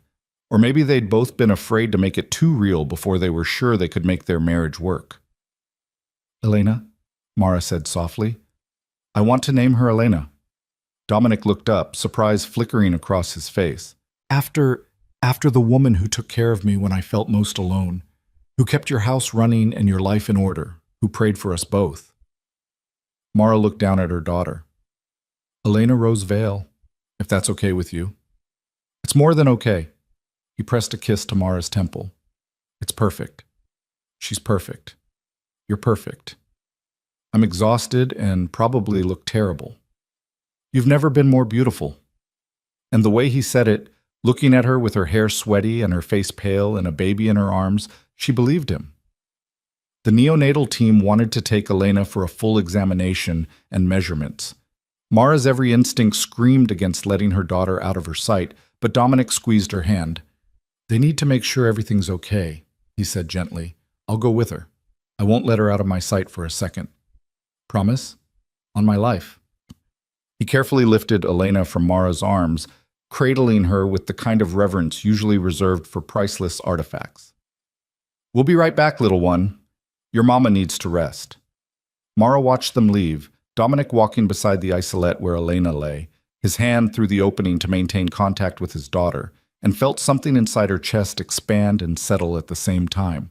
Or maybe they'd both been afraid to make it too real before they were sure they could make their marriage work. "Elena," Mara said softly. "I want to name her Elena." Dominic looked up, surprise flickering across his face. After the woman who took care of me when I felt most alone, who kept your house running and your life in order, who prayed for us both." Mara looked down at her daughter. "Elena Rose Vale, if that's okay with you." "It's more than okay." He pressed a kiss to Mara's temple. "It's perfect. She's perfect. You're perfect. I'm exhausted and probably look terrible. You've never been more beautiful." And the way he said it, looking at her with her hair sweaty and her face pale and a baby in her arms, she believed him. The neonatal team wanted to take Elena for a full examination and measurements. Mara's every instinct screamed against letting her daughter out of her sight, but Dominic squeezed her hand. "They need to make sure everything's okay," he said gently. "I'll go with her. I won't let her out of my sight for a second. Promise? On my life." He carefully lifted Elena from Mara's arms, cradling her with the kind of reverence usually reserved for priceless artifacts. "We'll be right back, little one. Your mama needs to rest." Mara watched them leave, Dominic walking beside the isolette where Elena lay, his hand through the opening to maintain contact with his daughter, and felt something inside her chest expand and settle at the same time.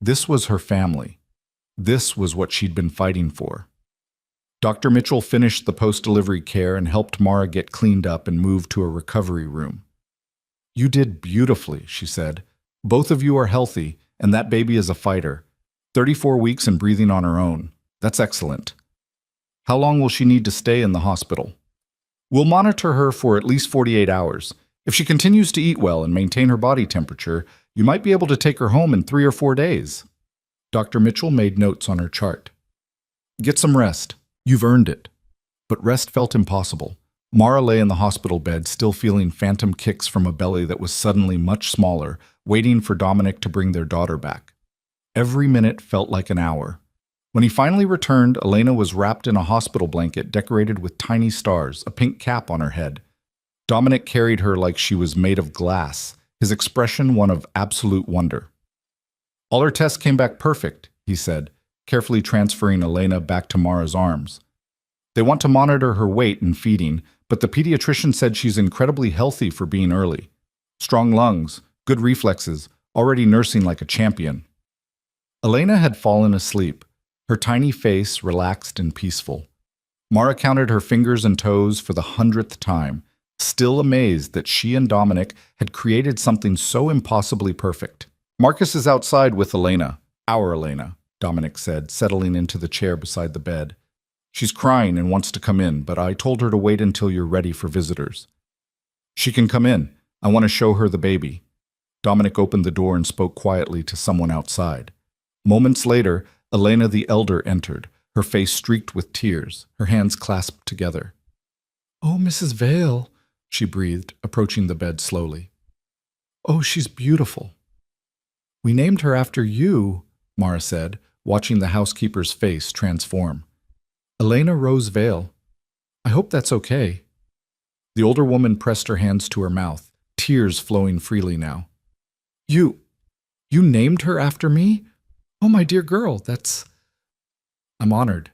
This was her family. This was what she'd been fighting for. Dr. Mitchell finished the post-delivery care and helped Mara get cleaned up and moved to a recovery room. "You did beautifully," she said. "Both of you are healthy, and that baby is a fighter. 34 weeks and breathing on her own. That's excellent. How long will she need to stay in the hospital?" "We'll monitor her for at least 48 hours. If she continues to eat well and maintain her body temperature, you might be able to take her home in 3 or 4 days." Dr. Mitchell made notes on her chart. "Get some rest. You've earned it. But rest felt impossible. Mara lay in the hospital bed, still feeling phantom kicks from a belly that was suddenly much smaller, waiting for Dominic to bring their daughter back. Every minute felt like an hour. When he finally returned, Elena was wrapped in a hospital blanket decorated with tiny stars, a pink cap on her head. Dominic carried her like she was made of glass, his expression one of absolute wonder. All her tests came back perfect, he said, carefully transferring Elena back to Mara's arms. They want to monitor her weight and feeding, but the pediatrician said she's incredibly healthy for being early. Strong lungs, good reflexes, already nursing like a champion. Elena had fallen asleep, her tiny face relaxed and peaceful. Mara counted her fingers and toes for the 100th time, still amazed that she and Dominic had created something so impossibly perfect. Marcus is outside with Elena, our Elena, Dominic said, settling into the chair beside the bed. She's crying and wants to come in, but I told her to wait until you're ready for visitors. She can come in. I want to show her the baby. Dominic opened the door and spoke quietly to someone outside. Moments later, Elena the elder entered, her face streaked with tears, her hands clasped together. "Oh, Mrs. Vale," she breathed, approaching the bed slowly. "Oh, she's beautiful." "We named her after you," Mara said, watching the housekeeper's face transform. "Elena Rose Vale. I hope that's okay." The older woman pressed her hands to her mouth, tears flowing freely now. You named her after me? Oh, my dear girl, I'm honored.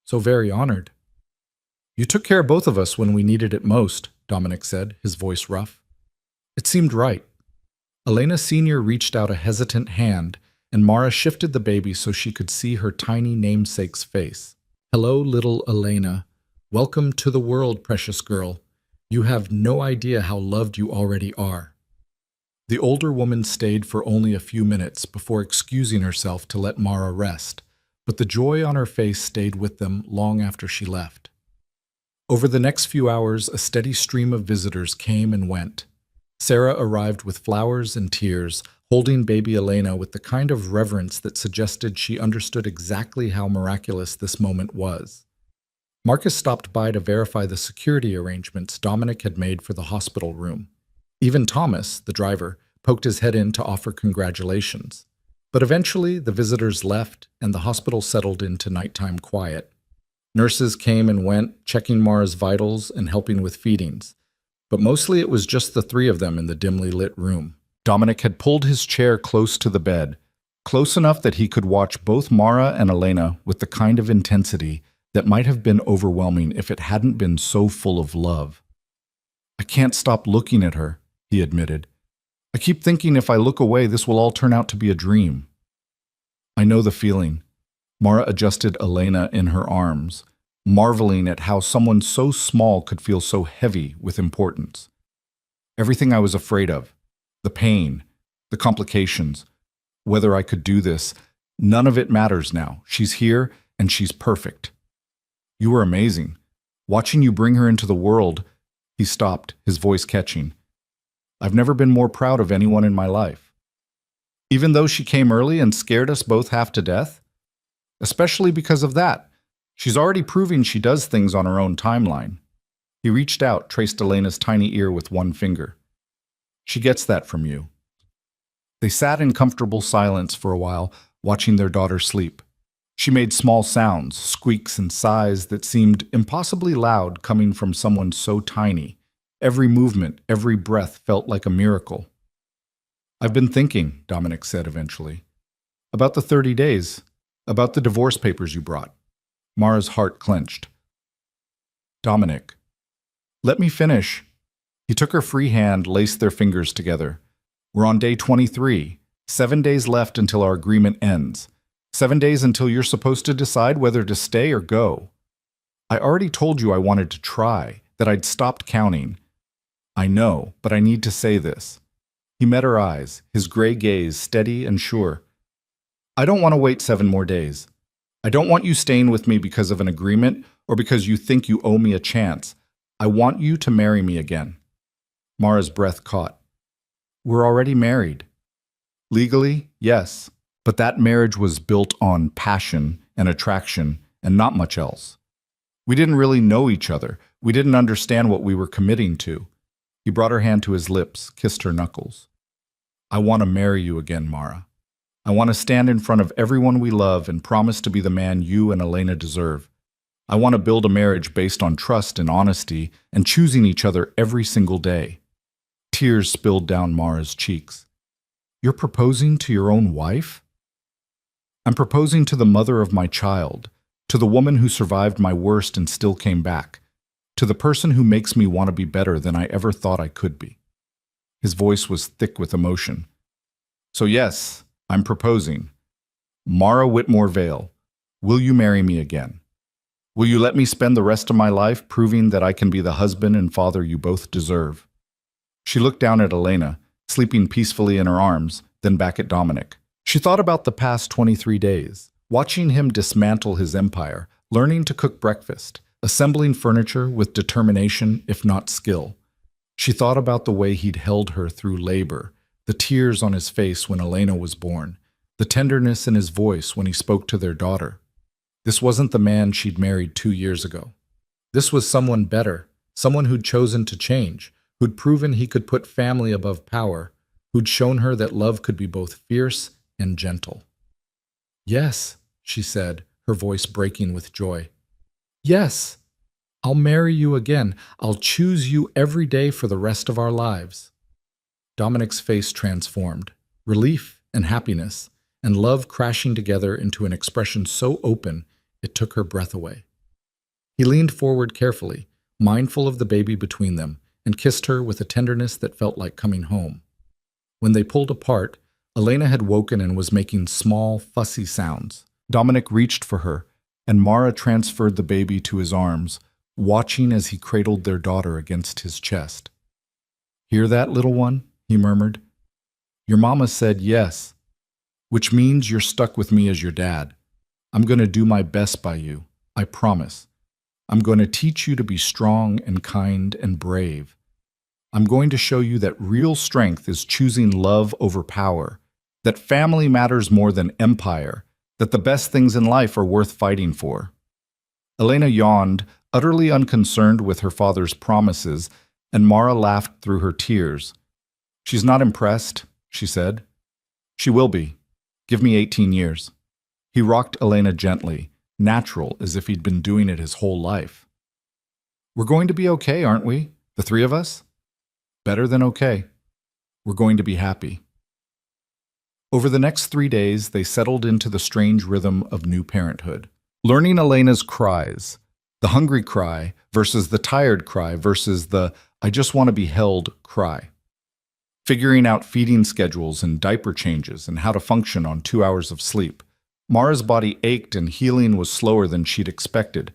So very honored." "You took care of both of us when we needed it most," Dominic said, his voice rough. It seemed right. Elena Sr. reached out a hesitant hand, and Mara shifted the baby so she could see her tiny namesake's face. "Hello, little Elena. Welcome to the world, precious girl. You have no idea how loved you already are." The older woman stayed for only a few minutes before excusing herself to let Mara rest, but the joy on her face stayed with them long after she left. Over the next few hours, a steady stream of visitors came and went. Sarah arrived with flowers and tears, holding baby Elena with the kind of reverence that suggested she understood exactly how miraculous this moment was. Marcus stopped by to verify the security arrangements Dominic had made for the hospital room. Even Thomas, the driver, poked his head in to offer congratulations. But eventually, the visitors left, and the hospital settled into nighttime quiet. Nurses came and went, checking Mara's vitals and helping with feedings. But mostly it was just the three of them in the dimly lit room. Dominic had pulled his chair close to the bed, close enough that he could watch both Mara and Elena with the kind of intensity that might have been overwhelming if it hadn't been so full of love. "I can't stop looking at her," he admitted. "I keep thinking if I look away, this will all turn out to be a dream." "I know the feeling." Mara adjusted Elena in her arms, marveling at how someone so small could feel so heavy with importance. "Everything I was afraid of, the pain, the complications, whether I could do this, none of it matters now. She's here, and she's perfect. You were amazing. Watching you bring her into the world." He stopped, his voice catching. "I've never been more proud of anyone in my life." "Even though she came early and scared us both half to death?" "Especially because of that. She's already proving she does things on her own timeline." He reached out, traced Elena's tiny ear with one finger. "She gets that from you." They sat in comfortable silence for a while, watching their daughter sleep. She made small sounds, squeaks and sighs that seemed impossibly loud coming from someone so tiny. Every movement, every breath felt like a miracle. "I've been thinking," Dominic said eventually, "about the 30 days, about the divorce papers you brought." Mara's heart clenched. "Dominic, let me finish." He took her free hand, laced their fingers together. "We're on day 23, 7 days left until our agreement ends. 7 days until you're supposed to decide whether to stay or go. I already told you I wanted to try, that I'd stopped counting. I know, but I need to say this." He met her eyes, his gray gaze steady and sure. "I don't want to wait 7 more days. I don't want you staying with me because of an agreement or because you think you owe me a chance. I want you to marry me again." Mara's breath caught. "We're already married." "Legally, yes. But that marriage was built on passion and attraction and not much else. We didn't really know each other. We didn't understand what we were committing to. He brought her hand to his lips, kissed her knuckles. I want to marry you again, Mara. I want to stand in front of everyone we love and promise to be the man you and Elena deserve. I want to build a marriage based on trust and honesty and choosing each other every single day. Tears spilled down Mara's cheeks. You're proposing to your own wife? I'm proposing to the mother of my child, to the woman who survived my worst and still came back, to the person who makes me want to be better than I ever thought I could be. His voice was thick with emotion. So yes, I'm proposing. Mara Whitmore Vale, will you marry me again? Will you let me spend the rest of my life proving that I can be the husband and father you both deserve? She looked down at Elena, sleeping peacefully in her arms, then back at Dominic. She thought about the past 23 days, watching him dismantle his empire, learning to cook breakfast, assembling furniture with determination, if not skill. She thought about the way he'd held her through labor, the tears on his face when Elena was born, the tenderness in his voice when he spoke to their daughter. This wasn't the man she'd married 2 years ago. This was someone better, someone who'd chosen to change, who'd proven he could put family above power, who'd shown her that love could be both fierce and gentle. Yes, she said, her voice breaking with joy. Yes, I'll marry you again. I'll choose you every day for the rest of our lives. Dominic's face transformed, relief and happiness, and love crashing together into an expression so open it took her breath away. He leaned forward carefully, mindful of the baby between them, and kissed her with a tenderness that felt like coming home. When they pulled apart, Elena had woken and was making small, fussy sounds. Dominic reached for her, and Mara transferred the baby to his arms, watching as he cradled their daughter against his chest. Hear that, little one? He murmured. Your mama said yes, which means you're stuck with me as your dad. I'm going to do my best by you, I promise. I'm going to teach you to be strong and kind and brave. I'm going to show you that real strength is choosing love over power, that family matters more than empire, that the best things in life are worth fighting for. Elena yawned, utterly unconcerned with her father's promises, and Mara laughed through her tears. She's not impressed, she said. She will be. Give me 18 years. He rocked Elena gently, natural as if he'd been doing it his whole life. We're going to be okay, aren't we? The three of us? Better than okay. We're going to be happy. Over the next 3 days, they settled into the strange rhythm of new parenthood, learning Elena's cries, the hungry cry versus the tired cry versus the I just want to be held cry. Figuring out feeding schedules and diaper changes and how to function on 2 hours of sleep. Mara's body ached and healing was slower than she'd expected.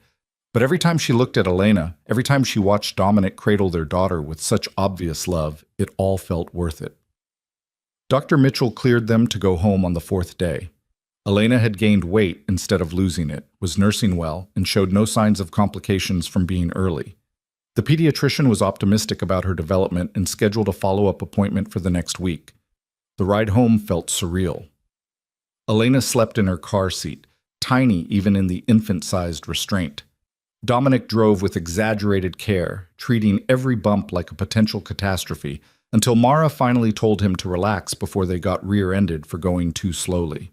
But every time she looked at Elena, every time she watched Dominic cradle their daughter with such obvious love, it all felt worth it. Dr. Mitchell cleared them to go home on the 4th day. Elena had gained weight instead of losing it, was nursing well, and showed no signs of complications from being early. The pediatrician was optimistic about her development and scheduled a follow-up appointment for the next week. The ride home felt surreal. Elena slept in her car seat, tiny even in the infant-sized restraint. Dominic drove with exaggerated care, treating every bump like a potential catastrophe, until Mara finally told him to relax before they got rear-ended for going too slowly.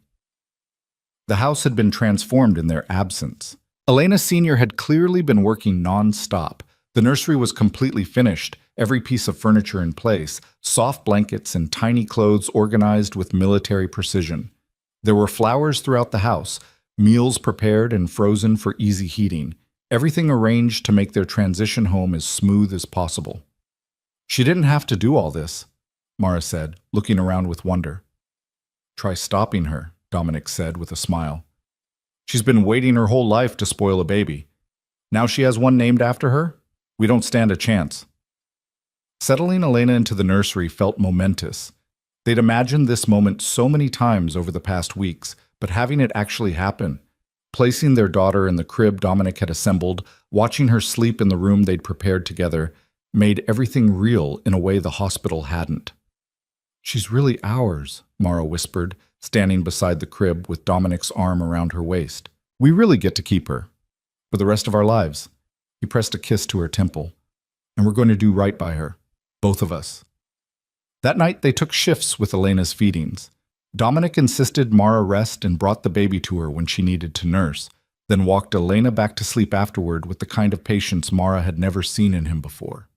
The house had been transformed in their absence. Elena Sr. had clearly been working non-stop. The nursery was completely finished, every piece of furniture in place, soft blankets and tiny clothes organized with military precision. There were flowers throughout the house, meals prepared and frozen for easy heating, everything arranged to make their transition home as smooth as possible. She didn't have to do all this, Mara said, looking around with wonder. Try stopping her, Dominic said with a smile. She's been waiting her whole life to spoil a baby. Now she has one named after her? We don't stand a chance. Settling Elena into the nursery felt momentous. They'd imagined this moment so many times over the past weeks, but having it actually happen, placing their daughter in the crib Dominic had assembled, watching her sleep in the room they'd prepared together, made everything real in a way the hospital hadn't. She's really ours, Mara whispered, standing beside the crib with Dominic's arm around her waist. We really get to keep her. For the rest of our lives. He pressed a kiss to her temple. And we're going to do right by her. Both of us. That night, they took shifts with Elena's feedings. Dominic insisted Mara rest and brought the baby to her when she needed to nurse, then walked Elena back to sleep afterward with the kind of patience Mara had never seen in him before.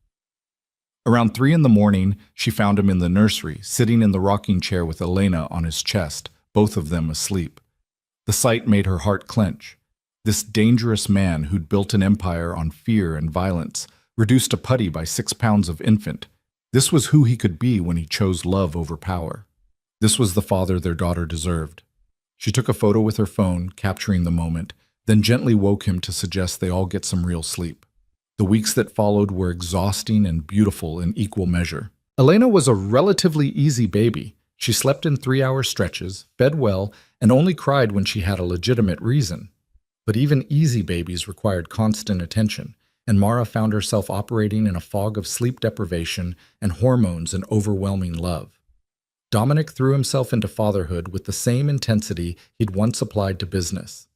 Around 3 in the morning, she found him in the nursery, sitting in the rocking chair with Elena on his chest, both of them asleep. The sight made her heart clench. This dangerous man who'd built an empire on fear and violence, reduced a putty by 6 pounds of infant. This was who he could be when he chose love over power. This was the father their daughter deserved. She took a photo with her phone, capturing the moment, then gently woke him to suggest they all get some real sleep. The weeks that followed were exhausting and beautiful in equal measure. Elena was a relatively easy baby. She slept in 3-hour stretches, fed well, and only cried when she had a legitimate reason. But even easy babies required constant attention, and Mara found herself operating in a fog of sleep deprivation and hormones and overwhelming love. Dominic threw himself into fatherhood with the same intensity he'd once applied to business.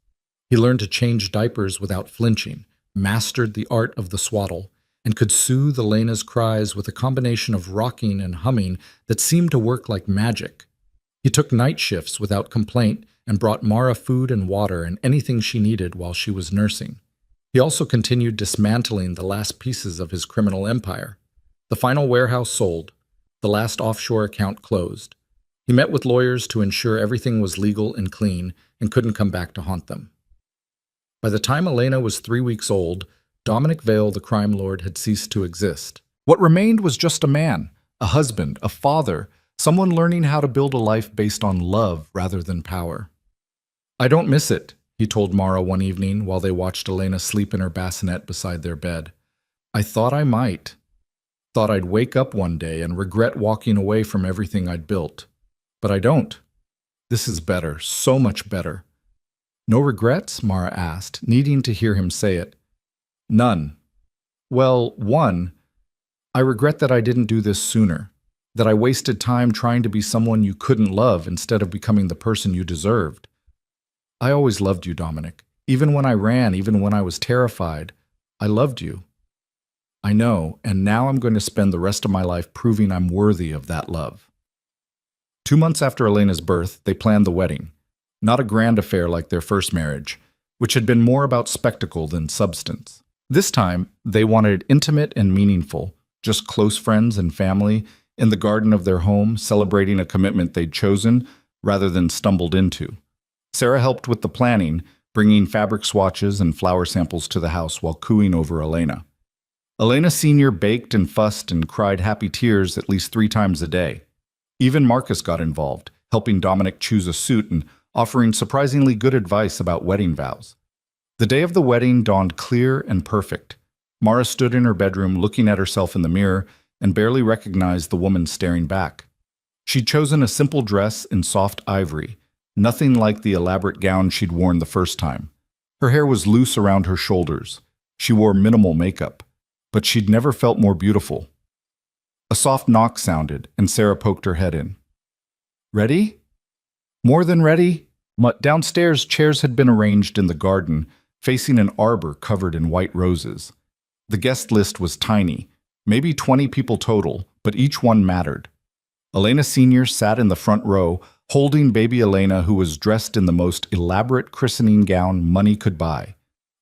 He learned to change diapers without flinching, mastered the art of the swaddle, and could soothe Elena's cries with a combination of rocking and humming that seemed to work like magic. He took night shifts without complaint and brought Mara food and water and anything she needed while she was nursing. He also continued dismantling the last pieces of his criminal empire. The final warehouse sold, the last offshore account closed. He met with lawyers to ensure everything was legal and clean and couldn't come back to haunt them. By the time Elena was 3 weeks old, Dominic Vale, the crime lord, had ceased to exist. What remained was just a man, a husband, a father, someone learning how to build a life based on love rather than power. "I don't miss it," he told Mara one evening while they watched Elena sleep in her bassinet beside their bed. "I thought I might. Thought I'd wake up one day and regret walking away from everything I'd built. But I don't. This is better, so much better." "No regrets?" Mara asked, needing to hear him say it. "None. Well, one, I regret that I didn't do this sooner, that I wasted time trying to be someone you couldn't love instead of becoming the person you deserved. I always loved you, Dominic. Even when I ran, even when I was terrified, I loved you. I know, and now I'm going to spend the rest of my life proving I'm worthy of that love." 2 months after Elena's birth, they planned the wedding. Not a grand affair like their first marriage, which had been more about spectacle than substance. This time, they wanted it intimate and meaningful, just close friends and family in the garden of their home, celebrating a commitment they'd chosen rather than stumbled into. Sarah helped with the planning, bringing fabric swatches and flower samples to the house while cooing over Elena. Elena Sr. baked and fussed and cried happy tears at least 3 times a day. Even Marcus got involved, helping Dominic choose a suit and offering surprisingly good advice about wedding vows. The day of the wedding dawned clear and perfect. Mara stood in her bedroom looking at herself in the mirror and barely recognized the woman staring back. She'd chosen a simple dress in soft ivory, nothing like the elaborate gown she'd worn the first time. Her hair was loose around her shoulders. She wore minimal makeup, but she'd never felt more beautiful. A soft knock sounded, and Sarah poked her head in. "Ready?" "More than ready." Downstairs, chairs had been arranged in the garden, facing an arbor covered in white roses. The guest list was tiny, maybe 20 people total, but each one mattered. Elena Sr. sat in the front row, holding baby Elena, who was dressed in the most elaborate christening gown money could buy.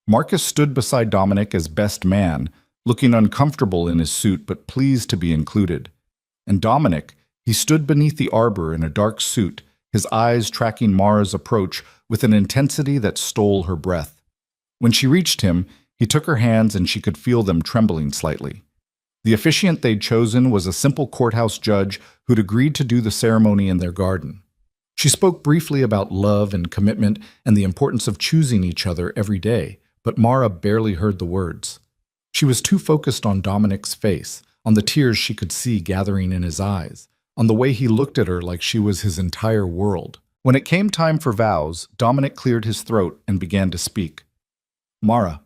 Marcus stood beside Dominic as best man, looking uncomfortable in his suit but pleased to be included. And Dominic, he stood beneath the arbor in a dark suit, his eyes tracking Mara's approach with an intensity that stole her breath. When she reached him, he took her hands and she could feel them trembling slightly. The officiant they'd chosen was a simple courthouse judge who'd agreed to do the ceremony in their garden. She spoke briefly about love and commitment and the importance of choosing each other every day, but Mara barely heard the words. She was too focused on Dominic's face, on the tears she could see gathering in his eyes, on the way he looked at her like she was his entire world. When it came time for vows, Dominic cleared his throat and began to speak. "Mara,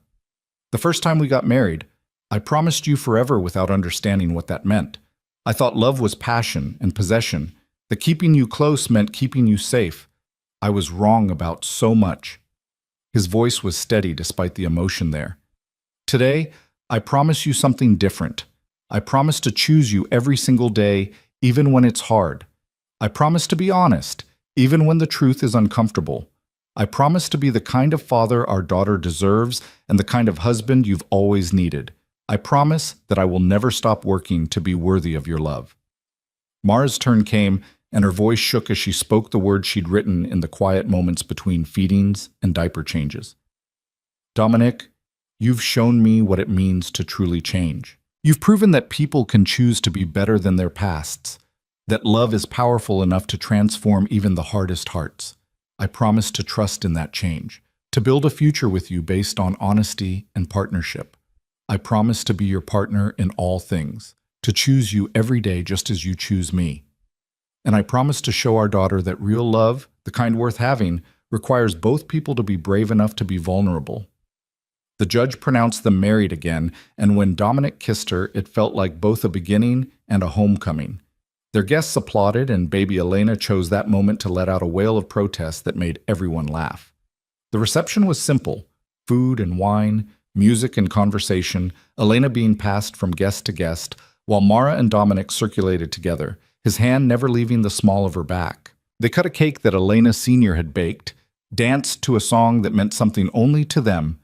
the first time we got married, I promised you forever without understanding what that meant. I thought love was passion and possession, that keeping you close meant keeping you safe. I was wrong about so much." His voice was steady despite the emotion there. Today, I promise you something different. I promise to choose you every single day, even when it's hard. I promise to be honest, even when the truth is uncomfortable. I promise to be the kind of father our daughter deserves and the kind of husband you've always needed. I promise that I will never stop working to be worthy of your love. Mara's turn came, and her voice shook as she spoke the words she'd written in the quiet moments between feedings and diaper changes. Dominic, you've shown me what it means to truly change. You've proven that people can choose to be better than their pasts, that love is powerful enough to transform even the hardest hearts. I promise to trust in that change, to build a future with you based on honesty and partnership. I promise to be your partner in all things, to choose you every day just as you choose me. And I promise to show our daughter that real love, the kind worth having, requires both people to be brave enough to be vulnerable. The judge pronounced them married again, and when Dominic kissed her, it felt like both a beginning and a homecoming. Their guests applauded, and baby Elena chose that moment to let out a wail of protest that made everyone laugh. The reception was simple: food and wine, music and conversation, Elena being passed from guest to guest, while Mara and Dominic circulated together, his hand never leaving the small of her back. They cut a cake that Elena Sr. had baked, danced to a song that meant something only to them,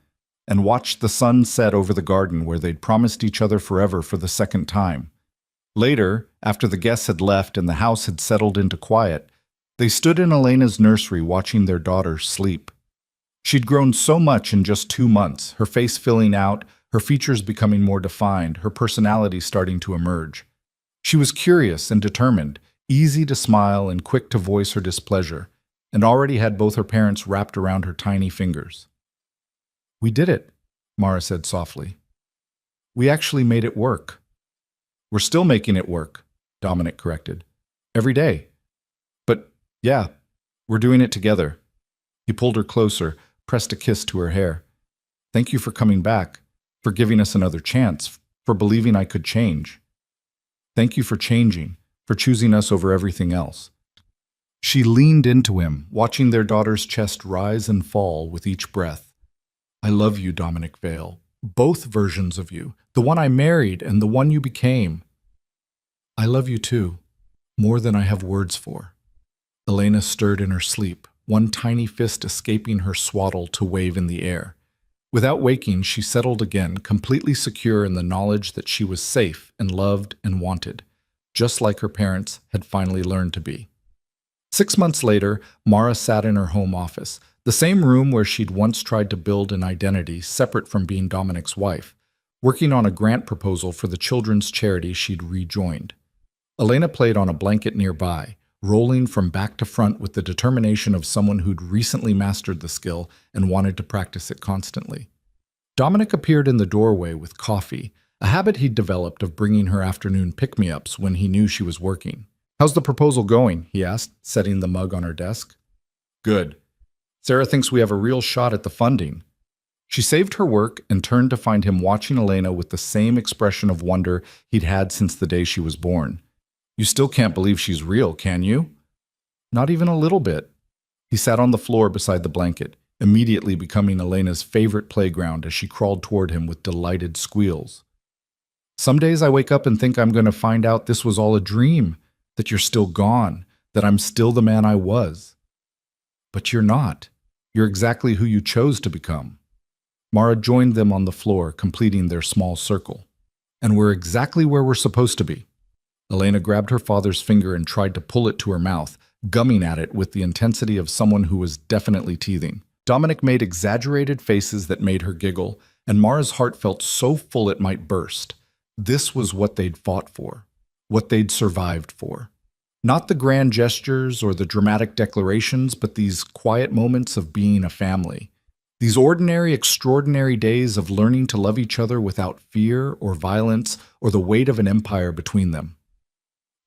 and watched the sun set over the garden where they'd promised each other forever for the second time. Later, after the guests had left and the house had settled into quiet, they stood in Elena's nursery watching their daughter sleep. She'd grown so much in just 2 months, her face filling out, her features becoming more defined, her personality starting to emerge. She was curious and determined, easy to smile and quick to voice her displeasure, and already had both her parents wrapped around her tiny fingers. "We did it," Mara said softly. "We actually made it work." "We're still making it work," Dominic corrected. "Every day. But, yeah, we're doing it together." He pulled her closer, pressed a kiss to her hair. "Thank you for coming back, for giving us another chance, for believing I could change. Thank you for changing, for choosing us over everything else." She leaned into him, watching their daughter's chest rise and fall with each breath. "I love you, Dominic Vale. Both versions of you, the one I married and the one you became. I love you too, more than I have words for." Elena stirred in her sleep, one tiny fist escaping her swaddle to wave in the air. Without waking, she settled again, completely secure in the knowledge that she was safe and loved and wanted, just like her parents had finally learned to be. 6 months later, Mara sat in her home office, the same room where she'd once tried to build an identity separate from being Dominic's wife, working on a grant proposal for the children's charity she'd rejoined. Elena played on a blanket nearby, rolling from back to front with the determination of someone who'd recently mastered the skill and wanted to practice it constantly. Dominic appeared in the doorway with coffee, a habit he'd developed of bringing her afternoon pick-me-ups when he knew she was working. "How's the proposal going?" he asked, setting the mug on her desk. "Good. Sarah thinks we have a real shot at the funding." She saved her work and turned to find him watching Elena with the same expression of wonder he'd had since the day she was born. "You still can't believe she's real, can you?" "Not even a little bit." He sat on the floor beside the blanket, immediately becoming Elena's favorite playground as she crawled toward him with delighted squeals. "Some days I wake up and think I'm going to find out this was all a dream, that you're still gone, that I'm still the man I was. But you're not. You're exactly who you chose to become." Mara joined them on the floor, completing their small circle. "And we're exactly where we're supposed to be." Elena grabbed her father's finger and tried to pull it to her mouth, gumming at it with the intensity of someone who was definitely teething. Dominic made exaggerated faces that made her giggle, and Mara's heart felt so full it might burst. This was what they'd fought for, what they'd survived for. Not the grand gestures or the dramatic declarations, but these quiet moments of being a family. These ordinary, extraordinary days of learning to love each other without fear or violence or the weight of an empire between them.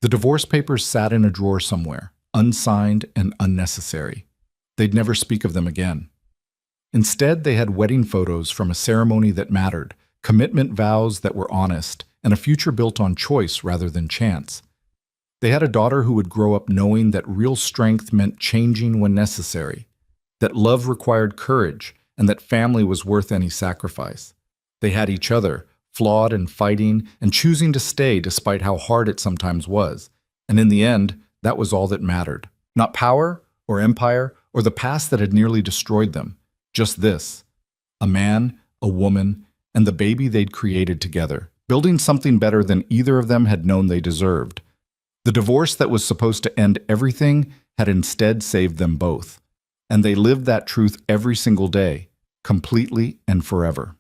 The divorce papers sat in a drawer somewhere, unsigned and unnecessary. They'd never speak of them again. Instead, they had wedding photos from a ceremony that mattered, commitment vows that were honest, and a future built on choice rather than chance. They had a daughter who would grow up knowing that real strength meant changing when necessary, that love required courage, and that family was worth any sacrifice. They had each other, flawed and fighting and choosing to stay despite how hard it sometimes was. And in the end, that was all that mattered. Not power or empire or the past that had nearly destroyed them. Just this: a man, a woman, and the baby they'd created together, building something better than either of them had known they deserved. The divorce that was supposed to end everything had instead saved them both. And they lived that truth every single day, completely and forever.